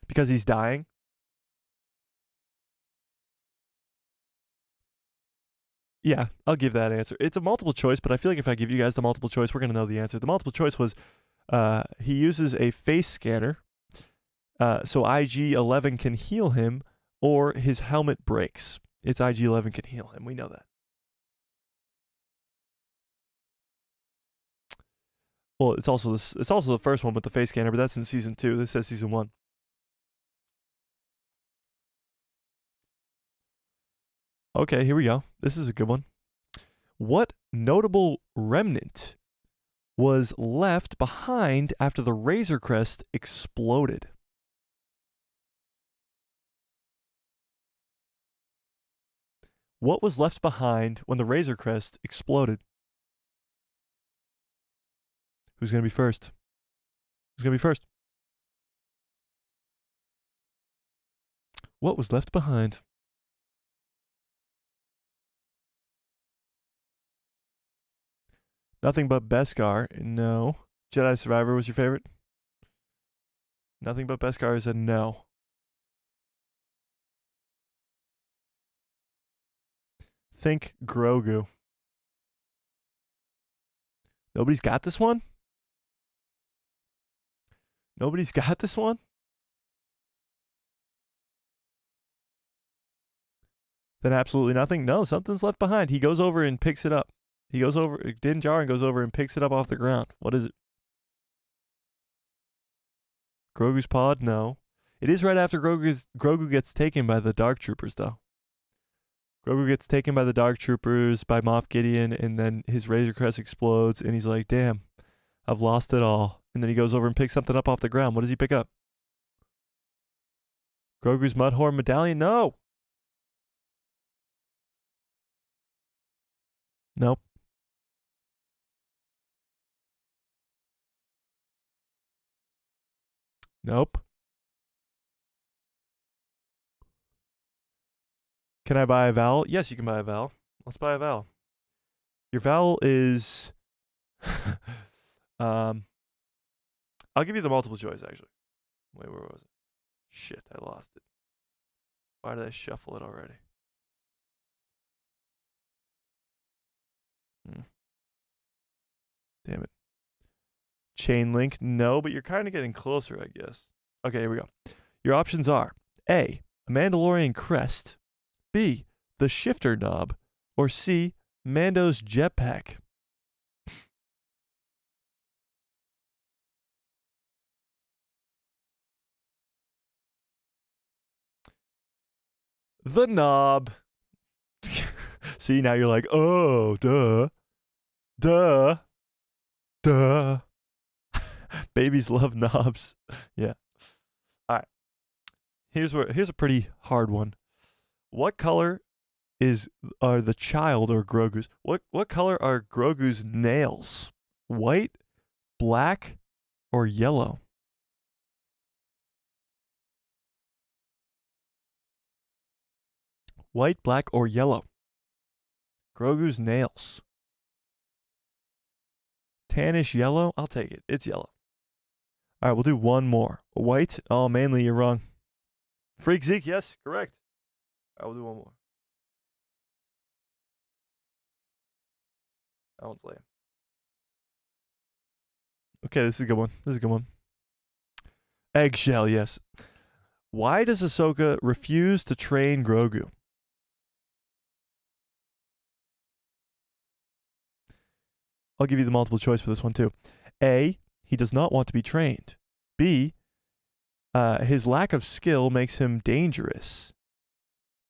A: Because he's dying? Yeah, I'll give that answer. It's a multiple choice, but I feel like if I give you guys the multiple choice, we're going to know the answer. The multiple choice was he uses a face scanner so IG-11 can heal him, or his helmet breaks. It's IG-11 can heal him. We know that. Well, it's also the first one with the face scanner, but that's in Season 2. This says Season 1. Okay, here we go. This is a good one. What notable remnant was left behind after the Razor Crest exploded? What was left behind when the Razor Crest exploded? Who's going to be first? Who's going to be first? What was left behind? Nothing But Beskar. No. Jedi Survivor was your favorite? Nothing But Beskar is a no. Think Grogu. Nobody's got this one? Nobody's got this one? Then absolutely nothing? No, something's left behind. He goes over and picks it up. He goes over, Din Djarin goes over and picks it up off the ground. What is it? Grogu's pod? No. It is right after Grogu gets taken by the Dark Troopers, though. Grogu gets taken by the Dark Troopers, by Moff Gideon, and then his Razor Crest explodes, and he's like, damn, I've lost it all. And then he goes over and picks something up off the ground. What does he pick up? Grogu's Mudhorn medallion? No. Nope. Nope. Can I buy a vowel? Yes, you can buy a vowel. Let's buy a vowel. Your vowel is I'll give you the multiple choice actually. Wait, where was it? Shit, I lost it. Why did I shuffle it already? Damn it. Chain link? No, but you're kind of getting closer, I guess. Okay, here we go. Your options are A, a Mandalorian crest, B, the shifter knob, or C, Mando's jetpack. The knob. See, now you're like, oh, duh. Duh. Duh. Babies love knobs. Yeah. All right. Here's a pretty hard one. What color are the child or Grogu's? What color are Grogu's nails? White, black, or yellow? White, black, or yellow? Grogu's nails. Tannish yellow? I'll take it. It's yellow. All right, we'll do one more. White? Oh, mainly you're wrong. Freak Zeke, yes, correct. All right, we'll do one more. That one's lame. Okay, this is a good one. This is a good one. Eggshell, yes. Why does Ahsoka refuse to train Grogu? I'll give you the multiple choice for this one too. A, he does not want to be trained. B, his lack of skill makes him dangerous.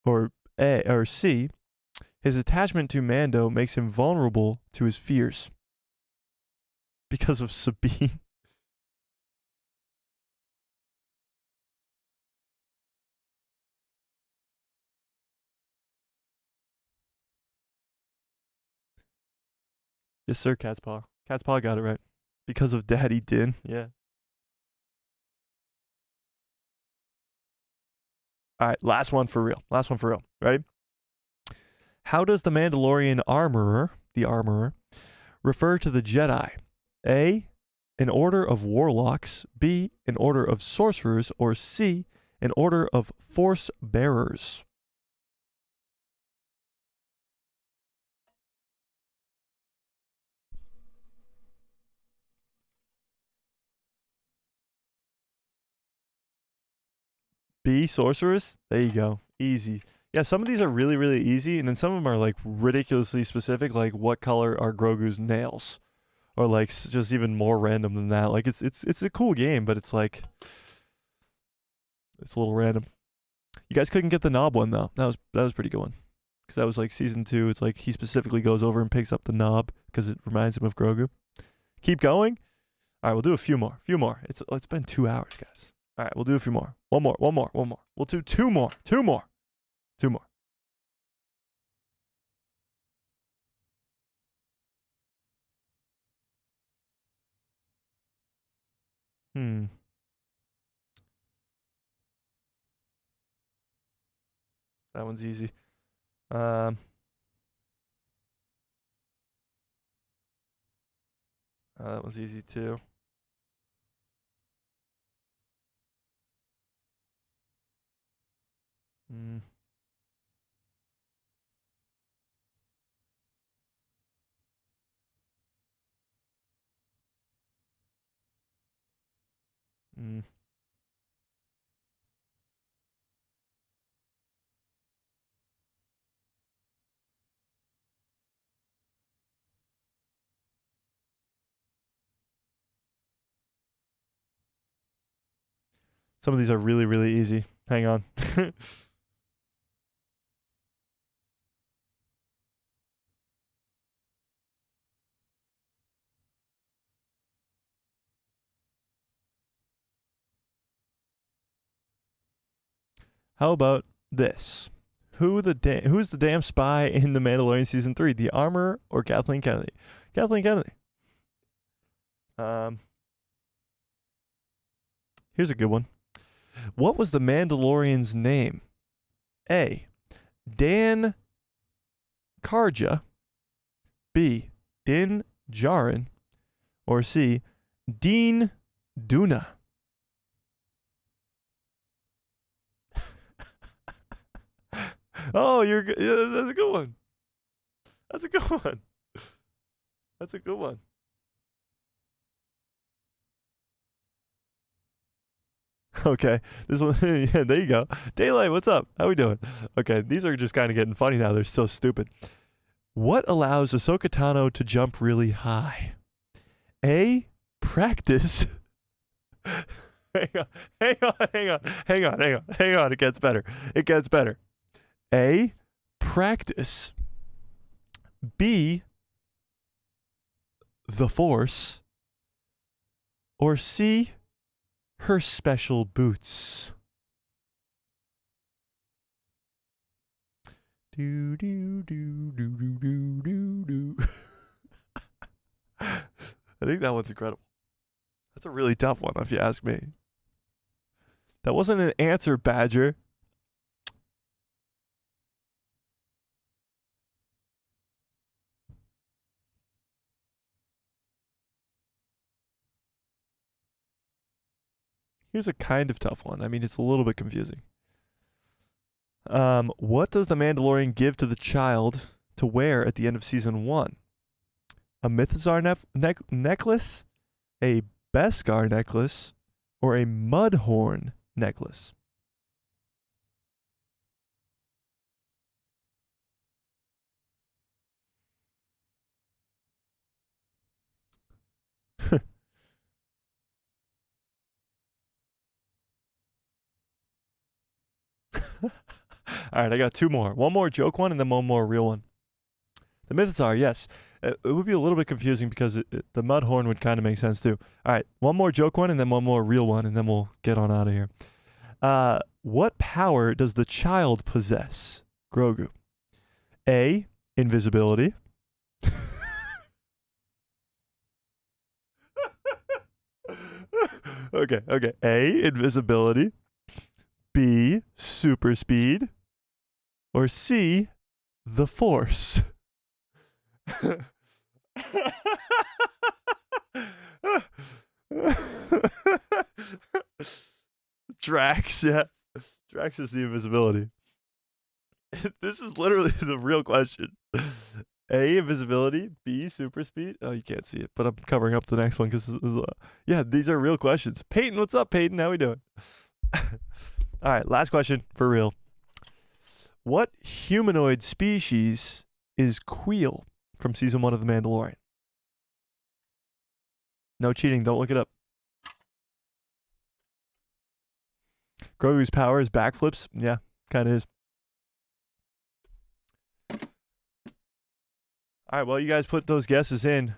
A: Or C, his attachment to Mando makes him vulnerable to his fears. Because of Sabine. Yes, sir, Cat's Paw. Cat's Paw got it right. Because of Daddy Din. Yeah. All right, last one for real. Last one for real. Ready? How does the Mandalorian armorer, refer to the Jedi? A, an order of warlocks. B, an order of sorcerers. Or C, an order of force bearers. B, sorcerers? There you go. Easy. Yeah, some of these are really, really easy, and then some of them are like ridiculously specific, like what color are Grogu's nails? Or like just even more random than that. Like it's a cool game, but it's like it's a little random. You guys couldn't get the knob one though. That was a pretty good one. Because that was like season 2. It's like he specifically goes over and picks up the knob because it reminds him of Grogu. Keep going. All right, we'll do a few more. It's been 2 hours, guys. All right, we'll do a few more. One more. We'll do two more. Two more. Hmm. That one's easy. That one's easy too. Hmm. Mm. Some of these are really, really easy. Hang on. How about this? Who's the damn spy in The Mandalorian season 3? The Armorer or Kathleen Kennedy? Kathleen Kennedy. Here's a good one. What was the Mandalorian's name? A. Dan Karja. B. Din Djarin. Or C. Dean Duna. Oh, you're good. Yeah, that's a good one. That's a good one. That's a good one. Okay, this one. Yeah, there you go. Daylight, what's up? How we doing? Okay, these are just kind of getting funny now. They're so stupid. What allows Ahsoka Tano to jump really high? A. Practice. hang on. It gets better. A. Practice. B. The Force. Or C. Her special boots. Do do do do do do do do. I think that one's incredible. That's a really tough one, if you ask me. That wasn't an answer, Badger. Here's a kind of tough one. I mean, it's a little bit confusing. What does the Mandalorian give to the child to wear at the end of season 1? A Mythzar necklace, a Beskar necklace, or a Mudhorn necklace? All right, I got two more. One more joke one and then one more real one. The Mythzar, yes. It would be a little bit confusing because the Mudhorn would kind of make sense too. All right, one more joke one and then one more real one, and then we'll get on out of here. What power does the child possess, Grogu? A. Invisibility. Okay. A. Invisibility. B. Super speed. Or C. The Force. Drax, yeah. Drax is the invisibility. This is literally the real question. A, invisibility. B, super speed. Oh, you can't see it, but I'm covering up the next one because, yeah, these are real questions. Peyton, what's up, Peyton? How we doing? All right, last question for real. What humanoid species is Queel from season 1 of The Mandalorian? No cheating. Don't look it up. Grogu's power is backflips. Yeah, kind of is. All right, well, you guys put those guesses in.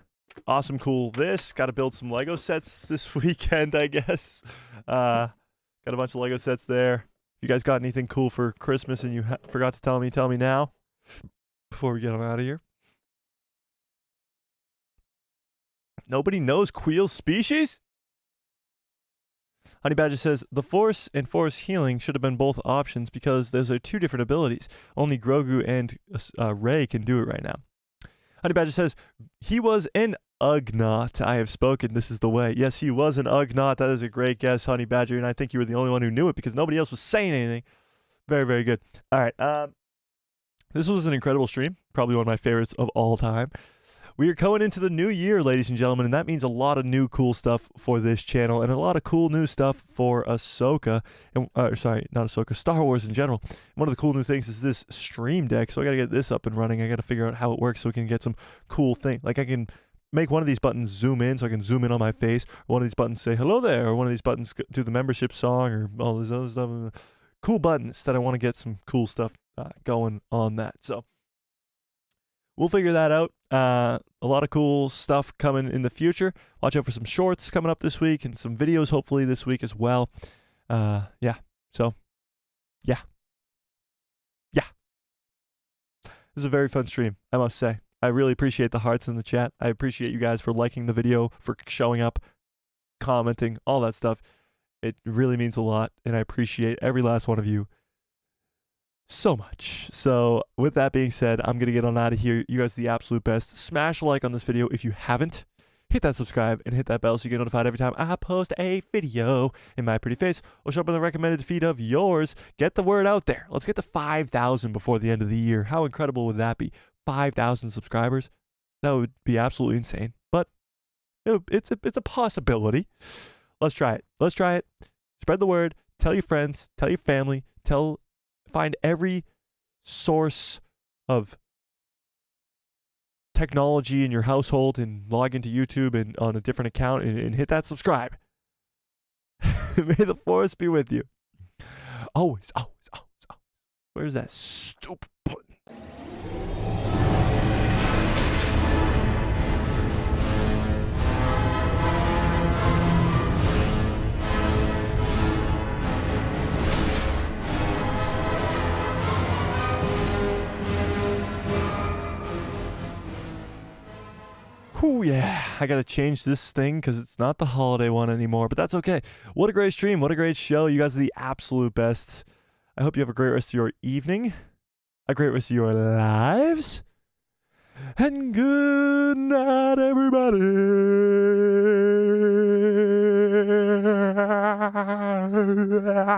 A: Awesome, cool. Got to build some Lego sets this weekend, I guess. Got a bunch of Lego sets there. If you guys got anything cool for Christmas and you forgot to tell me now before we get on out of here. Nobody knows Queel species? Honey Badger says, the Force and Force healing should have been both options because those are two different abilities. Only Grogu and Rey can do it right now. Honey Badger says, he was an Ugnaught. I have spoken. This is the way. Yes, he was an Ugnaught. That is a great guess, Honey Badger, and I think you were the only one who knew it because nobody else was saying anything. Very, very good. All right. This was an incredible stream. Probably one of my favorites of all time. We are going into the new year, ladies and gentlemen, and that means a lot of new cool stuff for this channel and a lot of cool new stuff for Ahsoka. And, sorry, not Ahsoka, Star Wars in general. And one of the cool new things is this stream deck, so I got to get this up and running. I got to figure out how it works so we can get some cool thing. Like I can make one of these buttons zoom in so I can zoom in on my face, or one of these buttons say hello there, or one of these buttons do the membership song, or all this other stuff. Cool buttons that I want to get some cool stuff going on that. So we'll figure that out. A lot of cool stuff coming in the future. Watch out for some shorts coming up this week and some videos hopefully this week as well. Yeah. So, yeah. Yeah. This is a very fun stream, I must say. I really appreciate the hearts in the chat. I appreciate you guys for liking the video, for showing up, commenting, all that stuff. It really means a lot, and I appreciate every last one of you so much. So with that being said, I'm going to get on out of here. You guys are the absolute best. Smash a like on this video if you haven't. Hit that subscribe and hit that bell so you get notified every time I post a video in my pretty face or show up on the recommended feed of yours. Get the word out there. Let's get to 5,000 before the end of the year. How incredible would that be? 5,000 subscribers? That would be absolutely insane. But it's a possibility. Let's try it. Let's try it. Spread the word. Tell your friends. Tell your family. Find every source of technology in your household and log into YouTube and on a different account and hit that subscribe. May the force be with you. Always, always, always, always. Where's that stupid button? Whew, yeah, I gotta change this thing because it's not the holiday one anymore, but that's okay. What a great stream. What a great show. You guys are the absolute best. I hope you have a great rest of your evening, a great rest of your lives, and good night, everybody.